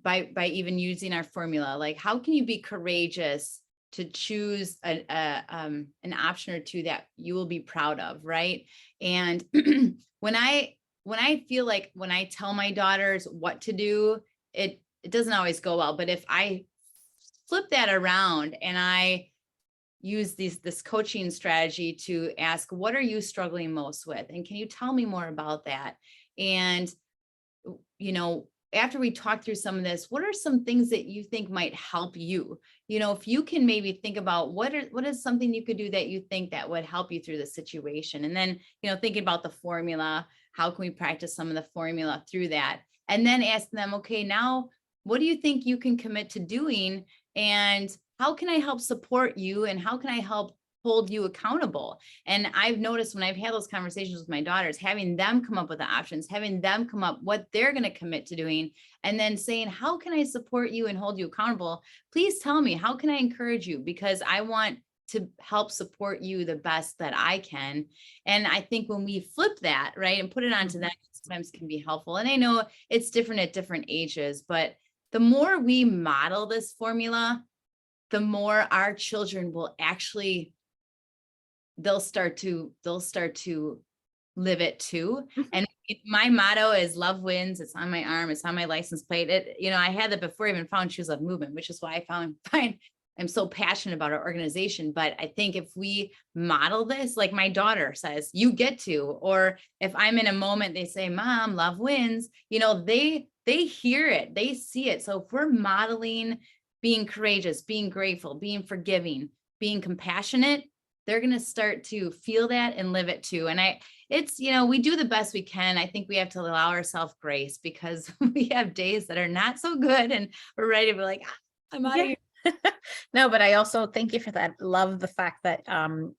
by even using our formula, like how can you be courageous to choose an option or two that you will be proud of, right? And when I feel like when I tell my daughters what to do, it doesn't always go well. But if I flip that around and I use this coaching strategy to ask, what are you struggling most with? And can you tell me more about that? And, you know, after we talk through some of this, what are some things that you think might help you? You know, if you can maybe think about what is something you could do that you think that would help you through the situation. And then, you know, thinking about the formula, how can we practice some of the formula through that? And then ask them, okay, now what do you think you can commit to doing? And how can I help support you? And how can I help hold you accountable? And I've noticed when I've had those conversations with my daughters, having them come up with the options, having them come up what they're going to commit to doing, and then saying, how can I support you and hold you accountable? Please tell me, how can I encourage you? Because I want to help support you the best that I can. And I think when we flip that, right, and put it onto that, sometimes can be helpful. And I know it's different at different ages, but the more we model this formula, the more our children will actually, they'll start to live it too. And my motto is love wins. It's on my arm. It's on my license plate. It, you know, I had that before I even found Choose Love Movement, which is why I'm so passionate about our organization. But I think if we model this, like my daughter says, you get to, or if I'm in a moment, they say, Mom, love wins, you know, they hear it, they see it. So if we're modeling being courageous, being grateful, being forgiving, being compassionate, they're going to start to feel that and live it too. And it's, you know, we do the best we can. I think we have to allow ourselves grace because we have days that are not so good and we're ready to be like, I'm out of here. No, but I also thank you for that. Love the fact that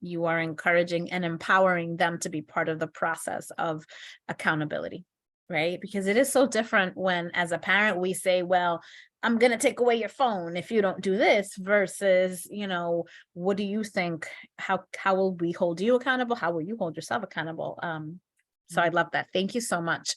you are encouraging and empowering them to be part of the process of accountability, right? Because it is so different when, as a parent, we say, well, I'm going to take away your phone if you don't do this, versus, you know, what do you think? How will we hold you accountable? How will you hold yourself accountable? So I love that. Thank you so much.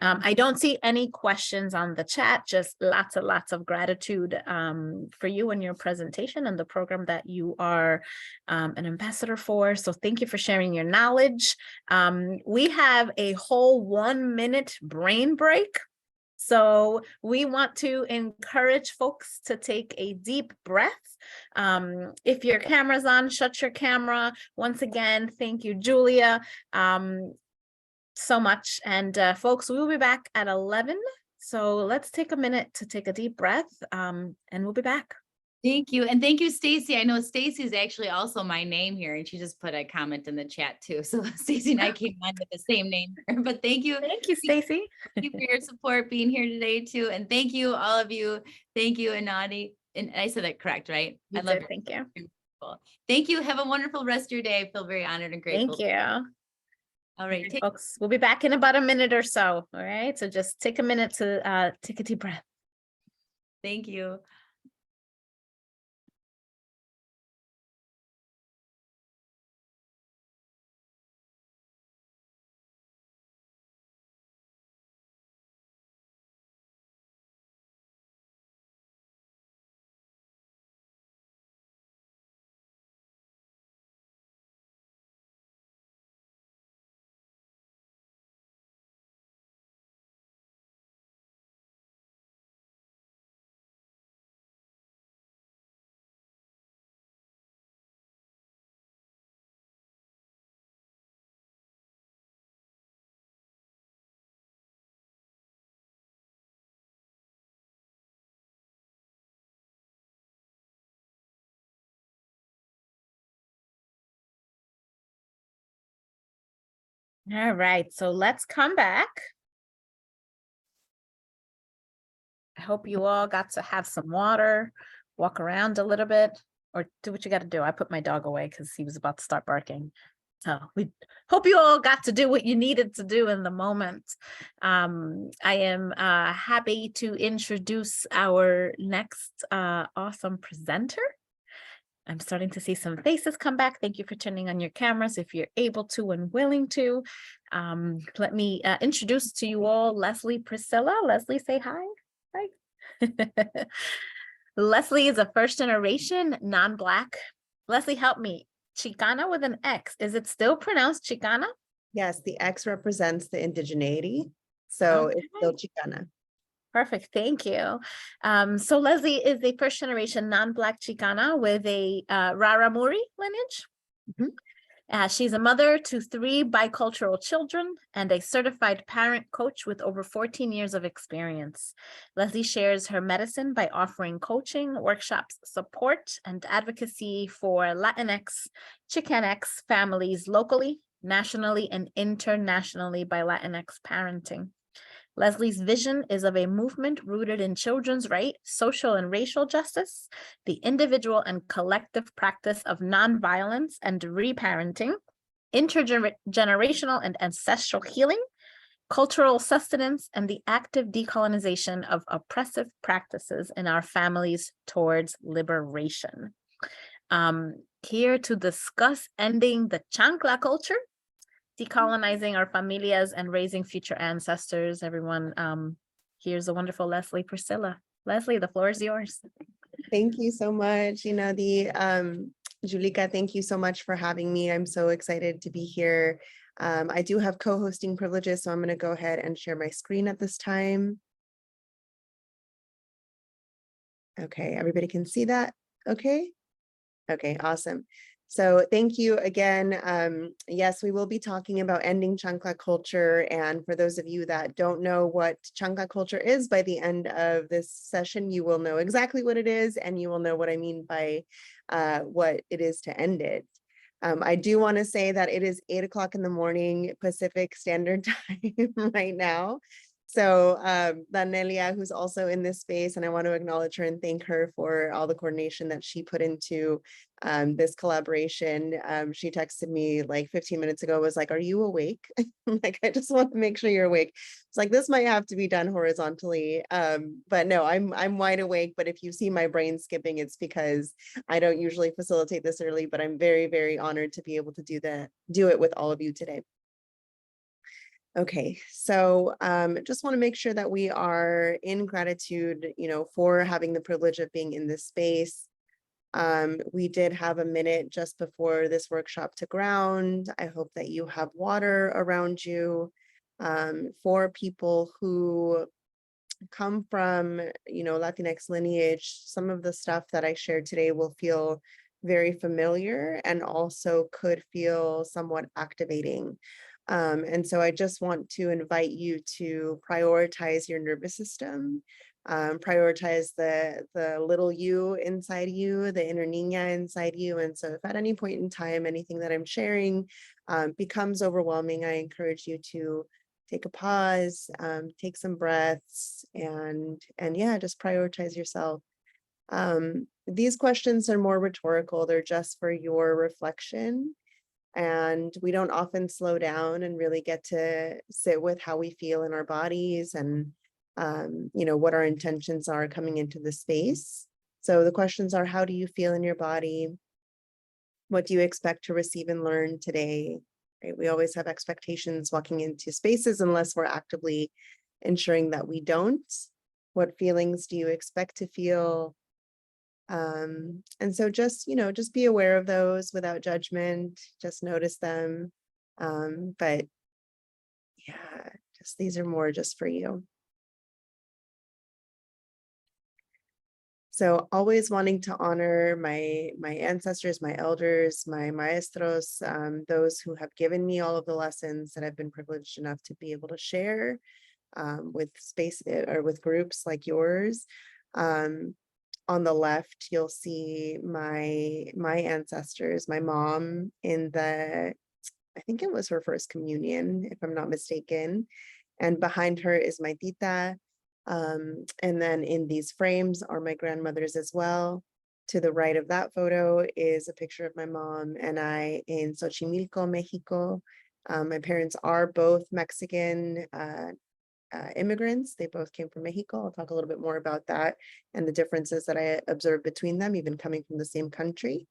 I don't see any questions on the chat, just lots of gratitude for you and your presentation and the program that you are an ambassador for. So thank you for sharing your knowledge. We have a whole 1 minute brain break. So we want to encourage folks to take a deep breath. If your camera's on, shut your camera. Once again, thank you, Julia. So much. And folks, we will be back at 11. So let's take a minute to take a deep breath and we'll be back. Thank you. And thank you, Stacy. I know Stacy is actually also my name here, and she just put a comment in the chat too. So Stacy and I came on with the same name here, but thank you. Thank you, Stacy. Thank you for your support being here today too. And thank you, all of you. Thank you, Anadi. And I said that correct, right? You I love did. it. Thank you. Thank you. Have a wonderful rest of your day. I feel very honored and grateful. Thank you. All right, Folks, we'll be back in about a minute or so. All right. So just take a minute to take a deep breath. thank you. All right, so let's come back. I hope you all got to have some water, walk around a little bit, or do what you got to do. I put my dog away because he was about to start barking. So we hope you all got to do what you needed to do in the moment. I am happy to introduce our next awesome presenter. I'm starting to see some faces come back. Thank you for turning on your cameras if you're able to and willing to. Let me introduce to you all Leslie Priscilla. Leslie, say hi. Hi. Leslie is a first generation non-Black. Leslie, help me. Chicana with an X. Is it still pronounced Chicana? Yes, the X represents the indigeneity. So Okay. it's still Chicana. Perfect, thank you. So Leslie is a first generation non-Black Chicana with a Raramuri lineage. She's a mother to 3 bicultural children and a certified parent coach with over 14 years of experience. Leslie shares her medicine by offering coaching, workshops, support, and advocacy for Latinx, Chicanx families locally, nationally, and internationally by Latinx parenting. Leslie's vision is of a movement rooted in children's rights, social and racial justice, the individual and collective practice of nonviolence and reparenting, intergenerational and ancestral healing, cultural sustenance, and the active decolonization of oppressive practices in our families towards liberation. Here to discuss ending the chancla culture, decolonizing our familias, and raising future ancestors. Everyone, here's the wonderful Leslie Priscilla. Leslie, the floor is yours. Thank you so much. You know, Julika, thank you so much for having me. I'm so excited to be here. I do have co-hosting privileges, so I'm going to go ahead and share my screen at this time. Okay, everybody can see that? Okay. Okay, awesome. So thank you again. Yes, we will be talking about ending chancla culture. And for those of you that don't know what chancla culture is, by the end of this session, you will know exactly what it is, and you will know what I mean by what it is to end it. I do want to say that it is 8 o'clock in the morning Pacific Standard Time right now. So Danelia, who's also in this space, and I want to acknowledge her and thank her for all the coordination that she put into this collaboration. She texted me like 15 minutes ago, was like, "Are you awake?" Like, I just want to make sure you're awake. It's like, this might have to be done horizontally. But no, I'm wide awake. But if you see my brain skipping, it's because I don't usually facilitate this early, but I'm very, very honored to be able to do it with all of you today. Okay, so just want to make sure that we are in gratitude, you know, for having the privilege of being in this space. We did have a minute just before this workshop to ground. I hope that you have water around you. For people who come from, you know, Latinx lineage, some of the stuff that I shared today will feel very familiar and also could feel somewhat activating. And so I just want to invite you to prioritize your nervous system, prioritize the little you inside you, the inner niña inside you. And so if at any point in time, anything that I'm sharing becomes overwhelming, I encourage you to take a pause, take some breaths, and yeah, just prioritize yourself. These questions are more rhetorical. They're just for your reflection. And we don't often slow down and really get to sit with how we feel in our bodies and, you know, what our intentions are coming into the space. So the questions are, how do you feel in your body? What do you expect to receive and learn today? Right? We always have expectations walking into spaces unless we're actively ensuring that we don't. What feelings do you expect to feel? And so just, you know, just be aware of those without judgment, just notice them. But yeah, just these are more just for you. So always wanting to honor my ancestors, my elders, my maestros, those who have given me all of the lessons that I've been privileged enough to be able to share with space or with groups like yours. On the left, you'll see my ancestors, my mom in the I think it was her first communion, if I'm not mistaken. And behind her is my tita. And then in these frames are my grandmothers as well. To the right of that photo is a picture of my mom and I in Xochimilco, Mexico. My parents are both Mexican immigrants. They both came from Mexico. I'll talk a little bit more about that and the differences that I observed between them, even coming from the same country.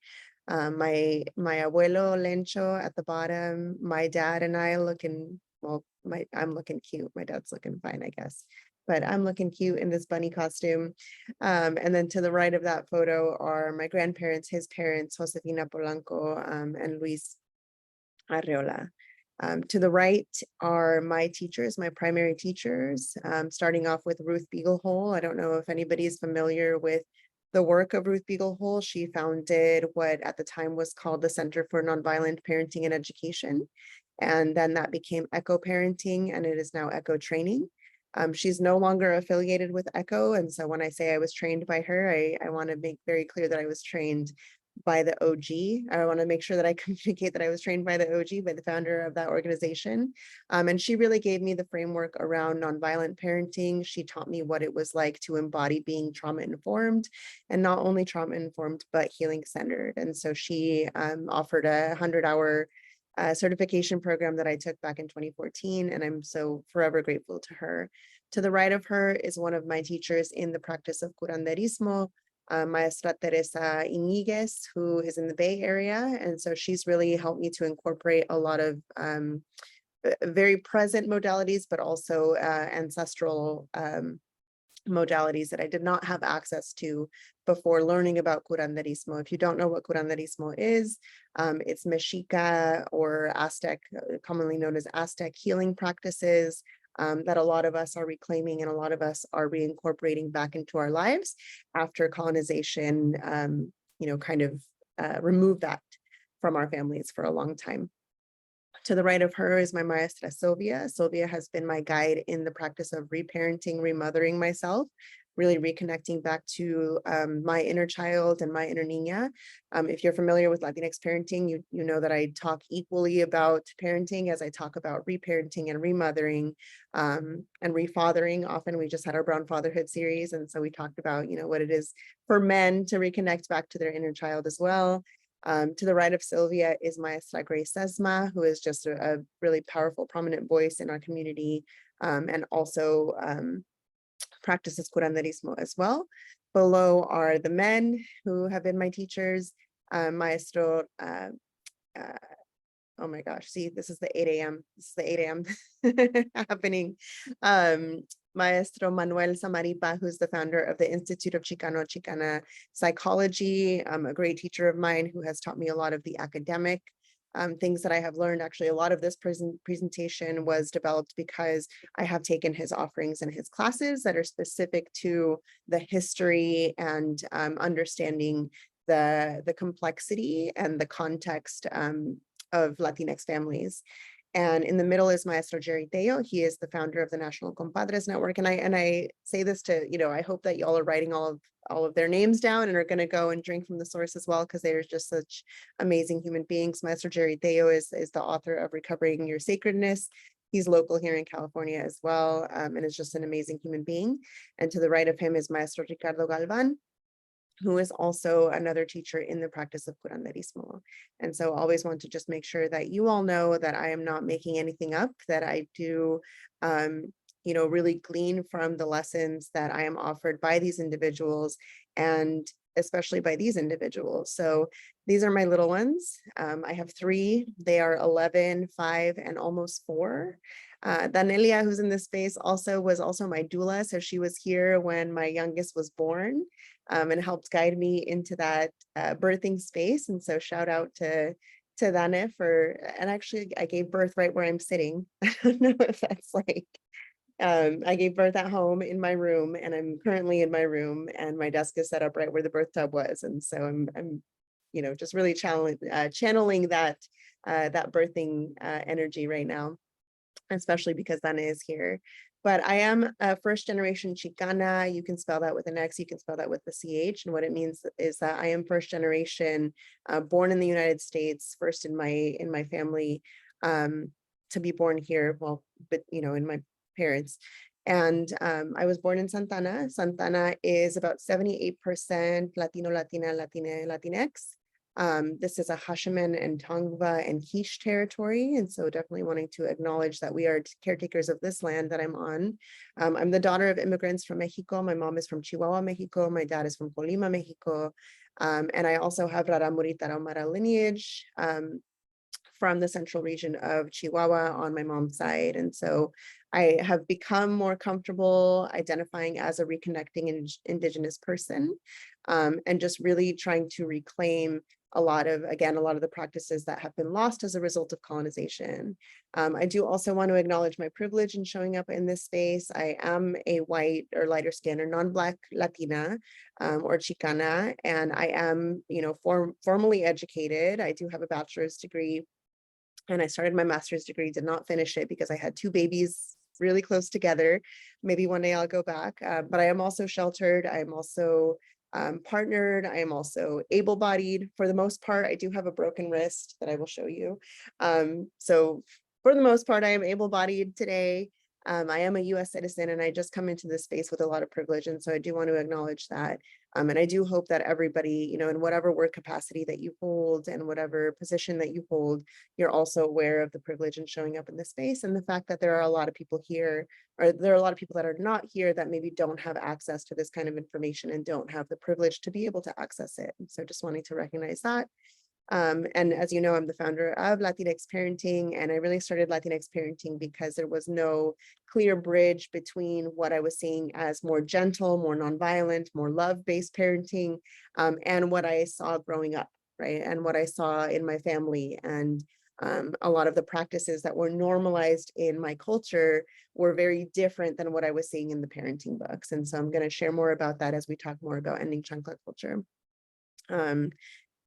My abuelo Lencho at the bottom, my dad and I looking, well, I'm looking cute. My dad's looking fine, I guess. But I'm looking cute in this bunny costume. And then to the right of that photo are my grandparents, his parents, Josefina Polanco and Luis Arreola. To the right are my teachers, my primary teachers, starting off with Ruth Beaglehole. I don't know if anybody is familiar with the work of Ruth Beaglehole. She founded what at the time was called the Center for Nonviolent Parenting and Education. And then that became Echo Parenting, and it is now Echo Training. She's no longer affiliated with Echo. And so when I say I was trained by her, I want to make very clear that I was trained by the OG. I want to make sure that I communicate that I was trained by the OG, by the founder of that organization. And she really gave me the framework around nonviolent parenting. She taught me what it was like to embody being trauma informed, and not only trauma informed, but healing centered. And so she offered a 100-hour certification program that I took back in 2014, and I'm so forever grateful to her. To the right of her is one of my teachers in the practice of curanderismo, Maestra Teresa Iniguez, who is in the Bay Area. And so she's really helped me to incorporate a lot of very present modalities, but also ancestral modalities that I did not have access to before learning about curanderismo. If you don't know what curanderismo is, it's Mexica or Aztec, commonly known as Aztec healing practices that a lot of us are reclaiming and a lot of us are reincorporating back into our lives after colonization, kind of removed that from our families for a long time. To the right of her is my maestra Sylvia. Sylvia has been my guide in the practice of reparenting, remothering myself, really reconnecting back to my inner child and my inner niña. If you're familiar with Latinx parenting, you know that I talk equally about parenting as I talk about reparenting and remothering and refathering. Often we just had our Brown Fatherhood series, and so we talked about what it is for men to reconnect back to their inner child as well. To the right of Sylvia is Maestra Grace Sesma, who is just a really powerful, prominent voice in our community, and also practices curanderismo as well. Below are the men who have been my teachers, Maestro, oh my gosh, see, this is the 8 a.m. This is the 8 a.m. happening. Maestro Manuel Samaripa, who's the founder of the Institute of Chicana Psychology, a great teacher of mine who has taught me a lot of the academic things that I have learned. Actually, a lot of this presentation was developed because I have taken his offerings and his classes that are specific to the history and understanding the complexity and the context of Latinx families. And in the middle is Maestro Jerry Teo. He is the founder of the National Compadres Network. And I say this to, I hope that y'all are writing all of their names down and are going to go and drink from the source as well, because they're just such amazing human beings. Maestro Jerry Teo is the author of Recovering Your Sacredness. He's local here in California as well, and is just an amazing human being. And to the right of him is Maestro Ricardo Galvan, who is also another teacher in the practice of curanderismo. And so always want to just make sure that you all know that I am not making anything up, that I do, really glean from the lessons that I am offered by these individuals, and especially by these individuals. So these are my little ones. I have 3. They are 11, 5, and almost 4. Danelia, who's in this space, was also my doula. So she was here when my youngest was born, and helped guide me into that birthing space. And so shout out to Dane and actually I gave birth right where I'm sitting. I don't know if that's I gave birth at home in my room, and I'm currently in my room, and my desk is set up right where the birth tub was. And so I'm just really channeling that birthing energy right now, especially because Dana is here. But I am a first generation Chicana. You can spell that with an X, you can spell that with the CH. And what it means is that I am first generation, born in the United States, first in my family. to be born here, well, but in my parents. And I was born in Santana. Santana is about 78% Latino, Latina, Latinx. This is a Hashiman and Tongva and Quiche territory. And so definitely wanting to acknowledge that we are caretakers of this land that I'm on. I'm the daughter of immigrants from Mexico. My mom is from Chihuahua, Mexico. My dad is from Colima, Mexico. And I also have Raramuri Tarahumara lineage from the central region of Chihuahua on my mom's side. And so I have become more comfortable identifying as a reconnecting Indigenous person, and just really trying to reclaim a lot of the practices that have been lost as a result of colonization. I do also want to acknowledge my privilege in showing up in this space. I am a white or lighter skin or non-Black Latina or Chicana, and I am, formally educated. I do have a bachelor's degree, and I started my master's degree, did not finish it because I had 2 babies really close together. Maybe one day I'll go back, but I am also sheltered. I'm also partnered. I am also able-bodied for the most part. I do have a broken wrist that I will show you. So for the most part, I am able-bodied today. I am a US citizen, and I just come into this space with a lot of privilege. And so I do want to acknowledge that. And I do hope that everybody, in whatever work capacity that you hold and whatever position that you hold, you're also aware of the privilege in showing up in this space, and the fact that there are a lot of people here, or there are a lot of people that are not here that maybe don't have access to this kind of information and don't have the privilege to be able to access it. And so just wanting to recognize that. And as you know, I'm the founder of Latinx Parenting, and I really started Latinx Parenting because there was no clear bridge between what I was seeing as more gentle, more nonviolent, more love-based parenting, and what I saw growing up, right? And what I saw in my family. And a lot of the practices that were normalized in my culture were very different than what I was seeing in the parenting books. And so I'm going to share more about that as we talk more about ending chancla culture.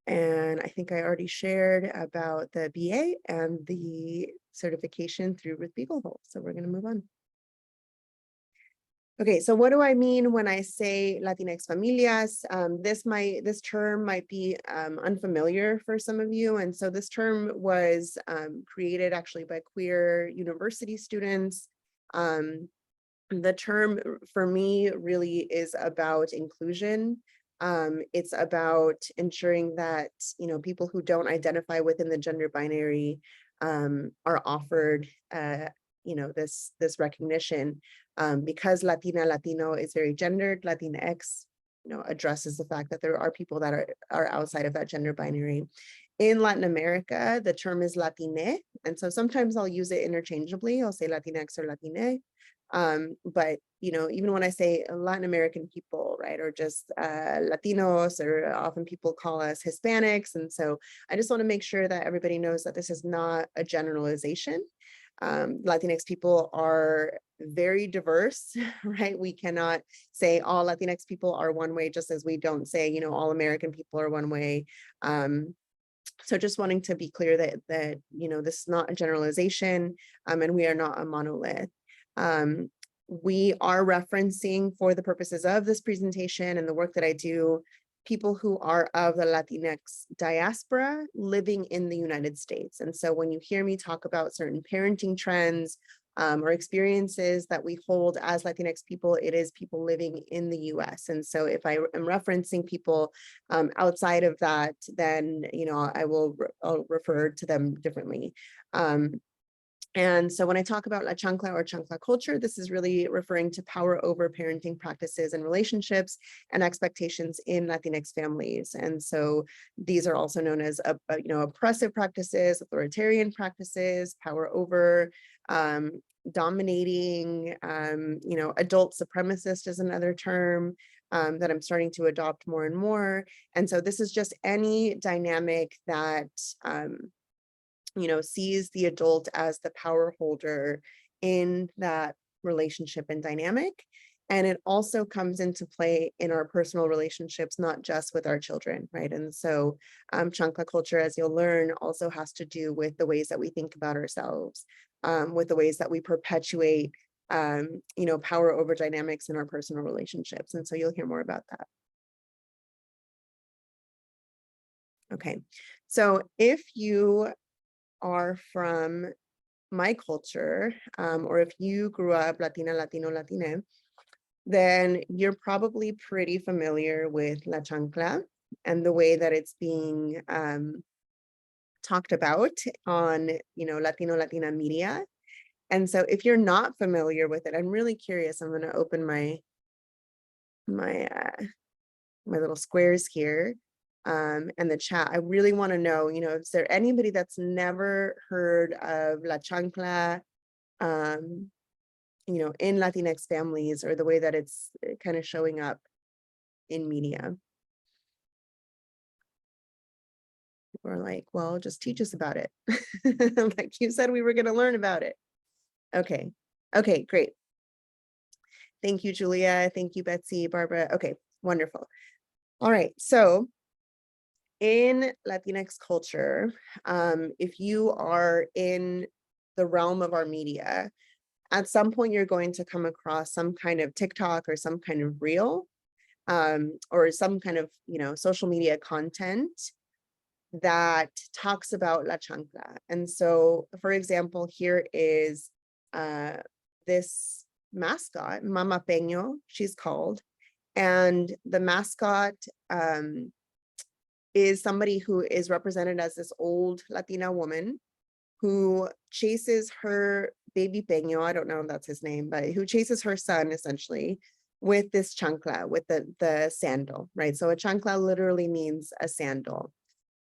And I think I already shared about the BA and the certification through Ruth Beaglehole. So we're going to move on. Okay, so what do I mean when I say Latinx familias? This term might be unfamiliar for some of you. And so this term was created actually by queer university students. The term for me really is about inclusion. It's about ensuring that, people who don't identify within the gender binary are offered, this recognition, because Latina, Latino is very gendered. Latinx, addresses the fact that there are people that are outside of that gender binary. In Latin America, the term is Latine. And so sometimes I'll use it interchangeably. I'll say Latinx or Latine. But, even when I say Latin American people, right, or just Latinos, or often people call us Hispanics. And so I just want to make sure that everybody knows that this is not a generalization. Latinx people are very diverse, right? We cannot say all Latinx people are one way, just as we don't say, all American people are one way. So just wanting to be clear that this is not a generalization, and we are not a monolith. We are referencing, for the purposes of this presentation and the work that I do, people who are of the Latinx diaspora living in the United States. And so when you hear me talk about certain parenting trends or experiences that we hold as Latinx people, it is people living in the US. And so if I am referencing people outside of that, then I'll refer to them differently. And so when I talk about La Chancla or Chancla culture, this is really referring to power over parenting practices and relationships and expectations in Latinx families. And so these are also known as oppressive practices, authoritarian practices, power over, dominating, adult supremacist is another term that I'm starting to adopt more and more. And so this is just any dynamic that sees the adult as the power holder in that relationship and dynamic. And it also comes into play in our personal relationships, not just with our children, right? And so chancla culture, as you'll learn, also has to do with the ways that we think about ourselves, with the ways that we perpetuate, power over dynamics in our personal relationships. And so you'll hear more about that. Okay, so if you are from my culture, or if you grew up Latina, Latino, Latina, then you're probably pretty familiar with La Chancla and the way that it's being talked about on, Latino, Latina media. And so if you're not familiar with it, I'm really curious. I'm going to open my little squares here and the chat. I really want to know, is there anybody that's never heard of La Chancla, in Latinx families, or the way that it's kind of showing up in media? People are like, well, just teach us about it. Like you said, we were going to learn about it. Okay. Okay, great. Thank you, Julia. Thank you, Betsy, Barbara. Okay, wonderful. All right. So in Latinx culture, if you are in the realm of our media, at some point you're going to come across some kind of TikTok or some kind of reel, or some kind of, social media content that talks about La Chancla. And so, for example, here is this mascot, Mama Peño, she's called. And the mascot is somebody who is represented as this old Latina woman who chases her baby Peño, I don't know if that's his name, but who chases her son essentially with this chancla, with the sandal, right? So a chancla literally means a sandal.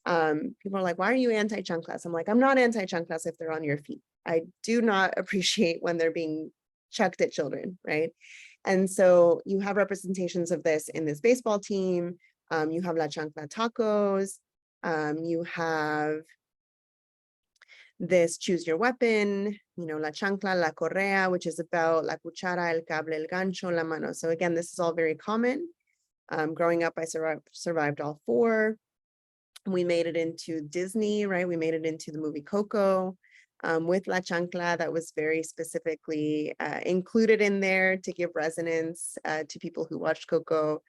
People are like, why are you anti-chanclas? I'm like, I'm not anti-chanclas if they're on your feet. I do not appreciate when they're being chucked at children, right? And so you have representations of this in this baseball team. You have La Chancla tacos. You have this choose your weapon, La Chancla, La Correa, which is about La Cuchara, El Cable, El Gancho, La Mano. So again, this is all very common. Growing up, I survived all four. We made it into Disney, right? We made it into the movie Coco with La Chancla. That was very specifically included in there to give resonance to people who watched Coco.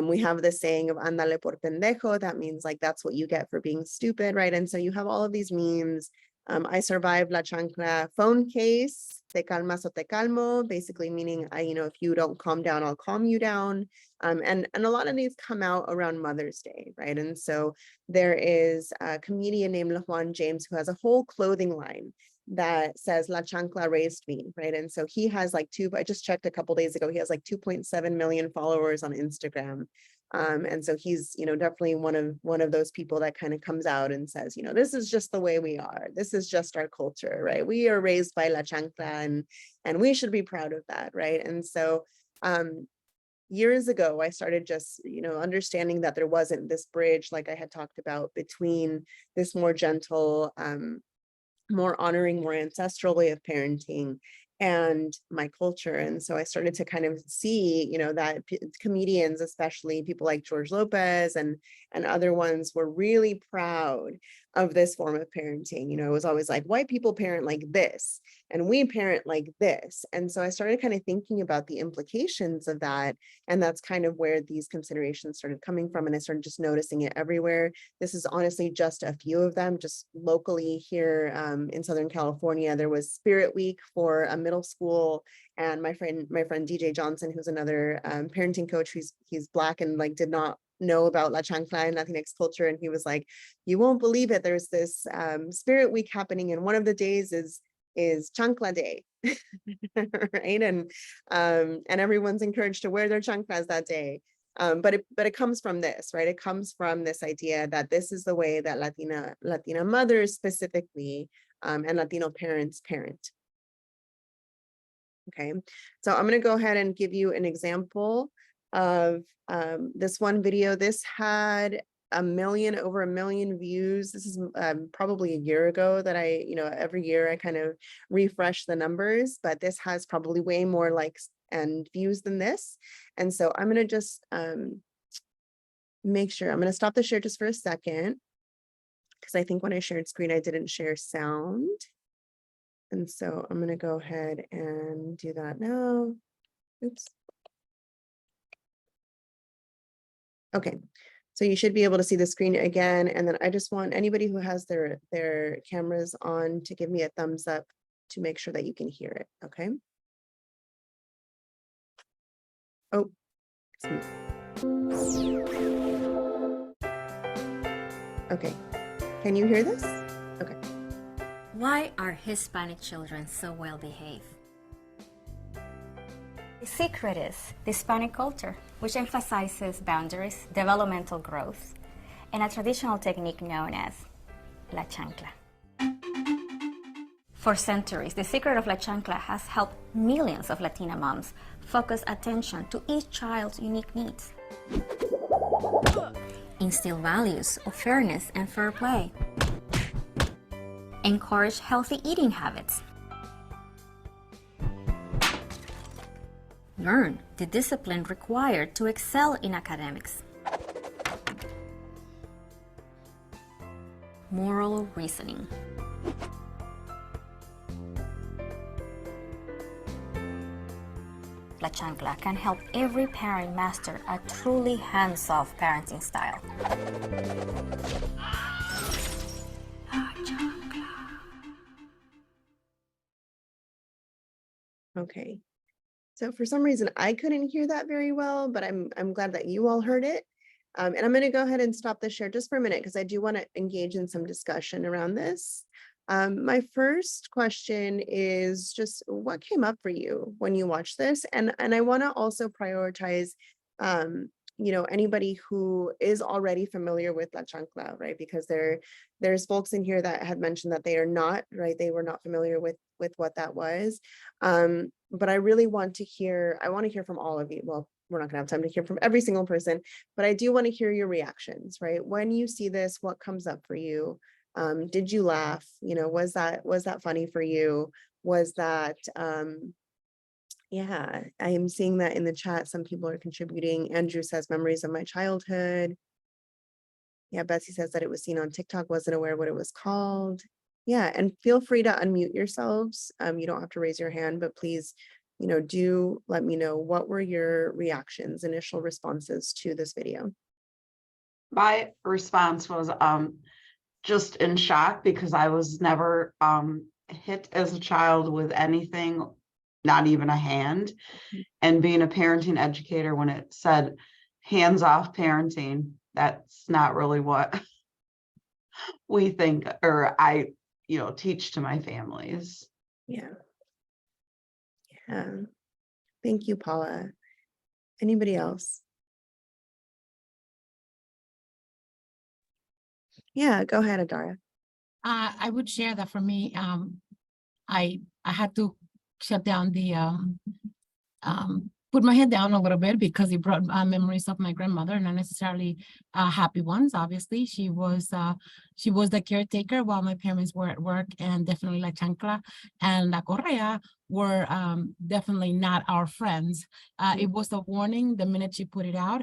We have the saying of andale por pendejo. That means like, that's what you get for being stupid, right? And so you have all of these memes. I survived La Chancla phone case, te calmas o te calmo, basically meaning, if you don't calm down, I'll calm you down. And a lot of these come out around Mother's Day, right? And so there is a comedian named LaJuan James who has a whole clothing line that says La Chancla raised me, right? And so he has like I just checked a couple days ago, he has like 2.7 million followers on Instagram. And so he's, definitely one of those people that kind of comes out and says, this is just the way we are. This is just our culture, right? We are raised by La Chancla and we should be proud of that, right? And so years ago, I started just, understanding that there wasn't this bridge, like I had talked about, between this more gentle, more honoring, more ancestral way of parenting and my culture. And so I started to kind of see, that comedians, especially people like George Lopez and other ones, were really proud of this form of parenting. It was always like, white people parent like this and we parent like this. And so I started kind of thinking about the implications of that. And that's kind of where these considerations started coming from. And I started just noticing it everywhere. This is honestly just a few of them. Just locally here in Southern California, there was Spirit Week for a middle school, and my friend DJ Johnson, who's another parenting coach, he's Black and like did not know about La Chancla and Latinx culture, and he was like, you won't believe it, there's this Spirit Week happening, and one of the days is Chancla Day. Right? And everyone's encouraged to wear their chanclas that day. But it comes from this, right? It comes from this idea that this is the way that Latina mothers specifically and Latino parents parent. Okay, so I'm going to go ahead and give you an example of this one video. This had over a million views. This is probably a year ago that I, every year I kind of refresh the numbers, but this has probably way more likes and views than this. And so I'm going to just make sure, I'm going to stop the share just for a second, because I think when I shared screen, I didn't share sound. And so I'm going to go ahead and do that now. Oops. Okay, So you should be able to see the screen again. And then I just want anybody who has their cameras on to give me a thumbs up to make sure that you can hear it, okay? Oh, okay. Can you hear this? Okay. Why are Hispanic children so well behaved? The secret is the Hispanic culture, which emphasizes boundaries, developmental growth, and a traditional technique known as la chancla. For centuries, the secret of la chancla has helped millions of Latina moms focus attention to each child's unique needs, instill values of fairness and fair play, encourage healthy eating habits, learn the discipline required to excel in academics, moral reasoning. La chancla can help every parent master a truly hands-off parenting style. La chancla. Okay. So for some reason I couldn't hear that very well, but I'm glad that you all heard it. And I'm going to go ahead and stop the share just for a minute because I do want to engage in some discussion around this. My first question is just what came up for you when you watched this? And I want to also prioritize, you know, anybody who is already familiar with La Chancla, right? Because there's folks in here that had mentioned that they are not, right? They were not familiar with what that was. But I really want to hear, I want to hear from all of you. Well, we're not gonna have time to hear from every single person, but I do want to hear your reactions, right? When you see this, what comes up for you? Did you laugh? You know, was that funny for you? Was that, yeah, I am seeing that in the chat. Some people are contributing. Andrew says memories of my childhood. Yeah, Betsy says that it was seen on TikTok, wasn't aware what it was called. Yeah, and feel free to unmute yourselves. You don't have to raise your hand, but please, you know, do let me know what were your reactions, initial responses to this video. My response was just in shock because I was never hit as a child with anything, not even a hand. And being a parenting educator, when it said hands-off parenting, that's not really what we think, or I, you know, teach to my families. Yeah. Yeah. Thank you, Paula. Anybody else? Yeah, go ahead, Adara. I would share that for me, I had to shut down the put my head down a little bit because it brought memories of my grandmother, not necessarily happy ones. Obviously, she was the caretaker while my parents were at work, and definitely La Chancla and La Correa were definitely not our friends. It was a warning the minute she put it out,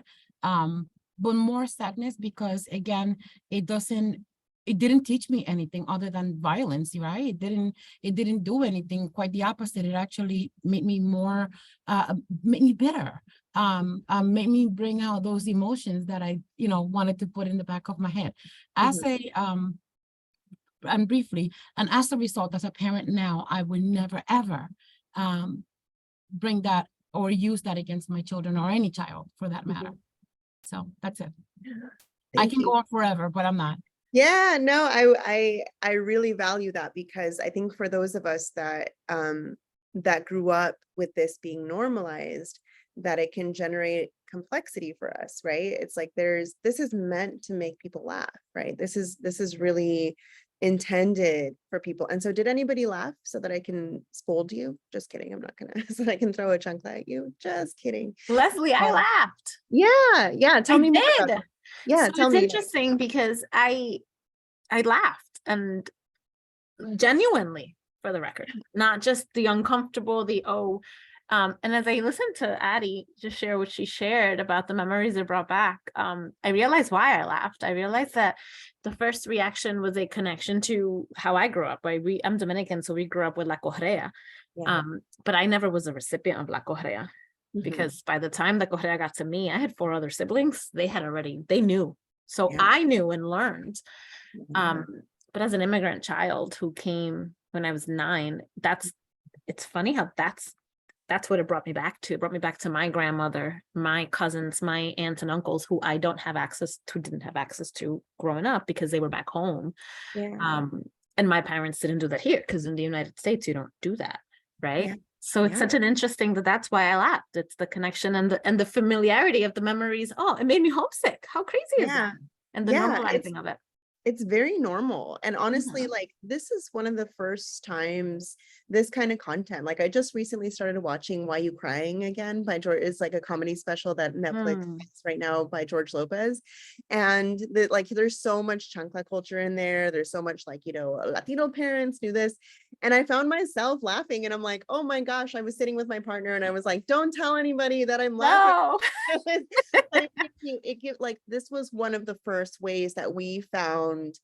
but more sadness because again, it didn't teach me anything other than violence, right? It didn't do anything. Quite the opposite. It actually made me more, made me bitter. Made me bring out those emotions that I, you know, wanted to put in the back of my head. As and briefly, and as a result, as a parent now, I would never ever bring that or use that against my children or any child for that matter. So that's it. I can go on forever, but I'm not. Yeah, no, I really value that because I think for those of us that that grew up with this being normalized, that it can generate complexity for us, right? It's like this is meant to make people laugh, right? This is really intended for people. And so did anybody laugh so that I can scold you? Just kidding. I'm not gonna, so that I can throw a chancla at you. Just kidding. Leslie, I laughed. Yeah. Tell me more about that. Yeah, so tell it's me. interesting because I laughed, and genuinely, for the record, not just the uncomfortable, and as I listened to Addie just share what she shared about the memories it brought back, I realized why I laughed. I realized that the first reaction was a connection to how I grew up. I'm Dominican, so we grew up with La Correa, but I never was a recipient of La Correa. Because by the time La Correa got to me, I had 4 other siblings. They knew So Yeah. I knew and learned. Yeah. But as an immigrant child who came when I was 9, it's funny how that's what it brought me back to. It brought me back to my grandmother, my cousins, my aunts and uncles who I didn't have access to growing up because they were back home. Yeah. And my parents didn't do that here because in the United States, you don't do that, right? Yeah. So it's Yeah. such an interesting that's why I laughed. It's the connection and the familiarity of the memories. Oh, it made me homesick. How crazy is Yeah. that? And the Yeah, normalizing of it. it's very normal. And honestly, like this is one of the first times this kind of content, like I just recently started watching Why You Crying Again by George. It's like a comedy special that Netflix has right now by George Lopez. And like there's so much chancla culture in there. There's so much like, you know, Latino parents do this. And I found myself laughing and I'm like, oh my gosh, I was sitting with my partner and I was like, don't tell anybody that I'm laughing. No. But it gives like, this was one of the first ways that we found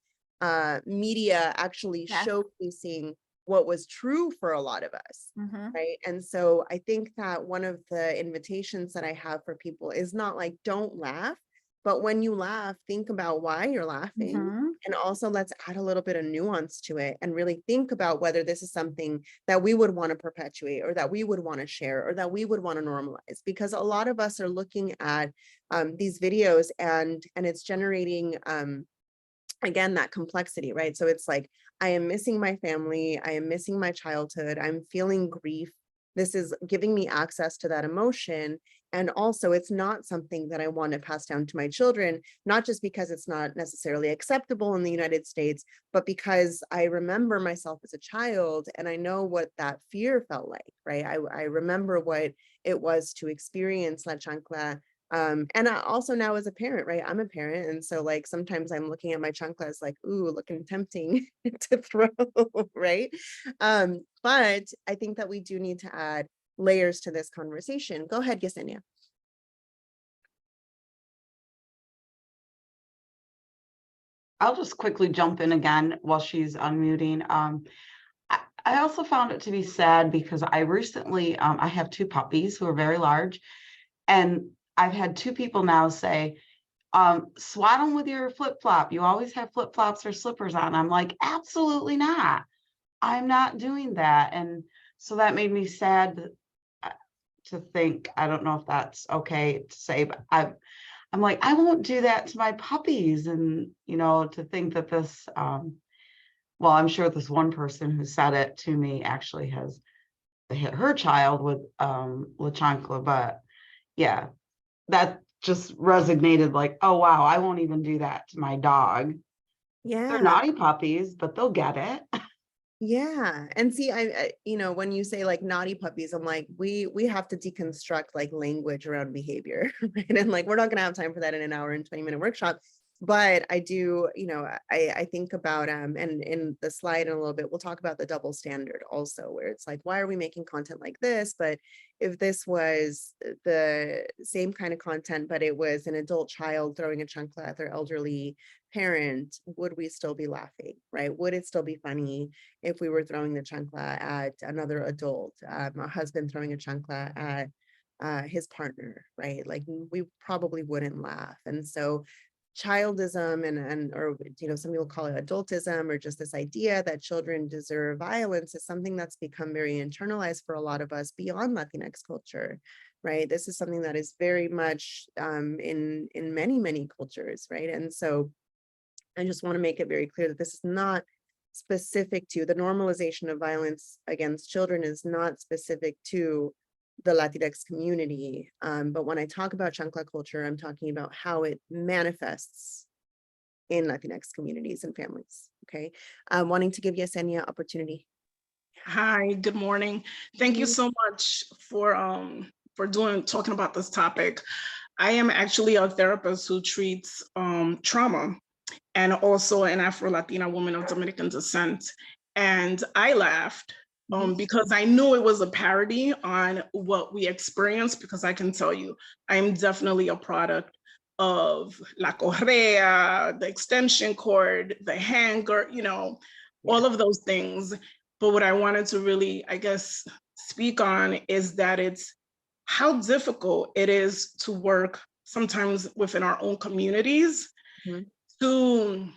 media actually showcasing what was true for a lot of us, right? And so I think that one of the invitations that I have for people is not like, don't laugh, but when you laugh, think about why you're laughing. And also let's add a little bit of nuance to it and really think about whether this is something that we would want to perpetuate or that we would want to share or that we would want to normalize, because a lot of us are looking at these videos and it's generating again, that complexity, right? So it's like, I am missing my family. I am missing my childhood. I'm feeling grief. This is giving me access to that emotion. And also it's not something that I want to pass down to my children, not just because it's not necessarily acceptable in the United States, but because I remember myself as a child and I know what that fear felt like, right? I remember what it was to experience La Chancla. And I also now as a parent, right? I'm a parent. And so like, sometimes I'm looking at my chanclas like, ooh, looking tempting to throw, right? But I think that we do need to add layers to this conversation. Go ahead, Yesenia. I'll just quickly jump in again while she's unmuting. I also found it to be sad because I recently, I have 2 puppies who are very large, and I've had 2 people now say, swat them with your flip-flop. You always have flip-flops or slippers on. I'm like, absolutely not. I'm not doing that. And so that made me sad to think, I don't know if that's okay to say, but I'm like, I won't do that to my puppies. And, you know, to think that this, well, I'm sure this one person who said it to me actually has hit her child with La Chancla, but yeah, that just resonated like, oh, wow, I won't even do that to my dog. Yeah. They're naughty puppies, but they'll get it. Yeah. And see, I you know, when you say like naughty puppies, I'm like, we have to deconstruct like language around behavior, right? And like, we're not gonna have time for that in an hour and 20-minute workshop. But I do, you know, I think about, and in the slide in a little bit, we'll talk about the double standard also, where it's like, why are we making content like this? But if this was the same kind of content, but it was an adult child throwing a chancla at their elderly parent, would we still be laughing, right? Would it still be funny if we were throwing the chancla at another adult, a husband throwing a chancla at his partner, right? Like we probably wouldn't laugh. And so childism and or you know, some people call it adultism, or just this idea that children deserve violence, is something that's become very internalized for a lot of us beyond Latinx culture, right? This is something that is very much in many cultures, right? And so I just want to make it very clear that this is not specific to the normalization of violence against children, is not specific to the Latinx community. But when I talk about chancla culture, I'm talking about how it manifests in Latinx communities and families. Okay. Wanting to give Yesenia opportunity. Hi, good morning. Thank you so much for talking about this topic. I am actually a therapist who treats trauma, and also an Afro-Latina woman of Dominican descent. And I laughed because I knew it was a parody on what we experience, because I can tell you, I am definitely a product of La Correa, the extension cord, the hanger, you know, all of those things. But what I wanted to really, I guess, speak on is that it's how difficult it is to work sometimes within our own communities, to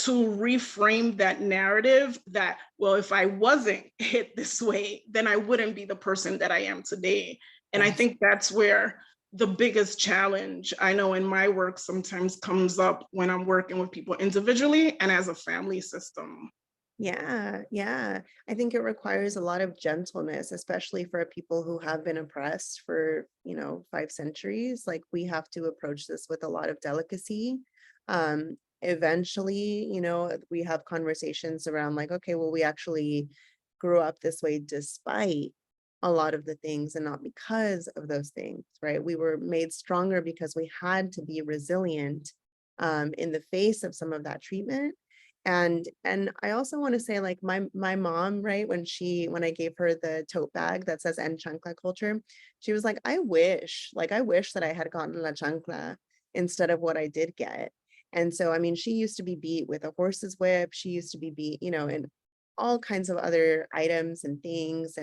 reframe that narrative that, well, if I wasn't hit this way, then I wouldn't be the person that I am today. And I think that's where the biggest challenge I know in my work sometimes comes up when I'm working with people individually and as a family system. Yeah, yeah. I think it requires a lot of gentleness, especially for people who have been oppressed for, 5 centuries. Like, we have to approach this with a lot of delicacy. Eventually, we have conversations around like, okay, well, we actually grew up this way despite a lot of the things and not because of those things, right? We were made stronger because we had to be resilient in the face of some of that treatment. And I also want to say, like, my mom, right, when I gave her the tote bag that says End Chancla Culture, she was like, I wish that I had gotten La Chancla instead of what I did get. And so, I mean, she used to be beat with a horse's whip. She used to be beat, in all kinds of other items and things.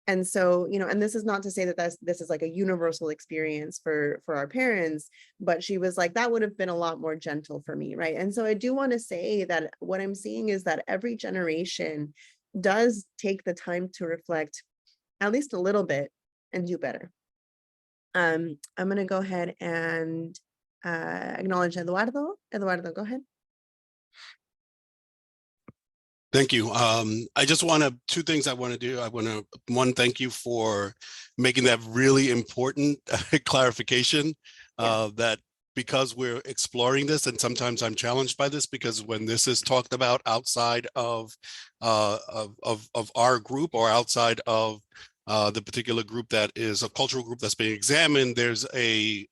And so, and this is not to say that this is like a universal experience for our parents, but she was like, that would have been a lot more gentle for me, right? And so I do want to say that what I'm seeing is that every generation does take the time to reflect at least a little bit and do better. I'm going to go ahead and acknowledge Eduardo. Eduardo, go ahead. Thank you. I just want to, 2 things I want to do. I want to, one, thank you for making that really important clarification that because we're exploring this, and sometimes I'm challenged by this, because when this is talked about outside of our group or outside of the particular group that is a cultural group that's being examined, there's a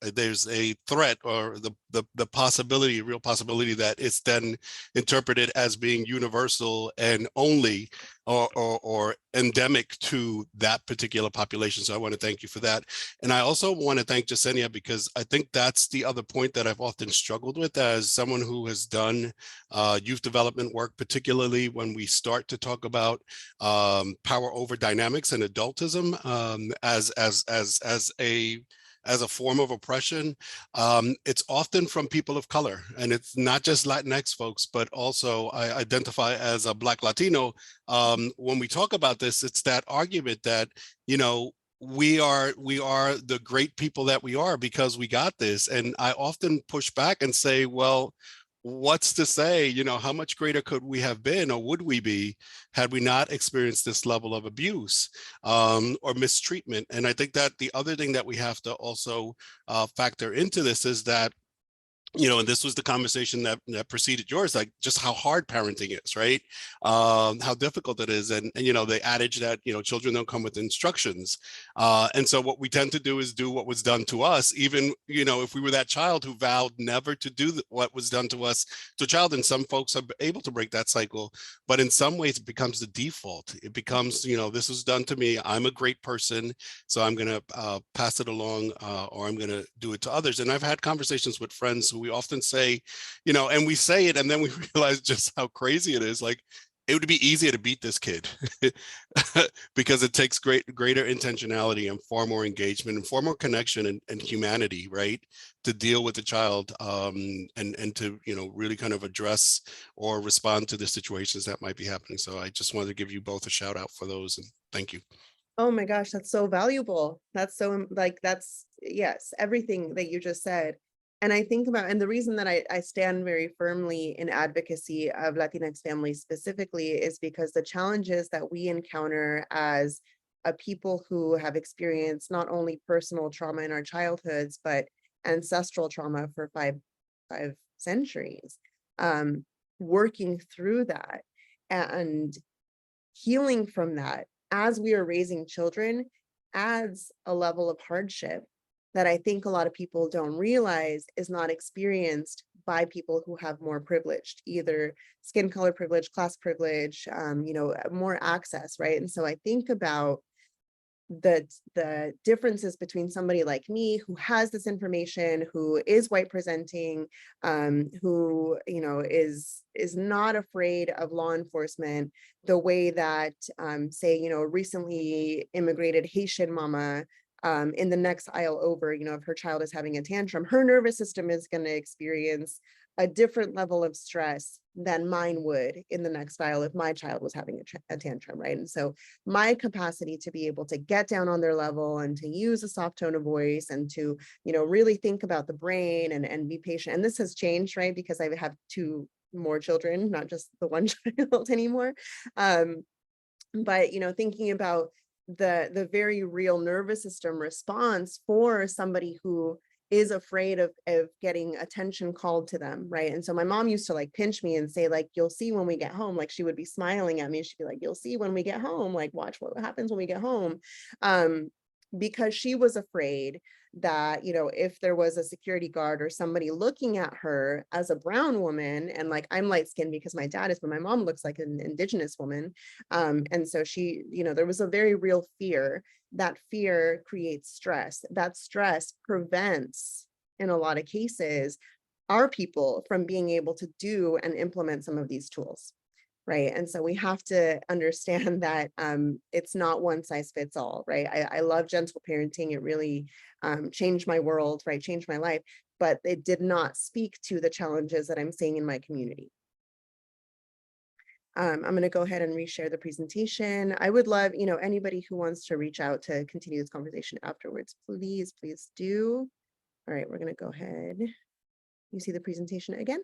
threat or the possibility, real possibility, that it's then interpreted as being universal and only or endemic to that particular population. So I want to thank you for that. And I also want to thank Jasenia, because I think that's the other point that I've often struggled with as someone who has done youth development work, particularly when we start to talk about power over dynamics and adultism as a form of oppression. It's often from people of color, and it's not just Latinx folks, but also I identify as a Black Latino. When we talk about this, it's that argument that, we are the great people that we are because we got this. And I often push back and say, well, what's to say, how much greater could we have been, or would we be, had we not experienced this level of abuse or mistreatment? And I think that the other thing that we have to also factor into this is that, and this was the conversation that preceded yours, like just how hard parenting is, right? How difficult it is. And the adage that, children don't come with instructions. And so what we tend to do is do what was done to us, even, if we were that child who vowed never to do what was done to us to a child. And some folks are able to break that cycle, but in some ways it becomes the default. It becomes, this was done to me. I'm a great person, so I'm going to pass it along, or I'm going to do it to others. And I've had conversations with friends who we often say, and we say it, and then we realize just how crazy it is. Like, it would be easier to beat this kid because it takes greater intentionality and far more engagement and far more connection and humanity, right, to deal with the child and to, really kind of address or respond to the situations that might be happening. So I just wanted to give you both a shout out for those, and thank you. Oh my gosh, that's so valuable. That's so, yes, everything that you just said. And I think about, and the reason that I stand very firmly in advocacy of Latinx families specifically is because the challenges that we encounter as a people who have experienced not only personal trauma in our childhoods, but ancestral trauma for five centuries, working through that and healing from that as we are raising children adds a level of hardship that I think a lot of people don't realize is not experienced by people who have more privileged, either skin color privilege, class privilege, more access, right? And so I think about the differences between somebody like me who has this information, who is white presenting, who is not afraid of law enforcement, the way that say recently immigrated Haitian mama in the next aisle over, if her child is having a tantrum, her nervous system is going to experience a different level of stress than mine would in the next aisle if my child was having a tantrum, right? And so my capacity to be able to get down on their level and to use a soft tone of voice and to, really think about the brain and be patient. And this has changed, right? Because I have 2 more children, not just the one child anymore. But, thinking about the very real nervous system response for somebody who is afraid of getting attention called to them, right? And so my mom used to like pinch me and say, like, you'll see when we get home. Like, she would be smiling at me. She'd be like, you'll see when we get home, like, watch what happens when we get home. Because she was afraid that, if there was a security guard or somebody looking at her as a brown woman, and like, I'm light skinned because my dad is, but my mom looks like an Indigenous woman. And so she, there was a very real fear. That fear creates stress. That stress prevents, in a lot of cases, our people from being able to do and implement some of these tools. Right. And so we have to understand that it's not one size fits all. Right. I love gentle parenting. It really changed my world, right? Changed my life, but it did not speak to the challenges that I'm seeing in my community. I'm going to go ahead and reshare the presentation. I would love, anybody who wants to reach out to continue this conversation afterwards, please do. All right, we're going to go ahead. You see the presentation again?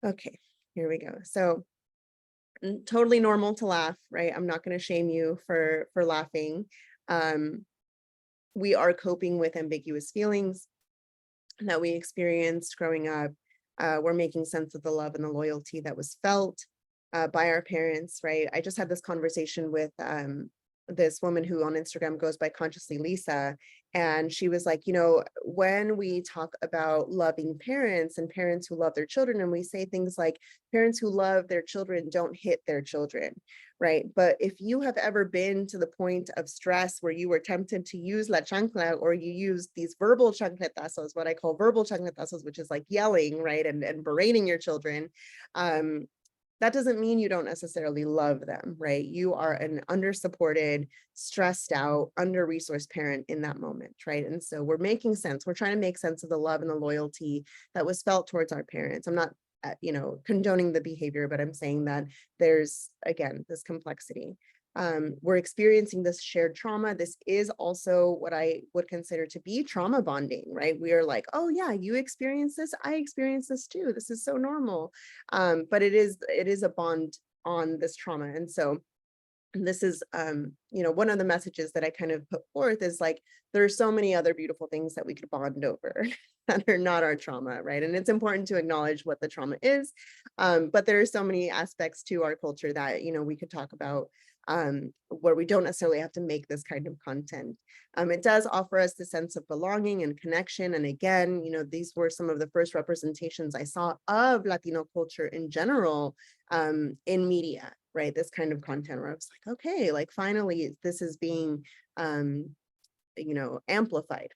Okay. Here we go. So totally normal to laugh, right? I'm not going to shame you for laughing. We are coping with ambiguous feelings that we experienced growing up. We're making sense of the love and the loyalty that was felt by our parents, right? I just had this conversation with this woman who on Instagram goes by Consciously Lisa. And she was like, when we talk about loving parents and parents who love their children, and we say things like parents who love their children don't hit their children, right? But if you have ever been to the point of stress where you were tempted to use la chancla, or you use these verbal chancletazos, what I call verbal chancletazos, which is like yelling, right? And berating your children, that doesn't mean you don't necessarily love them, right? You are an under-supported, stressed out, under-resourced parent in that moment, right? And so we're making sense. We're trying to make sense of the love and the loyalty that was felt towards our parents. I'm not, condoning the behavior, but I'm saying that there's, again, this complexity. We're experiencing this shared trauma. This is also what I would consider to be trauma bonding, right? We are like, oh yeah, you experience this, I experience this too. This is so normal. But it is a bond on this trauma. And so this is, one of the messages that I kind of put forth is like, there are so many other beautiful things that we could bond over that are not our trauma, right? And it's important to acknowledge what the trauma is. But there are so many aspects to our culture that, we could talk about where we don't necessarily have to make this kind of content. It does offer us the sense of belonging and connection. And again, these were some of the first representations I saw of Latino culture in general in media, right? This kind of content where I was like, okay, like finally this is being, amplified.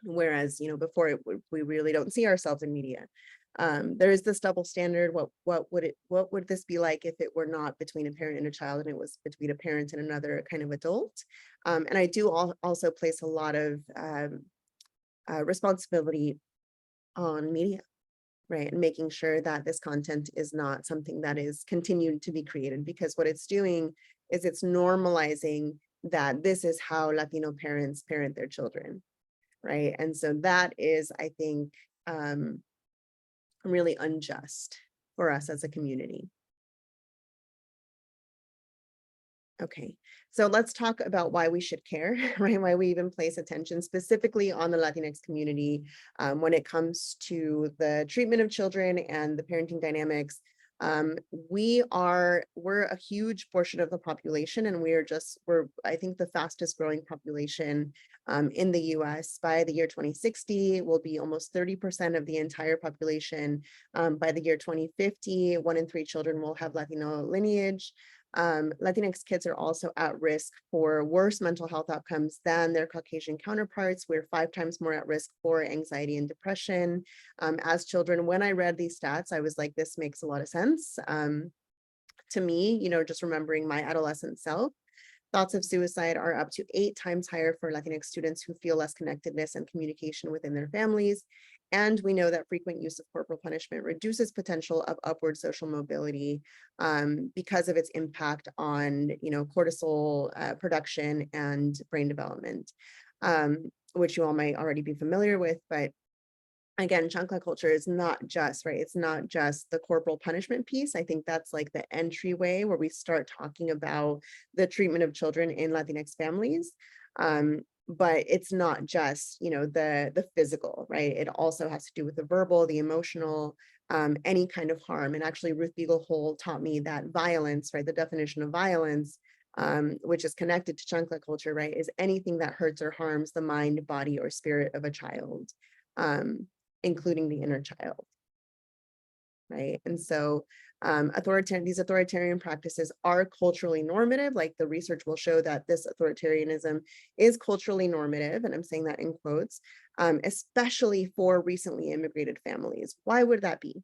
Whereas, before we really don't see ourselves in media. There is this double standard. What would this be like if it were not between a parent and a child, and it was between a parent and another kind of adult? And I do also place a lot of responsibility on media, right? And making sure that this content is not something that is continued to be created, because what it's doing is it's normalizing that this is how Latino parents parent their children, right? And so that is, I think, really unjust for us as a community. Okay, so let's talk about why we should care, right? Why we even place attention specifically on the Latinx community when it comes to the treatment of children and the parenting dynamics. We're a huge portion of the population, and we're I think the fastest growing population in the US. By the year 2060, will be almost 30% of the entire population. By the year 2050, 1 in 3 children will have Latino lineage. Latinx kids are also at risk for worse mental health outcomes than their Caucasian counterparts. We're 5 times more at risk for anxiety and depression. As children, when I read these stats, I was like, this makes a lot of sense to me, just remembering my adolescent self. Thoughts of suicide are up to 8 times higher for Latinx students who feel less connectedness and communication within their families. And we know that frequent use of corporal punishment reduces potential of upward social mobility because of its impact on, cortisol production and brain development, which you all might already be familiar with. But again, chancla culture is not just, right? It's not just the corporal punishment piece. I think that's like the entryway where we start talking about the treatment of children in Latinx families. But it's not just, the physical, right? It also has to do with the verbal, the emotional, any kind of harm. And actually Ruth Beagle-Hole taught me that violence, right? The definition of violence, which is connected to chancla culture, right? Is anything that hurts or harms the mind, body, or spirit of a child. Including the inner child, right? And so these authoritarian practices are culturally normative. Like the research will show that this authoritarianism is culturally normative, and I'm saying that in quotes, especially for recently immigrated families. Why would that be?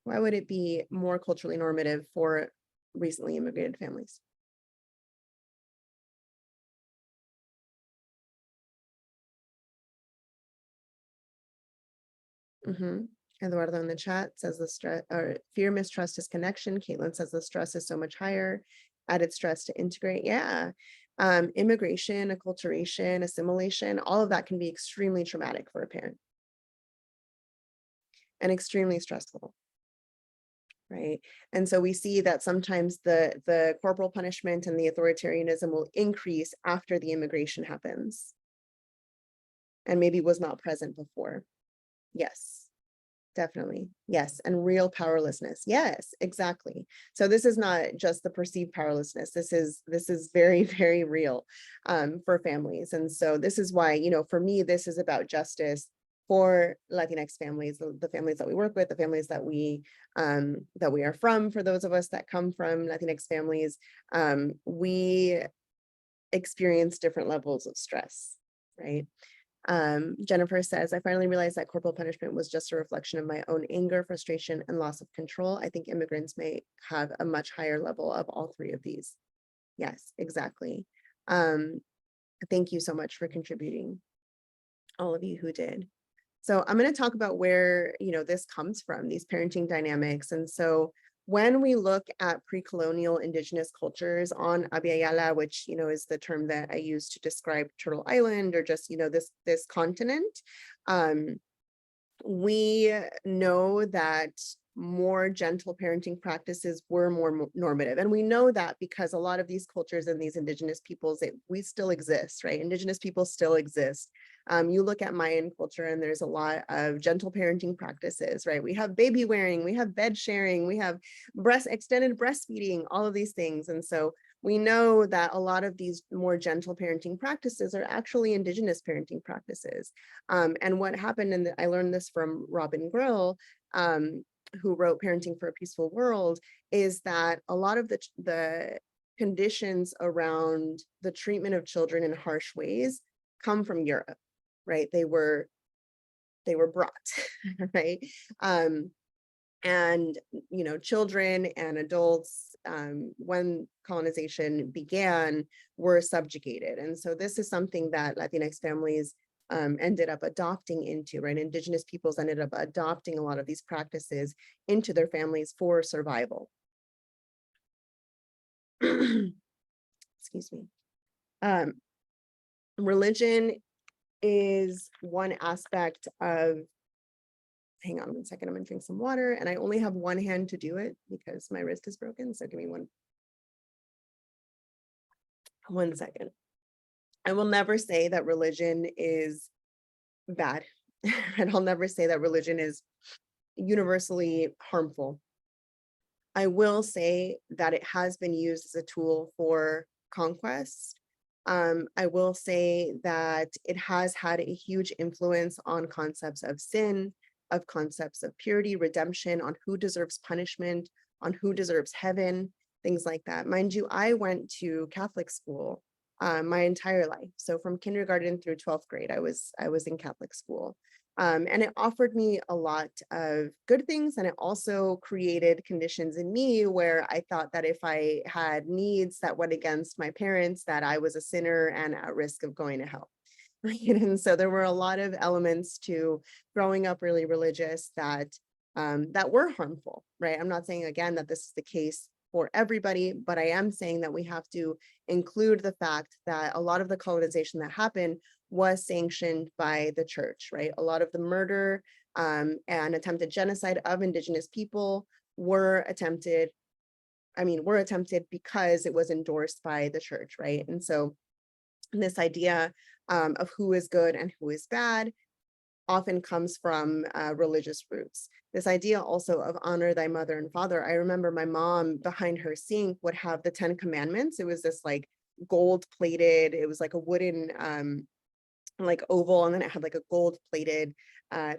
Why would it be more culturally normative for recently immigrated families? Eduardo in the chat says the stress or fear, mistrust, disconnection. Caitlin says the stress is so much higher. Added stress to integrate. Yeah. Immigration, acculturation, assimilation, all of that can be extremely traumatic for a parent and extremely stressful. Right. And so we see that sometimes the corporal punishment and the authoritarianism will increase after the immigration happens and maybe was not present before. Yes, definitely. Yes. And real powerlessness. Yes, exactly. So this is not just the perceived powerlessness. This is very, very real for families. And so this is why, for me, this is about justice for Latinx families, the families that we work with, the families that we are from. For those of us that come from Latinx families, we experience different levels of stress, right? Jennifer says, I finally realized that corporal punishment was just a reflection of my own anger, frustration, and loss of control. I think immigrants may have a much higher level of all three of these. Yes, exactly. Thank you so much for contributing, all of you who did. So I'm going to talk about where, this comes from, these parenting dynamics. And so when we look at pre-colonial indigenous cultures on Abya Yala, which, is the term that I use to describe Turtle Island or just, this continent, we know that more gentle parenting practices were more normative. And we know that because a lot of these cultures and these indigenous peoples, we still exist, right? Indigenous people still exist. You look at Mayan culture and there's a lot of gentle parenting practices, right? We have baby wearing, we have bed sharing, we have extended breastfeeding, all of these things. And so we know that a lot of these more gentle parenting practices are actually indigenous parenting practices. And what happened, and I learned this from Robin Grill, who wrote Parenting for a Peaceful World, is that a lot of the conditions around the treatment of children in harsh ways come from Europe, right? They were brought, right? And, children and adults, when colonization began, were subjugated. And so this is something that Latinx families ended up adopting into, right? Indigenous peoples ended up adopting a lot of these practices into their families for survival. Excuse me. Religion is one aspect of, hang on one second, I'm gonna drink some water, and I only have one hand to do it because my wrist is broken, so give me one second. I will never say that religion is bad, and I'll never say that religion is universally harmful. I will say that it has been used as a tool for conquest. I will say that it has had a huge influence on concepts of sin, of concepts of purity, redemption, on who deserves punishment, on who deserves heaven, things like that. Mind you, I went to Catholic school, my entire life. So from kindergarten through 12th grade, I was in Catholic school. And it offered me a lot of good things. And it also created conditions in me where I thought that if I had needs that went against my parents, that I was a sinner and at risk of going to hell. And so there were a lot of elements to growing up really religious that that were harmful, right? I'm not saying again that this is the case for everybody, but I am saying that we have to include the fact that a lot of the colonization that happened was sanctioned by the church, right? A lot of the murder and attempted genocide of Indigenous people were attempted because it was endorsed by the church, right? And so this idea of who is good and who is bad often comes from religious roots. This idea also of honor thy mother and father. I remember my mom behind her sink would have the 10 commandments. It was this like gold plated, it was like a wooden like oval, and then it had like a gold plated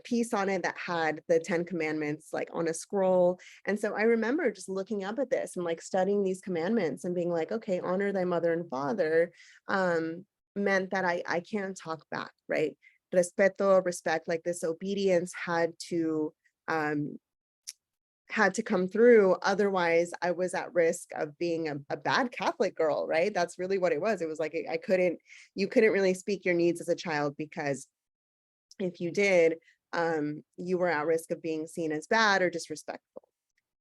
piece on it that had the 10 commandments like on a scroll. And so I remember just looking up at this and like studying these commandments and being like, okay, honor thy mother and father meant that I can't talk back, right? Respeto, respect, like this obedience had to come through. Otherwise, I was at risk of being a bad Catholic girl, right? That's really what it was. It was like you couldn't really speak your needs as a child, because if you did, you were at risk of being seen as bad or disrespectful.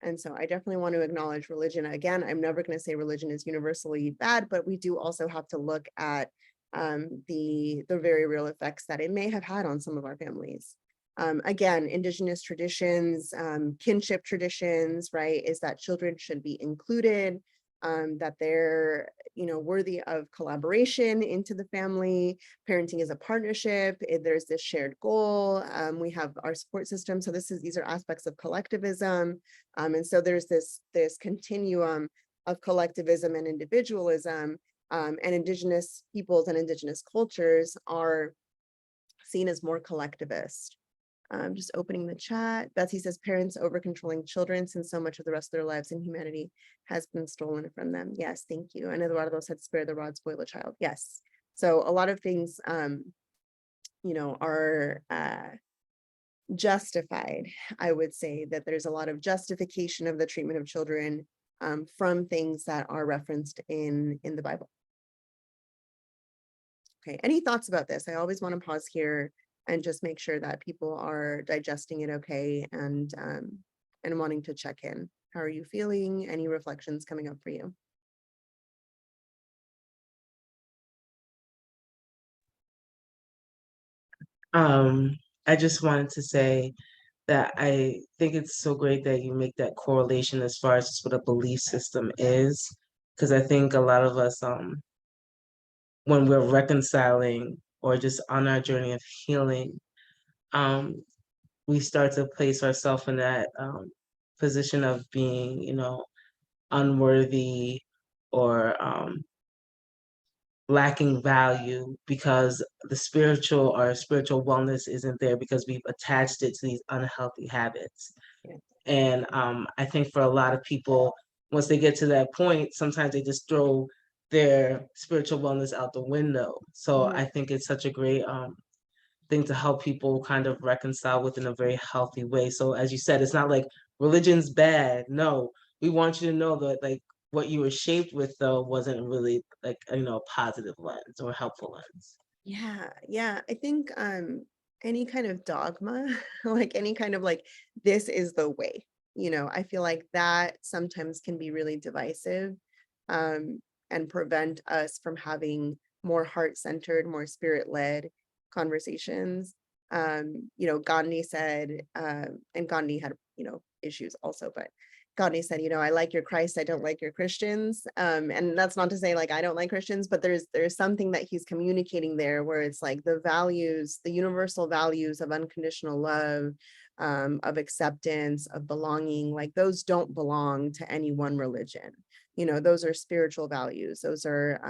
And so I definitely want to acknowledge religion. Again, I'm never going to say religion is universally bad, but we do also have to look at the very real effects that it may have had on some of our families. Again, Indigenous traditions, kinship traditions, right, is that children should be included, that they're, worthy of collaboration into the family. Parenting is a partnership. There's this shared goal. We have our support system. So these are aspects of collectivism. And so there's this continuum of collectivism and individualism, and Indigenous peoples and Indigenous cultures are seen as more collectivist. Just opening the chat. Betsy says parents over controlling children since so much of the rest of their lives and humanity has been stolen from them. Yes, thank you. And Eduardo said spare the rod, spoil the child. Yes. So a lot of things, are justified. I would say that there's a lot of justification of the treatment of children from things that are referenced in the Bible. Okay, any thoughts about this? I always want to pause here and just make sure that people are digesting it okay, and wanting to check in. How are you feeling? Any reflections coming up for you? I just wanted to say that I think it's so great that you make that correlation as far as what a belief system is, because I think a lot of us, when we're reconciling or just on our journey of healing, we start to place ourselves in that position of being, unworthy or lacking value because the spiritual wellness isn't there because we've attached it to these unhealthy habits. Yeah. And I think for a lot of people, once they get to that point, sometimes they just throw their spiritual wellness out the window. So I think it's such a great thing to help people kind of reconcile within a very healthy way. So as you said, it's not like religion's bad. No, we want you to know that like what you were shaped with though wasn't really like a positive lens or helpful lens. Yeah. I think any kind of dogma, like any kind of like this is the way, I feel like that sometimes can be really divisive, and prevent us from having more heart-centered, more spirit-led conversations. Gandhi said, and Gandhi had, issues also, but Gandhi said, I like your Christ, I don't like your Christians. And that's not to say like I don't like Christians, but there's something that he's communicating there where it's like the values, the universal values of unconditional love, of acceptance, of belonging, like those don't belong to any one religion. Those are spiritual values. Those are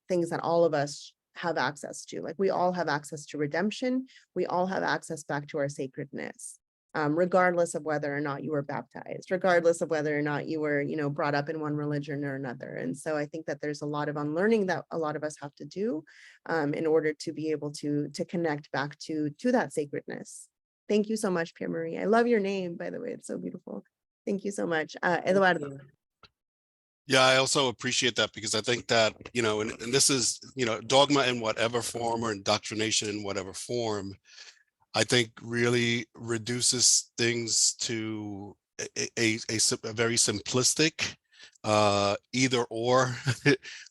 things that all of us have access to. Like we all have access to redemption. We all have access back to our sacredness. regardless of whether or not you were baptized, regardless of whether or not you were, brought up in one religion or another. And so I think that there's a lot of unlearning that a lot of us have to do in order to be able to connect back to that sacredness. Thank you so much, Pierre Marie. I love your name, by the way. It's so beautiful. Thank you so much. Eduardo. Yeah, I also appreciate that, because I think that, and this is, dogma in whatever form or indoctrination in whatever form, I think really reduces things to a very simplistic either or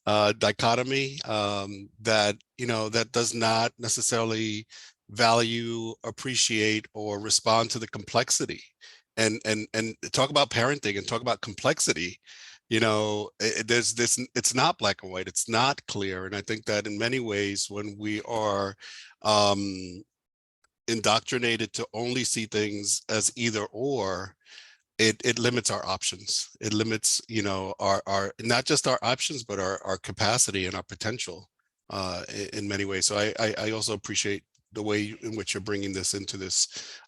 dichotomy that, that does not necessarily value, appreciate, or respond to the complexity. And talk about parenting and talk about complexity. There's this, it's not black and white, it's not clear. And I think that in many ways, when we are indoctrinated to only see things as either or, it limits our options. It limits, our not just our options, but our capacity and our potential in many ways. So I also appreciate the way in which you're bringing this into this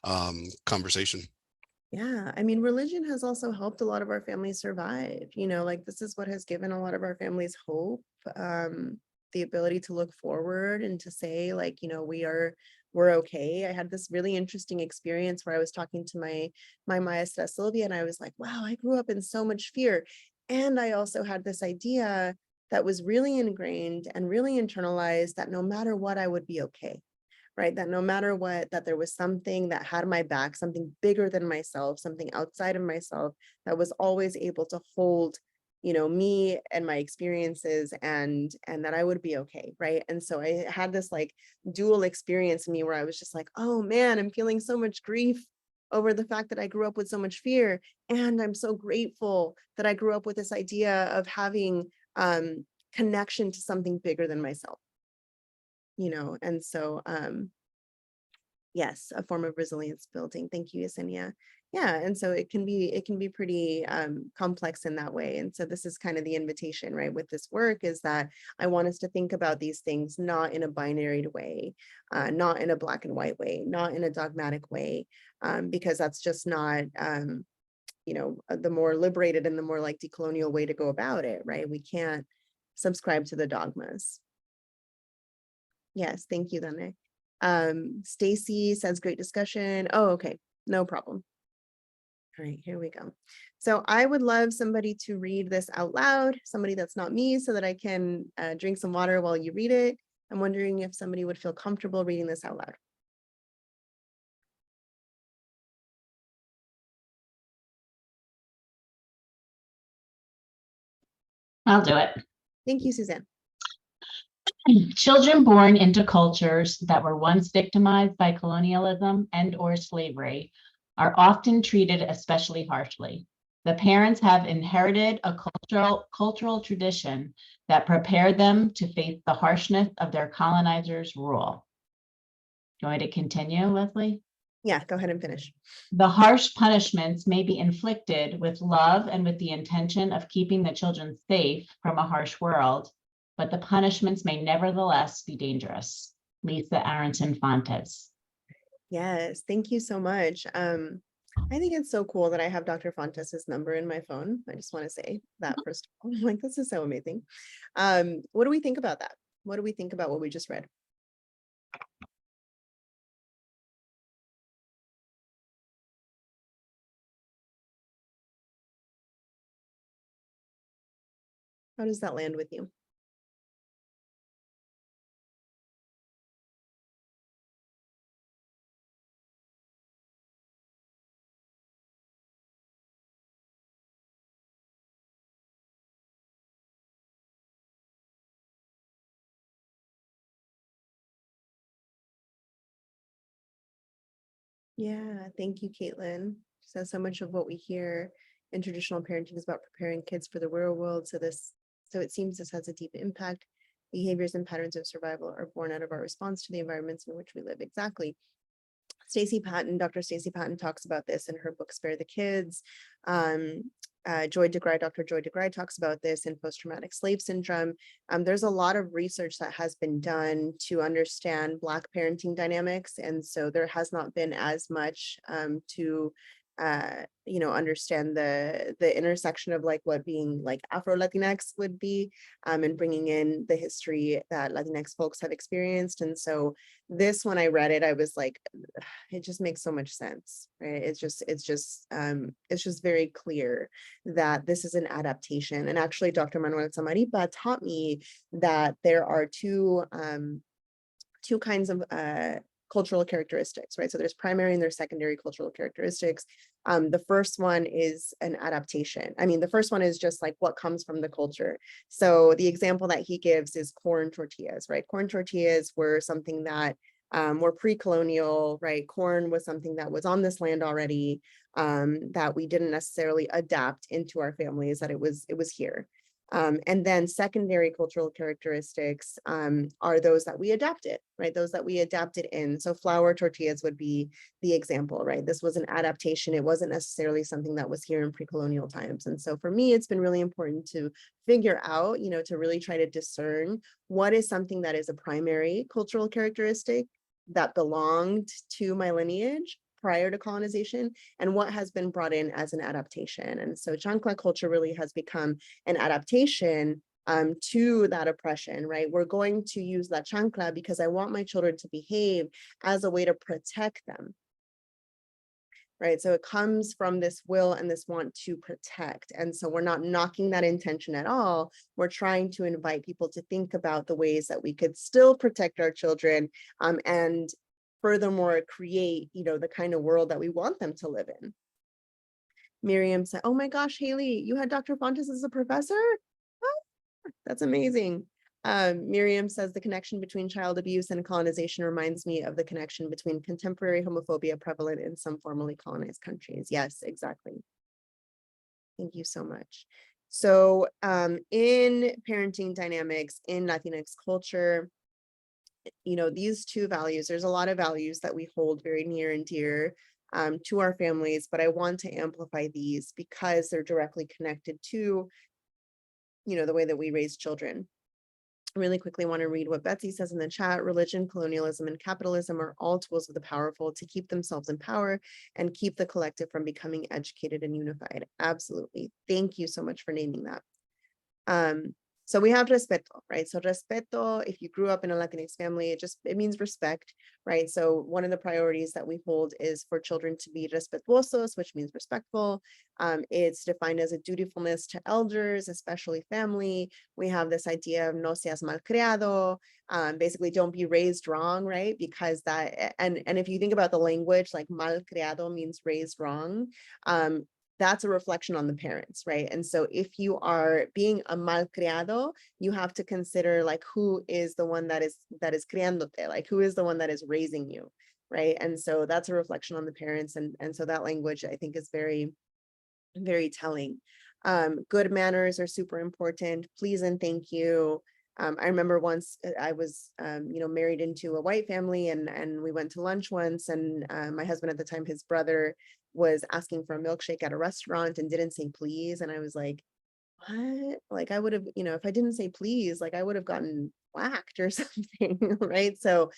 conversation. Yeah, I mean, religion has also helped a lot of our families survive, like this is what has given a lot of our families hope, the ability to look forward and to say like, we're okay. I had this really interesting experience where I was talking to my maestra Sylvia, and I was like, wow, I grew up in so much fear. And I also had this idea that was really ingrained and really internalized that no matter what, I would be okay. Right? That no matter what, that there was something that had my back, something bigger than myself, something outside of myself that was always able to hold, me and my experiences, and that I would be okay. Right. And so I had this like dual experience in me where I was just like, oh man, I'm feeling so much grief over the fact that I grew up with so much fear. And I'm so grateful that I grew up with this idea of having connection to something bigger than myself. And so yes, a form of resilience building. Thank you, Yesenia. Yeah, and so it can be pretty complex in that way. And so this is kind of the invitation, right, with this work, is that I want us to think about these things not in a binary way, not in a black and white way, not in a dogmatic way, because that's just not the more liberated and the more like decolonial way to go about it, right? We can't subscribe to the dogmas. Yes, thank you, Dane. Stacy says great discussion. Oh, okay, no problem. All right, here we go. So I would love somebody to read this out loud, somebody that's not me, so that I can drink some water while you read it. I'm wondering if somebody would feel comfortable reading this out loud. I'll do it. Thank you, Suzanne. Children born into cultures that were once victimized by colonialism and/or slavery are often treated especially harshly. The parents have inherited a cultural tradition that prepared them to face the harshness of their colonizers' rule. Do you want me to continue, Leslie? Yeah, go ahead and finish. The harsh punishments may be inflicted with love and with the intention of keeping the children safe from a harsh world, but the punishments may nevertheless be dangerous. Lisa Aronson Fontes. Yes, thank you so much. I think it's so cool that I have Dr. Fontes's number in my phone. I just want to say that first of all, like, this is so amazing. What do we think about that? What do we think about what we just read? How does that land with you? Yeah, thank you, Caitlin. Says so much of what we hear in traditional parenting is about preparing kids for the real world. So it seems this has a deep impact. Behaviors and patterns of survival are born out of our response to the environments in which we live. Exactly. Stacey Patton, Dr. Stacey Patton talks about this in her book, Spare the Kids. Dr. Joy DeGray talks about this in post-traumatic slave syndrome. There's a lot of research that has been done to understand Black parenting dynamics. And so there has not been as much to understand the intersection of like what being like Afro-Latinx would be, and bringing in the history that Latinx folks have experienced. And so this, when I read it, I was like, it just makes so much sense, right? It's just very clear that this is an adaptation. And actually, Dr. Manuel Samaripa taught me that there are two kinds of cultural characteristics, right? So there's primary and there's secondary cultural characteristics. The first one is an adaptation. I mean, the first one is just like what comes from the culture. So the example that he gives is corn tortillas, right? Corn tortillas were something that were pre-colonial, right? Corn was something that was on this land already, that we didn't necessarily adapt into our families, that it was here. And then secondary cultural characteristics are those that we adapted, right? Those that we adapted in. So flour tortillas would be the example, right? This was an adaptation. It wasn't necessarily something that was here in pre-colonial times. And so for me, it's been really important to figure out, to really try to discern what is something that is a primary cultural characteristic that belonged to my lineage prior to colonization, and what has been brought in as an adaptation. And so chancla culture really has become an adaptation to that oppression, right? We're going to use la chancla because I want my children to behave as a way to protect them, right? So it comes from this will and this want to protect. And so we're not knocking that intention at all. We're trying to invite people to think about the ways that we could still protect our children, and furthermore, create, the kind of world that we want them to live in. Miriam said, oh my gosh, Haley, you had Dr. Fontes as a professor? Oh, that's amazing. Miriam says the connection between child abuse and colonization reminds me of the connection between contemporary homophobia prevalent in some formerly colonized countries. Yes, exactly. Thank you so much. So in parenting dynamics in Latinx culture, these two values, there's a lot of values that we hold very near and dear to our families, but I want to amplify these because they're directly connected to, the way that we raise children. I really quickly want to read what Betsy says in the chat. Religion, colonialism, and capitalism are all tools of the powerful to keep themselves in power and keep the collective from becoming educated and unified. Absolutely. Thank you so much for naming that. So we have respeto, right? So respeto, if you grew up in a Latinx family, it means respect, right? So one of the priorities that we hold is for children to be respetuosos, which means respectful. It's defined as a dutifulness to elders, especially family. We have this idea of no seas malcriado, basically don't be raised wrong, right? Because that, and if you think about the language, like malcriado means raised wrong, that's a reflection on the parents, right? And so if you are being a malcriado, you have to consider like who is the one that is criándote, like who is the one that is raising you, right? And so that's a reflection on the parents. And so that language I think is very, very telling. Good manners are super important. Please and thank you. I remember once I was, married into a white family and we went to lunch once, and my husband at the time, his brother was asking for a milkshake at a restaurant and didn't say please. And I was like, what? Like I would have, if I didn't say please, like I would have gotten whacked or something, right? So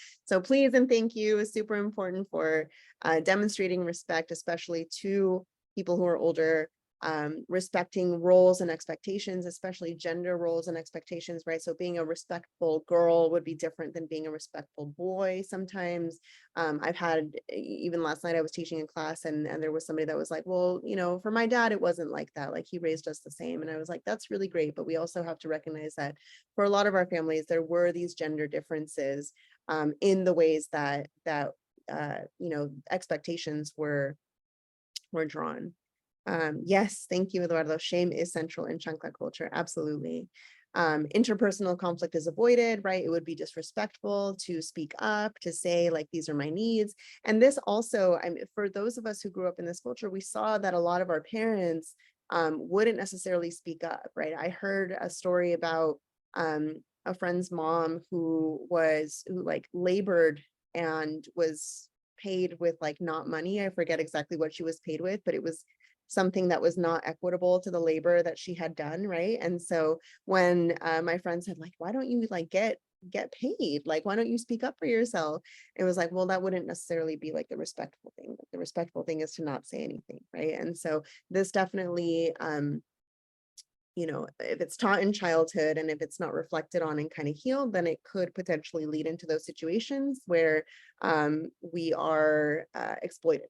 please and thank you is super important for demonstrating respect, especially to people who are older. Respecting roles and expectations, especially gender roles and expectations, right? So being a respectful girl would be different than being a respectful boy sometimes. I've had, even last night I was teaching a class and there was somebody that was like, well, for my dad, it wasn't like that. Like he raised us the same. And I was like, that's really great. But we also have to recognize that for a lot of our families, there were these gender differences in the ways that expectations were drawn. Yes, thank you, Eduardo. Shame is central in chancla culture. Absolutely. Interpersonal conflict is avoided, right? It would be disrespectful to speak up, to say like, these are my needs. And this also, for those of us who grew up in this culture, we saw that a lot of our parents wouldn't necessarily speak up, right? I heard a story about a friend's mom who labored and was paid with like not money. I forget exactly what she was paid with, but it was something that was not equitable to the labor that she had done, right? And so when my friend said, like, why don't you like get paid? Like, why don't you speak up for yourself? It was like, well, that wouldn't necessarily be like the respectful thing. The respectful thing is to not say anything, right? And so this definitely, you know, if it's taught in childhood and if it's not reflected on and kind of healed, then it could potentially lead into those situations where we are exploited.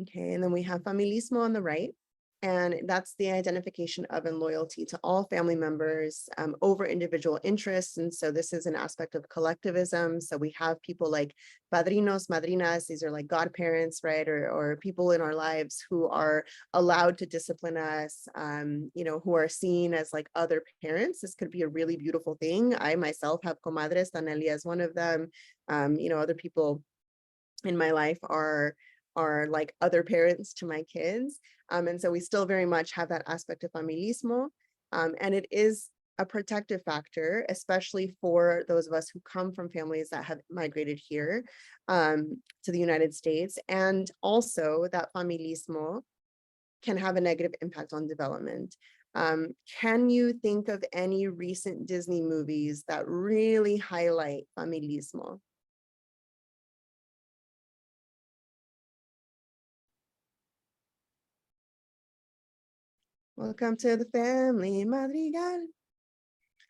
Okay, and then we have familismo on the right, and that's the identification of and loyalty to all family members over individual interests. And so this is an aspect of collectivism. So we have people like padrinos, madrinas, these are like godparents, right? Or people in our lives who are allowed to discipline us, you know, who are seen as like other parents. This could be a really beautiful thing. I myself have comadres, Danelia is one of them. You know, other people in my life are like other parents to my kids. And so we still very much have that aspect of familismo. And it is a protective factor, especially for those of us who come from families that have migrated here to the United States. And also that familismo can have a negative impact on development. Can you think of any recent Disney movies that really highlight familismo? Welcome to the family Madrigal,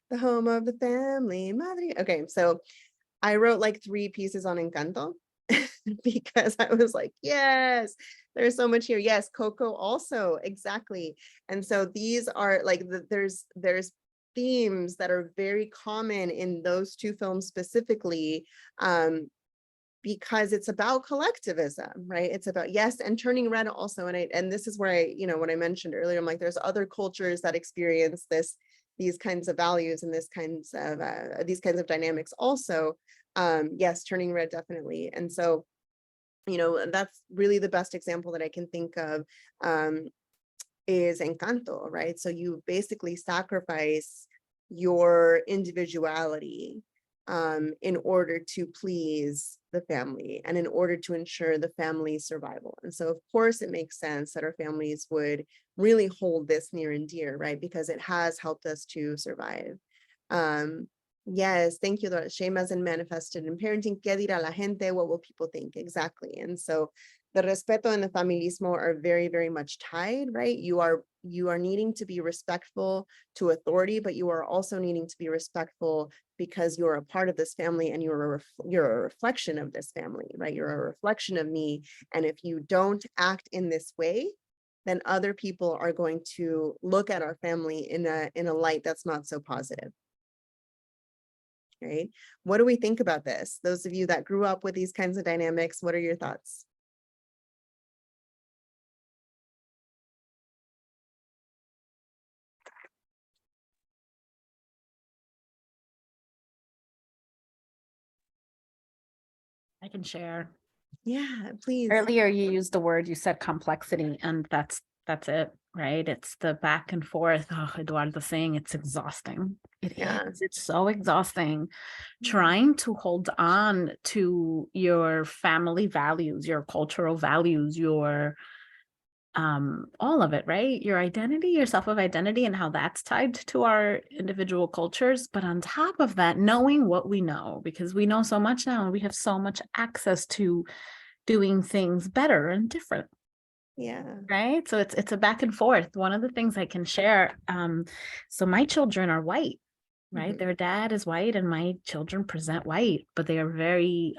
the home of the family Madrigal. Okay, so I wrote like 3 pieces on Encanto because I was like, yes, there's so much here. Yes, Coco also, exactly. And so these are like, there's themes that are very common in those 2 films specifically, because it's about collectivism, right? It's about, yes, and Turning Red also. And this is where I, you know, what I mentioned earlier, I'm like, there's other cultures that experience these kinds of values and these kinds of dynamics also. Yes, Turning Red, definitely. And so, you know, that's really the best example that I can think of is Encanto, right? So you basically sacrifice your individuality in order to please the family and in order to ensure the family's survival. And so of course it makes sense that our families would really hold this near and dear, right? Because it has helped us to survive. Yes, thank you. Shame hasn't manifested in parenting. ¿Qué dirá la gente? What will people think? Exactly. And so the respeto and the familismo are very, very much tied, right? You are needing to be respectful to authority, but you are also needing to be respectful because you're a part of this family and you're a reflection of this family, right? You're a reflection of me. And if you don't act in this way, then other people are going to look at our family in a light that's not so positive. Right? What do we think about this? Those of you that grew up with these kinds of dynamics, what are your thoughts? I can share. Yeah, please. Earlier you used the word, you said complexity, and that's it, right? It's the back and forth. Oh, Eduardo's saying it's exhausting. It is. It's so exhausting trying to hold on to your family values, your cultural values, your all of it, right? Your identity, your self of identity, and how that's tied to our individual cultures. But on top of that, knowing what we know, because we know so much now and we have so much access to doing things better and different. Yeah. Right. So it's a back and forth. One of the things I can share, so my children are white, right? Their dad is white and my children present white, but they are very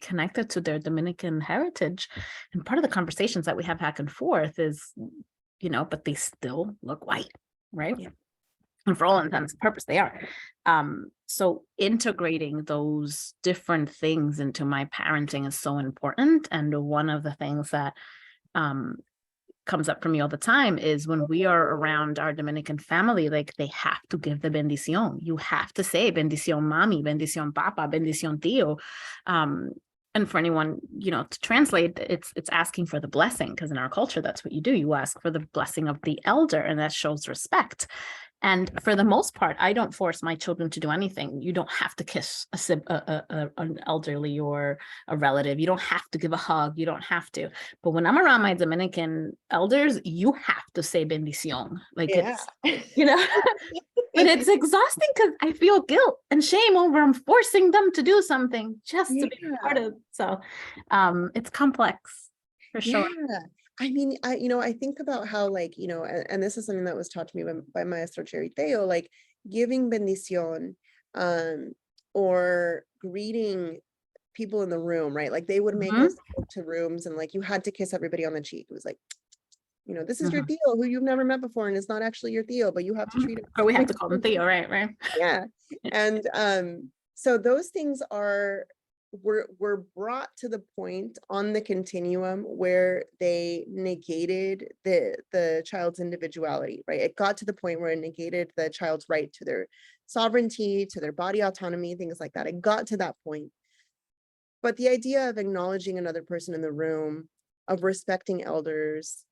connected to their Dominican heritage. And part of the conversations that we have back and forth is, you know, but they still look white, right? Yeah. And for all intents and purposes, they are. So integrating those different things into my parenting is so important. And one of the things that comes up for me all the time is when we are around our Dominican family, like they have to give the bendición. You have to say bendición mami, bendición papa, bendición tío. And for anyone, you know, to translate, it's asking for the blessing, because in our culture, that's what you do. You ask for the blessing of the elder, and that shows respect. And for the most part, I don't force my children to do anything. You don't have to kiss an elderly or a relative. You don't have to give a hug. You don't have to. But when I'm around my Dominican elders, you have to say bendición. Like it's, you know, but it's exhausting because I feel guilt and shame over I'm forcing them to do something just to be part of. So it's complex for sure. Yeah. I mean, I think about how, like, and this is something that was taught to me by Maestro Cheriteo, like giving bendición, or greeting people in the room, right? Like they would make us go to rooms and like you had to kiss everybody on the cheek. It was like, this is your Theo who you've never met before and it's not actually your Theo, but you have to treat him. Or we have to call him Theo, right? Yeah. And so those things were brought to the point on the continuum where they negated the child's individuality, right? It got to the point where it negated the child's right to their sovereignty, to their body autonomy, things like that. It got to that point. But the idea of acknowledging another person in the room, of respecting elders,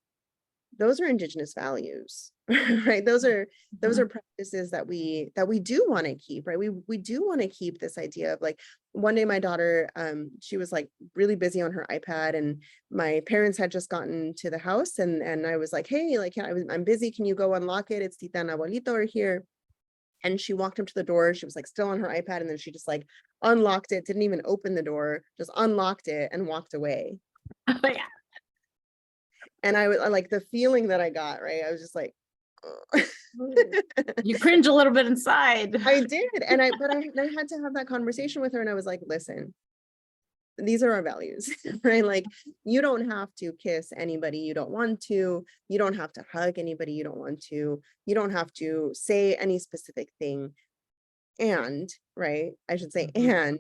those are Indigenous values, right? Those are practices that we do want to keep, right? We do want to keep this idea of like, one day my daughter, she was like really busy on her iPad and my parents had just gotten to the house and I was like, hey, like I'm busy, can you go unlock it? It's Tita and Abuelito are here. And she walked up to the door, she was like still on her iPad and then she just like unlocked it, didn't even open the door, just unlocked it and walked away. Oh, yeah. And I was like, the feeling that I got, right? I was just like, oh. You cringe a little bit inside. I did. And I had to have that conversation with her. And I was like, listen, these are our values, right? Like, you don't have to kiss anybody you don't want to. You don't have to hug anybody you don't want to. You don't have to say any specific thing. And, right, I should say, and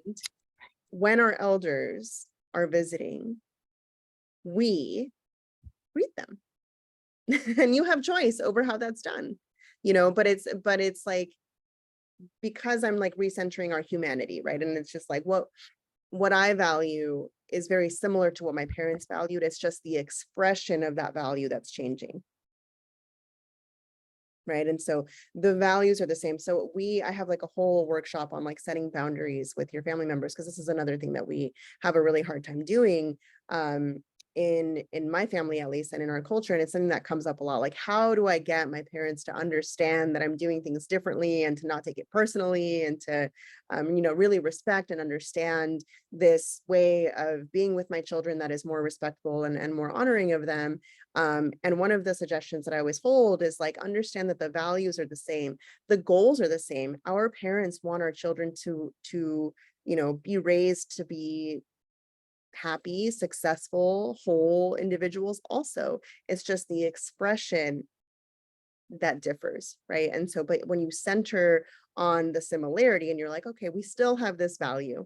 when our elders are visiting, we greet them. And you have choice over how that's done, but it's like, because I'm like recentering our humanity, right? And it's just like, what I value is very similar to what my parents valued. It's just the expression of that value that's changing. Right. And so the values are the same. So I have like a whole workshop on like setting boundaries with your family members, because this is another thing that we have a really hard time doing in my family, at least, and in our culture. And it's something that comes up a lot. Like, how do I get my parents to understand that I'm doing things differently and to not take it personally and to, really respect and understand this way of being with my children that is more respectful and more honoring of them. And one of the suggestions that I always hold is like, understand that the values are the same. The goals are the same. Our parents want our children to be raised to be happy, successful, whole individuals also. It's just the expression that differs, right? And so, but when you center on the similarity and you're like, okay, we still have this value,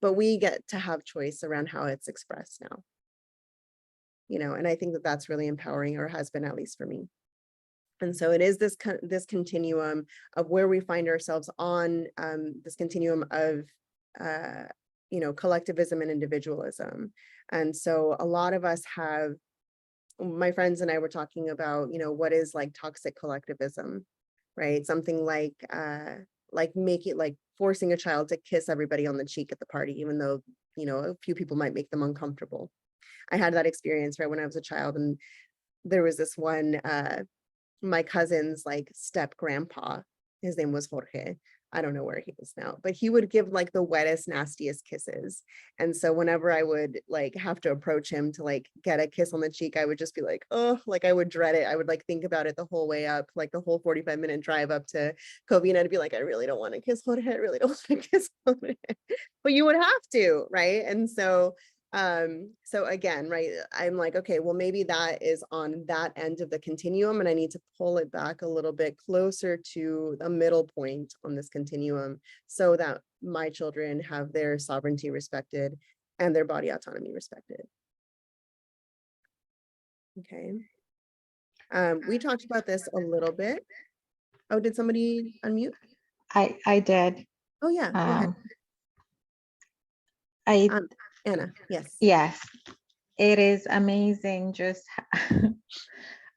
but we get to have choice around how it's expressed now. And I think that that's really empowering, or has been, at least for me. And so it is this continuum of where we find ourselves on this continuum of collectivism and individualism. And so a lot of us have, my friends and I were talking about, what is like toxic collectivism, right? Something like make it like forcing a child to kiss everybody on the cheek at the party, even though, a few people might make them uncomfortable. I had that experience right when I was a child, and there was this one, my cousin's like step grandpa, his name was Jorge. I don't know where he is now, but he would give like the wettest, nastiest kisses. And so whenever I would like have to approach him to like get a kiss on the cheek, I would just be like, oh, like I would dread it. I would like think about it the whole way up, like the whole 45-minute drive up to Covina, to be like, I really don't want to kiss Jorge. I really don't want to kiss Jorge. But you would have to, right? And so again, right, I'm like, okay, well, maybe that is on that end of the continuum, and I need to pull it back a little bit closer to the middle point on this continuum, so that my children have their sovereignty respected and their body autonomy respected. Okay. We talked about this a little bit. Oh, did somebody unmute? I did. Oh yeah, go ahead. Anna, yes. Yes, it is amazing just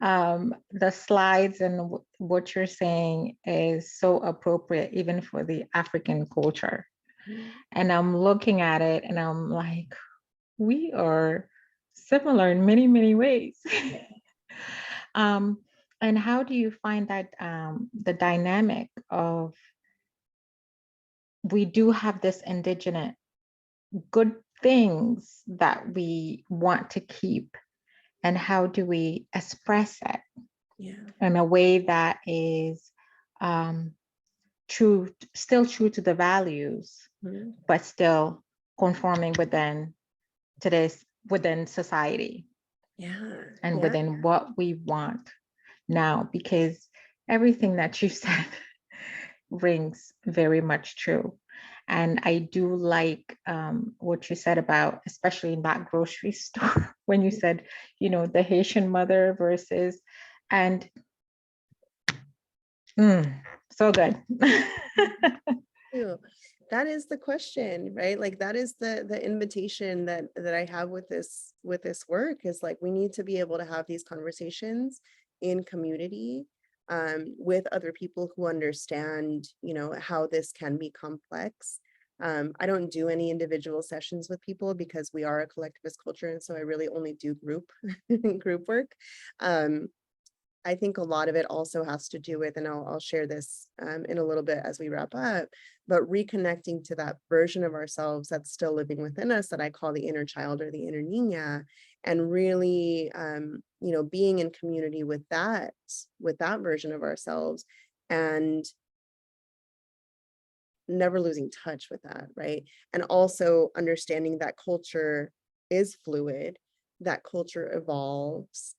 The slides and what you're saying is so appropriate, even for the African culture. And I'm looking at it and I'm like, we are similar in many, many ways. And how do you find that the dynamic of, we do have this indigenous good things that we want to keep, and how do we express it in a way that is true, still true to the values, but still conforming within society, and within what we want now, because everything that you said rings very much true. And I do like what you said about, especially in that grocery store, when you said, the Haitian mother versus, and so good. That is the question, right? Like that is the invitation that I have with this work, is like, we need to be able to have these conversations in community with other people who understand, how this can be complex. I don't do any individual sessions with people because we are a collectivist culture, and so I really only do group work. I think a lot of it also has to do with, and I'll share this in a little bit as we wrap up, but reconnecting to that version of ourselves that's still living within us, that I call the inner child or the inner niña, and really, being in community with that version of ourselves, and never losing touch with that, right? And also understanding that culture is fluid, that culture evolves.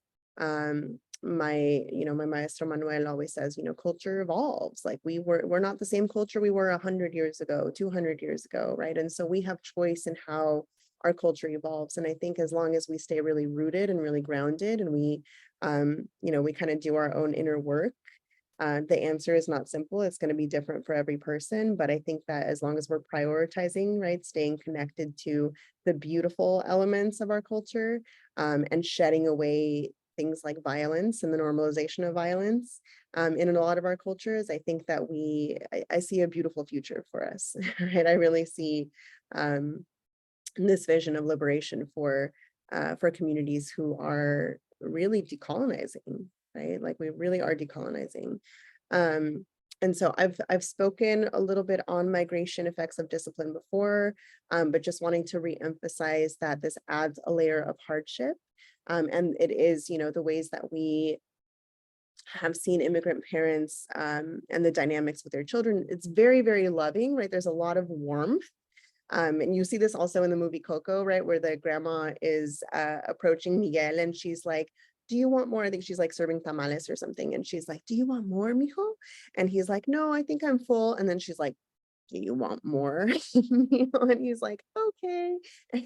My maestro Manuel always says, culture evolves. Like we're not the same culture we were 100 years ago, 200 years ago, right? And so we have choice in how our culture evolves. And I think as long as we stay really rooted and really grounded, and we, we kind of do our own inner work, the answer is not simple. It's going to be different for every person. But I think that as long as we're prioritizing, right, staying connected to the beautiful elements of our culture, and shedding away things like violence and the normalization of violence in a lot of our cultures, I think that I see a beautiful future for us, right? I really see this vision of liberation for communities who are really decolonizing, right? Like we really are decolonizing. And so I've spoken a little bit on migration effects of discipline before, but just wanting to reemphasize that this adds a layer of hardship. And it is, the ways that we have seen immigrant parents and the dynamics with their children. It's very, very loving, right? There's a lot of warmth. And you see this also in the movie Coco, right? Where the grandma is approaching Miguel and she's like, do you want more? I think she's like serving tamales or something. And she's like, do you want more, mijo? And he's like, no, I think I'm full. And then she's like, do you want more? And he's like, okay.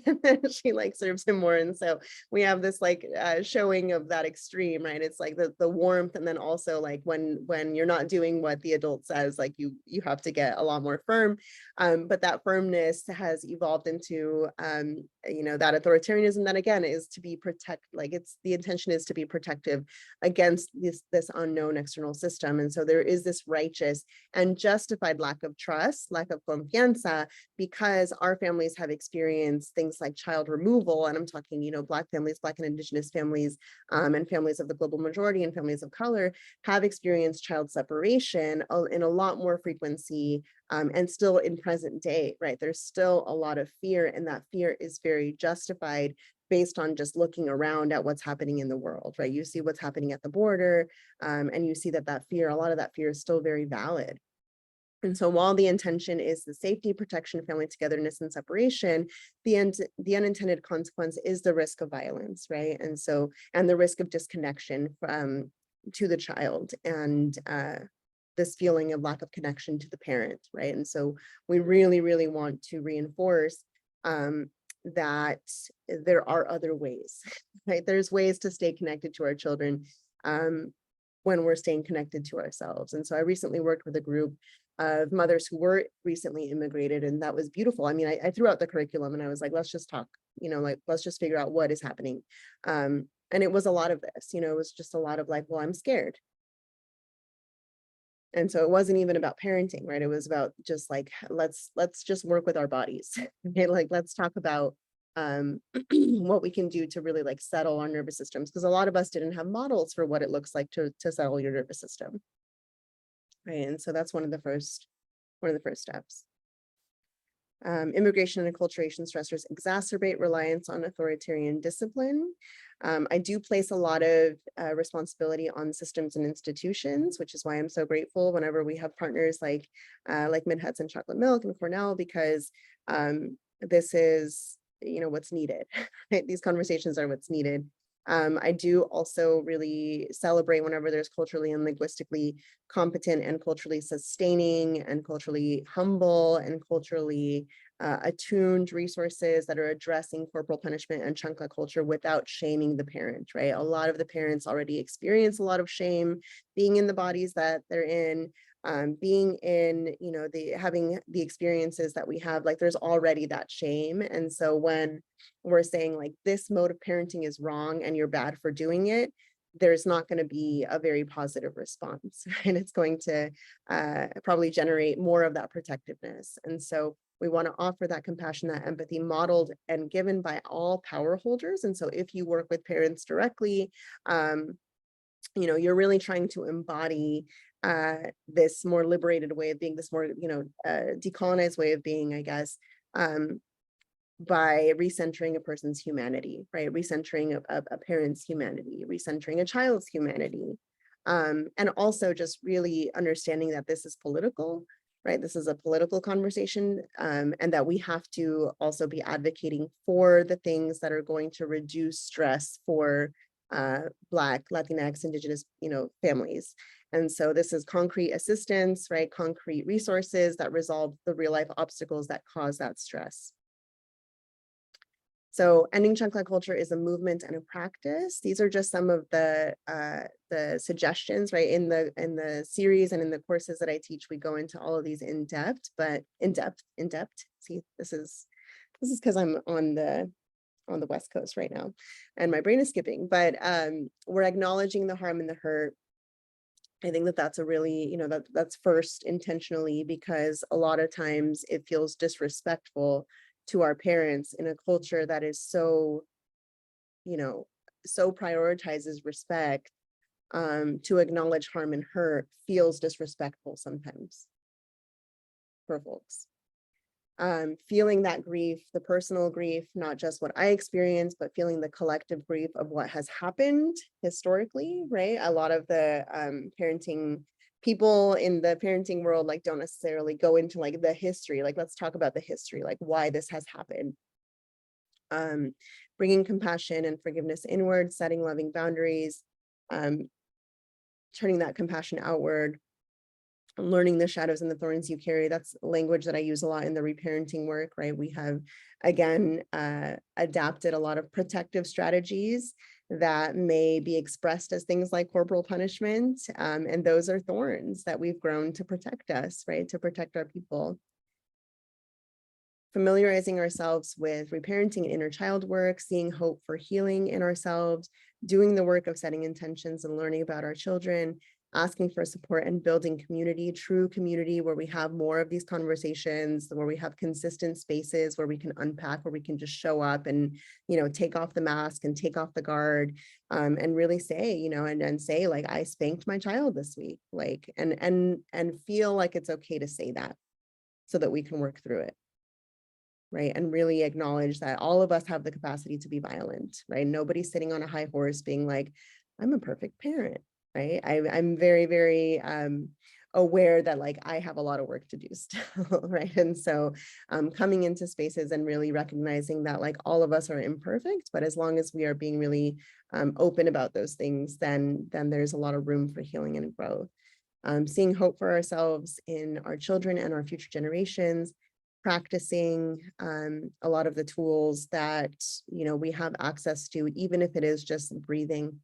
And then she like serves him more. And so we have this like showing of that extreme, right? It's like the warmth, and then also like when you're not doing what the adult says, like you have to get a lot more firm. But that firmness has evolved into that authoritarianism that again is to be the intention is to be protective against this unknown external system. And so there is this righteous and justified lack of trust, lack of confianza, because our families have experienced things like child removal. And I'm talking, Black families, Black and Indigenous families, and families of the global majority and families of color have experienced child separation in a lot more frequency, and still in present day, right? There's still a lot of fear, and that fear is very justified based on just looking around at what's happening in the world, right? You see what's happening at the border, and you see that fear, a lot of that fear is still very valid. And so while the intention is the safety, protection, family togetherness, and separation, the unintended consequence is the risk of violence, right? And the risk of disconnection to the child, and this feeling of lack of connection to the parent, right? And so we really, really want to reinforce that there are other ways, right? There's ways to stay connected to our children when we're staying connected to ourselves. And so I recently worked with a group of mothers who were recently immigrated, and that was beautiful. I mean, I threw out the curriculum and I was like, let's just talk, let's just figure out what is happening. And it was a lot of this, you know, it was just a lot of like, well, I'm scared. And so it wasn't even about parenting, right? It was about just like, let's just work with our bodies. Okay, like, let's talk about what we can do to really like settle our nervous systems, because a lot of us didn't have models for what it looks like to settle your nervous system. Right. And so that's one of the first steps. Immigration and acculturation stressors exacerbate reliance on authoritarian discipline. I do place a lot of responsibility on systems and institutions, which is why I'm so grateful whenever we have partners like Mid-Hudson Chocolate Milk and Cornell, because this is, you know, what's needed. Right? These conversations are what's needed. I do also really celebrate whenever there's culturally and linguistically competent and culturally sustaining and culturally humble and culturally attuned resources that are addressing corporal punishment and chancla culture without shaming the parent, right? A lot of the parents already experience a lot of shame being in the bodies that they're in, being in, you know, having the experiences that we have, like there's already that shame. And so when we're saying like this mode of parenting is wrong and you're bad for doing it, there's not going to be a very positive response, and it's going to probably generate more of that protectiveness. And so we want to offer that compassion, that empathy modeled and given by all power holders. And so if you work with parents directly, you know, you're really trying to embody this more liberated way of being, this more, you know, decolonized way of being, I guess, by recentering a person's humanity, right? Recentering a parent's humanity, recentering a child's humanity. And also just really understanding that this is political, right? This is a political conversation, and that we have to also be advocating for the things that are going to reduce stress for Black, Latinx, Indigenous, you know, families. And so this is concrete assistance, right? Concrete resources that resolve the real life obstacles that cause that stress. So ending chancla culture is a movement and a practice. These are just some of the suggestions, right? In the series and in the courses that I teach, we go into all of these in depth. See, this is because I'm on the West Coast right now and my brain is skipping, but we're acknowledging the harm and the hurt. I think that that's a really, you know, that's first intentionally, because a lot of times it feels disrespectful to our parents in a culture that is so, you know, so prioritizes respect. To acknowledge harm and hurt feels disrespectful sometimes for folks. Feeling that grief, the personal grief, not just what I experienced, but feeling the collective grief of what has happened historically, right? A lot of the parenting people in the parenting world like don't necessarily go into like the history, like let's talk about the history, like why this has happened. Bringing compassion and forgiveness inward, setting loving boundaries, turning that compassion outward, learning the shadows and the thorns you carry. That's language that I use a lot in the reparenting work, right? We have, again, adapted a lot of protective strategies that may be expressed as things like corporal punishment. And those are thorns that we've grown to protect us, right? To protect our people. Familiarizing ourselves with reparenting and inner child work, seeing hope for healing in ourselves, doing the work of setting intentions and learning about our children, asking for support and building community, true community, where we have more of these conversations, where we have consistent spaces where we can unpack, where we can just show up and, you know, take off the mask and take off the guard, and really say, you know, and say like, I spanked my child this week, like, and feel like it's okay to say that so that we can work through it. Right. And really acknowledge that all of us have the capacity to be violent, right? Nobody's sitting on a high horse being like, I'm a perfect parent, right? I'm very, very aware that like I have a lot of work to do still, right? And so coming into spaces and really recognizing that like all of us are imperfect, but as long as we are being really open about those things, then there's a lot of room for healing and growth. Seeing hope for ourselves in our children and our future generations, practicing a lot of the tools that, you know, we have access to, even if it is just breathing,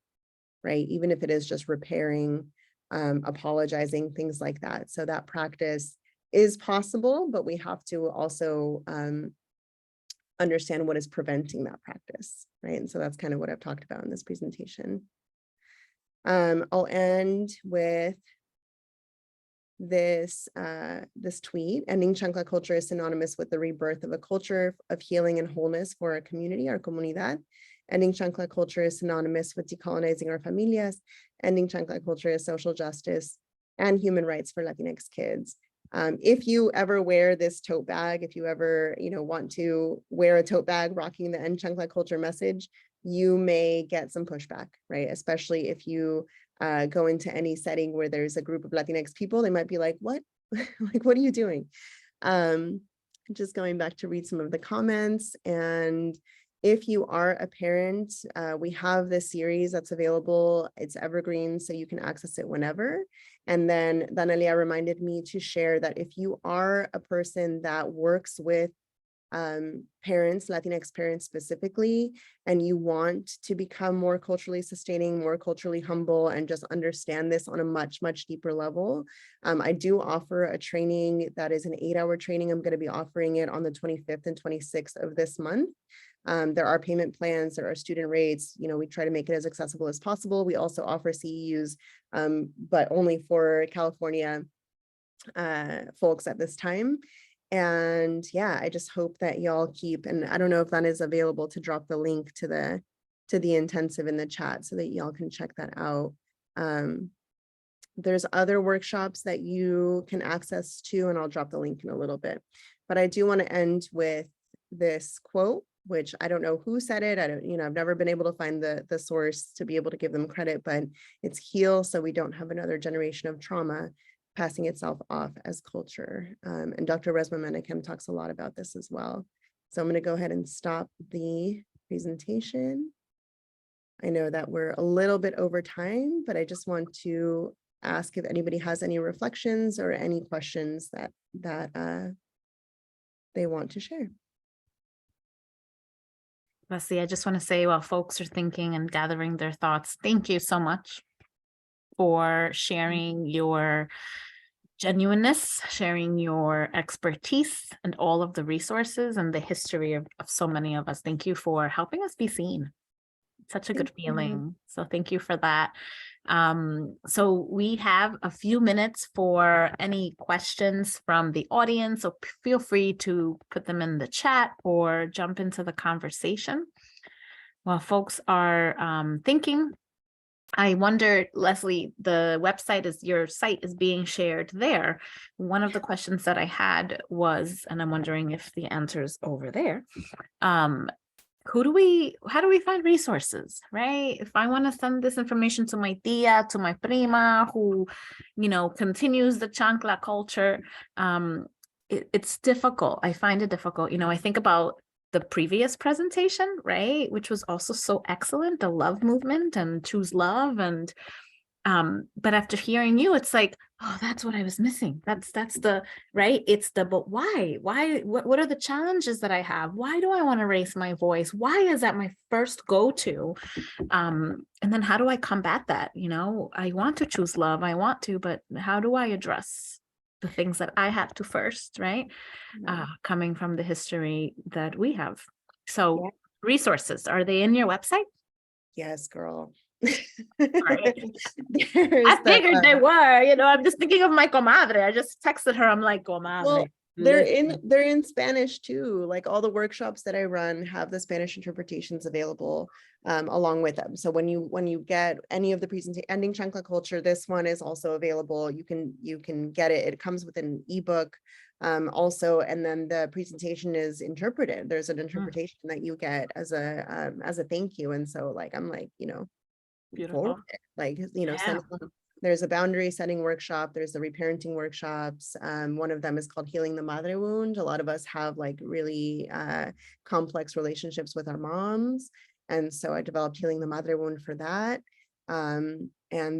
right? Even if it is just repairing, apologizing, things like that. So that practice is possible, but we have to also understand what is preventing that practice, right? And so that's kind of what I've talked about in this presentation. I'll end with this tweet. Ending chancla culture is synonymous with the rebirth of a culture of healing and wholeness for our community, our comunidad. Ending chancla culture is synonymous with decolonizing our familias. Ending chancla culture is social justice and human rights for Latinx kids. If you ever wear this tote bag, if you ever, want to wear a tote bag rocking the End Chancla Culture message, you may get some pushback, right? Especially if you go into any setting where there's a group of Latinx people, they might be like, what? Like, what are you doing? Just going back to read some of the comments. And if you are a parent, we have this series that's available. It's evergreen, so you can access it whenever. And then Danelia reminded me to share that if you are a person that works with parents, Latinx parents specifically, and you want to become more culturally sustaining, more culturally humble, and just understand this on a much, much deeper level, I do offer a training that is an 8-hour training. I'm going to be offering it on the 25th and 26th of this month. There are payment plans, there are student rates, we try to make it as accessible as possible. We also offer CEUs, but only for California folks at this time. And yeah, I just hope that y'all keep, and I don't know if that is available to drop the link to the intensive in the chat so that y'all can check that out. There's other workshops that you can access to, and I'll drop the link in a little bit. But I do want to end with this quote, which I don't know who said it. I've never been able to find the source to be able to give them credit, but it's heal so we don't have another generation of trauma passing itself off as culture. And Dr. Resma Menachem talks a lot about this as well. So I'm going to go ahead and stop the presentation. I know that we're a little bit over time, but I just want to ask if anybody has any reflections or any questions that they want to share. Leslie, I just want to say, while folks are thinking and gathering their thoughts, thank you so much for sharing your genuineness, sharing your expertise and all of the resources and the history of so many of us. Thank you for helping us be seen. Such a good feeling. So thank you for that. So we have a few minutes for any questions from the audience. So feel free to put them in the chat or jump into the conversation. While folks are thinking, I wonder, Leslie, the website your site is being shared there. One of the questions that I had was, and I'm wondering if the answer is over there. How do we find resources, right? If I want to send this information to my tia, to my prima, who, continues the chancla culture, it's difficult. I find it difficult. I think about the previous presentation, right? Which was also so excellent, the love movement and choose love. And, but after hearing you, it's like, oh, that's what I was missing. That's the, right. It's the, but why, what are the challenges that I have? Why do I want to raise my voice? Why is that my first go-to? And then how do I combat that? I want to choose love. But how do I address the things that I had to first, right? Coming from the history that we have. So resources, are they in your website? Yes, girl. I figured they were, I'm just thinking of my comadre. I just texted her. I'm like, comadre. Well, they're in Spanish too. Like all the workshops that I run have the Spanish interpretations available along with them. So when you get any of the presentation, Ending Chancla Culture, this one is also available. You can get it. It comes with an ebook also, and then the presentation is interpreted. There's an interpretation that you get as a thank you. And so I'm beautiful. There's a boundary setting workshop, there's the reparenting workshops. One of them is called Healing the Madre Wound. A lot of us have really complex relationships with our moms. And so I developed Healing the Madre Wound for that. And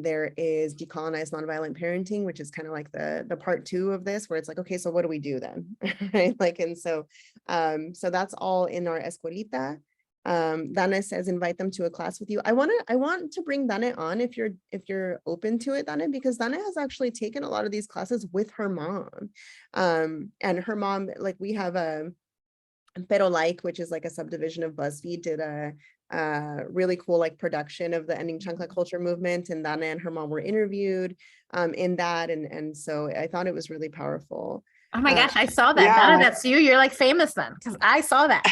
there is Decolonized Nonviolent Parenting, which is kind of like the part 2 of this, where it's like, okay, so what do we do then? Right? So that's all in our escuelita. Dana says invite them to a class with you. I want to bring Dana on if you're open to it, Dana, because Dana has actually taken a lot of these classes with her mom. And her mom, we have Pero Like, which is like a subdivision of BuzzFeed, did a really cool like production of the Ending Chancla Culture movement, and Dana and her mom were interviewed in that, and so I thought it was really powerful. Oh my gosh, I saw that. Dana, that's you. You're like famous then, because I saw that.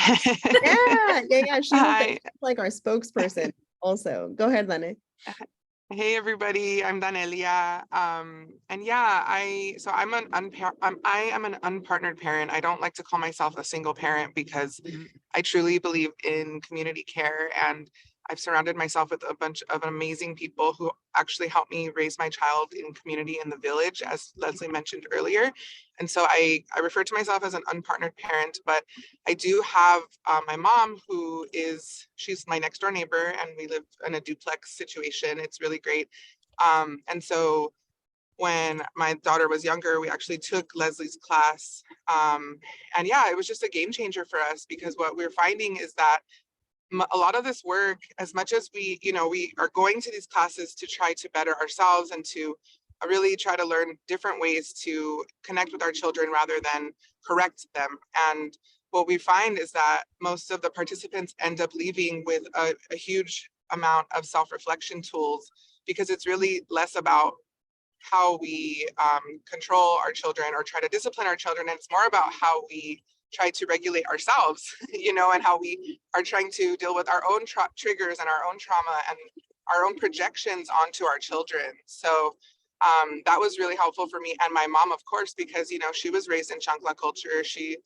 Yeah. She was like our spokesperson also. Go ahead, Dana. Hey everybody, I'm Danelia. And yeah, I am an unpartnered parent. I don't like to call myself a single parent because I truly believe in community care, and I've surrounded myself with a bunch of amazing people who actually helped me raise my child in community in the village, as Leslie mentioned earlier. And so I refer to myself as an unpartnered parent, but I do have my mom she's my next door neighbor, and we live in a duplex situation. It's really great. And so when my daughter was younger, we actually took Leslie's class. And yeah, it was just a game changer for us, because what we're finding is that a lot of this work, as much as we are going to these classes to try to better ourselves and to really try to learn different ways to connect with our children rather than correct them. And what we find is that most of the participants end up leaving with a huge amount of self-reflection tools, because it's really less about how we control our children or try to discipline our children. And it's more about how we try to regulate ourselves, and how we are trying to deal with our own triggers and our own trauma and our own projections onto our children. So that was really helpful for me and my mom, of course, because, she was raised in Chancla culture. She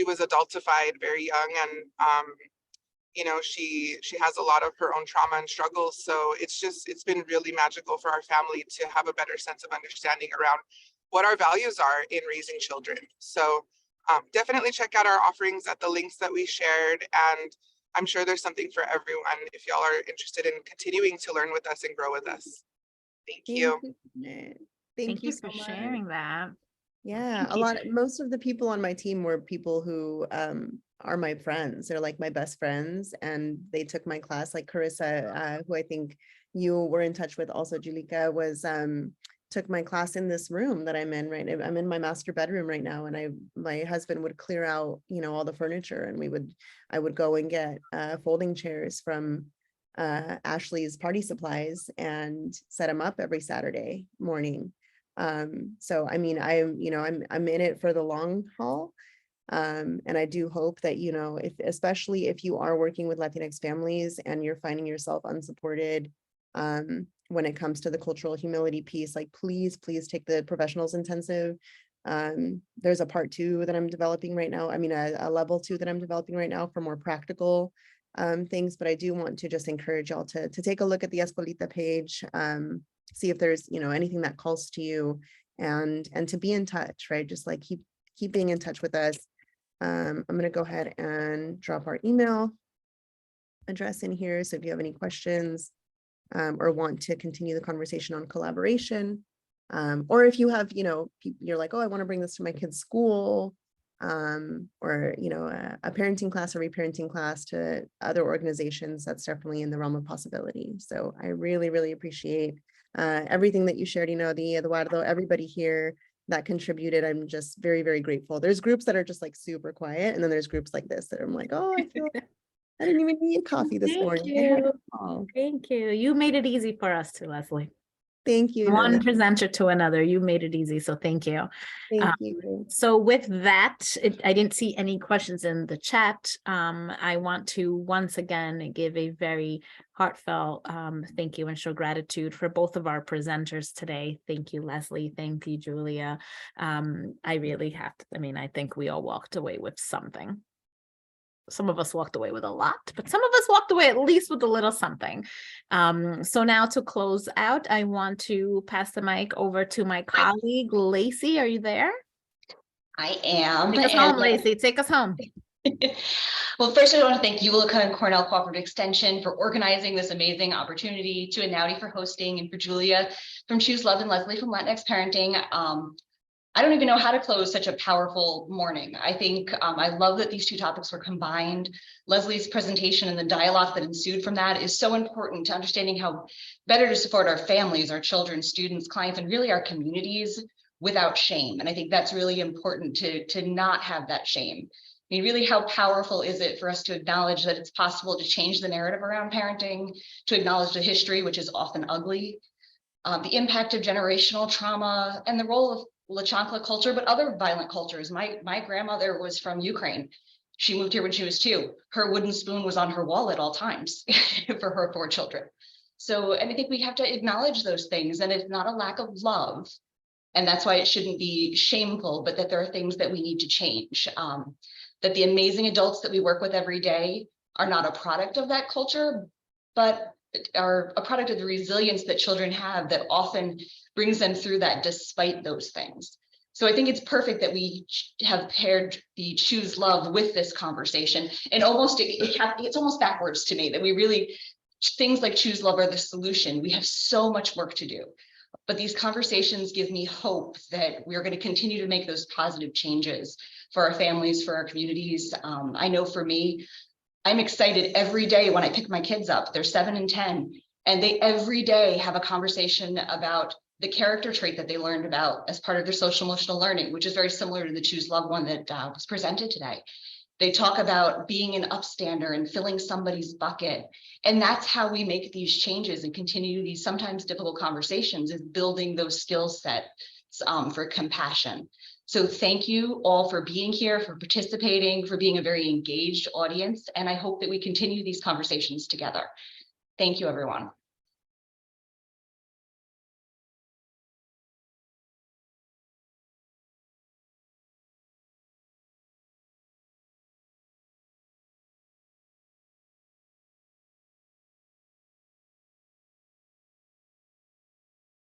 was adultified very young, and, she has a lot of her own trauma and struggles. So it's been really magical for our family to have a better sense of understanding around what our values are in raising children. So definitely check out our offerings at the links that we shared, and I'm sure there's something for everyone if y'all are interested in continuing to learn with us and grow with us. Thank you. Thank you for so much. sharing that. Yeah, most of the people on my team were people who are my friends. They're like my best friends, and they took my class. Like Carissa, who I think you were in touch with also, Julika, was took my class in this room that I'm in right now. I'm in my master bedroom right now, and my husband would clear out, all the furniture, and I would go and get folding chairs from Ashley's Party Supplies and set them up every Saturday morning. So I mean, I'm in it for the long haul. And I do hope that, especially if you are working with Latinx families and you're finding yourself unsupported, when it comes to the cultural humility piece, like please take the professionals intensive. There's a part 2 that I'm developing right now. I mean, a level 2 that I'm developing right now for more practical things, but I do want to just encourage y'all to take a look at the Escuelita page, see if there's, anything that calls to you, and to be in touch, right? Just like keep being in touch with us. I'm going to go ahead and drop our email address in here. So if you have any questions, or want to continue the conversation on collaboration, or if you have, you're like, oh, I want to bring this to my kid's school, or, a parenting class or reparenting class to other organizations, that's definitely in the realm of possibility. So I really, really appreciate everything that you shared, the Eduardo, everybody here that contributed. I'm just very, very grateful. There's groups that are just like super quiet, and then there's groups like this that I'm like, oh, I feel I didn't even need coffee this morning. Thank you. You made it easy for us too, Leslie. Thank you. One presenter to another, you made it easy. So thank you. Thank you. So with that, I didn't see any questions in the chat. I want to once again give a very heartfelt thank you and show gratitude for both of our presenters today. Thank you, Leslie. Thank you, Julia. I really have to, I think we all walked away with something. Some of us walked away with a lot, but some of us walked away at least with a little something. So now to close out, I want to pass the mic over to my colleague, Lacey. Are you there? I am. Take us home, Lacey. Take us home. Well, first I want to thank Julika and Cornell Cooperative Extension for organizing this amazing opportunity, to Inaudi for hosting, and for Julia from Choose Love and Leslie from Latinx Parenting. I don't even know how to close such a powerful morning. I think I love that these two topics were combined. Leslie's presentation and the dialogue that ensued from that is so important to understanding how better to support our families, our children, students, clients, and really our communities without shame. And I think that's really important to not have that shame. mean, really, how powerful is it for us to acknowledge that it's possible to change the narrative around parenting, to acknowledge the history, which is often ugly, the impact of generational trauma, and the role of La Chancla culture, but other violent cultures. My grandmother was from Ukraine. She moved here when she was 2. Her wooden spoon was on her wall at all times for her 4 children. So, and I think we have to acknowledge those things, and it's not a lack of love. And that's why it shouldn't be shameful, but that there are things that we need to change. That the amazing adults that we work with every day are not a product of that culture, but are a product of the resilience that children have that often brings them through that despite those things. So I think it's perfect that we have paired the Choose Love with this conversation, and almost it's almost backwards to me that we really, things like Choose Love are the solution. We have so much work to do, but these conversations give me hope that we're going to continue to make those positive changes for our families, for our communities. I know for me, I'm excited every day when I pick my kids up. They're 7 and 10, and they every day have a conversation about the character trait that they learned about as part of their social emotional learning, which is very similar to the Choose Love one that was presented today. They talk about being an upstander and filling somebody's bucket. And that's how we make these changes and continue these sometimes difficult conversations, is building those skill sets for compassion. So thank you all for being here, for participating, for being a very engaged audience. And I hope that we continue these conversations together. Thank you, everyone.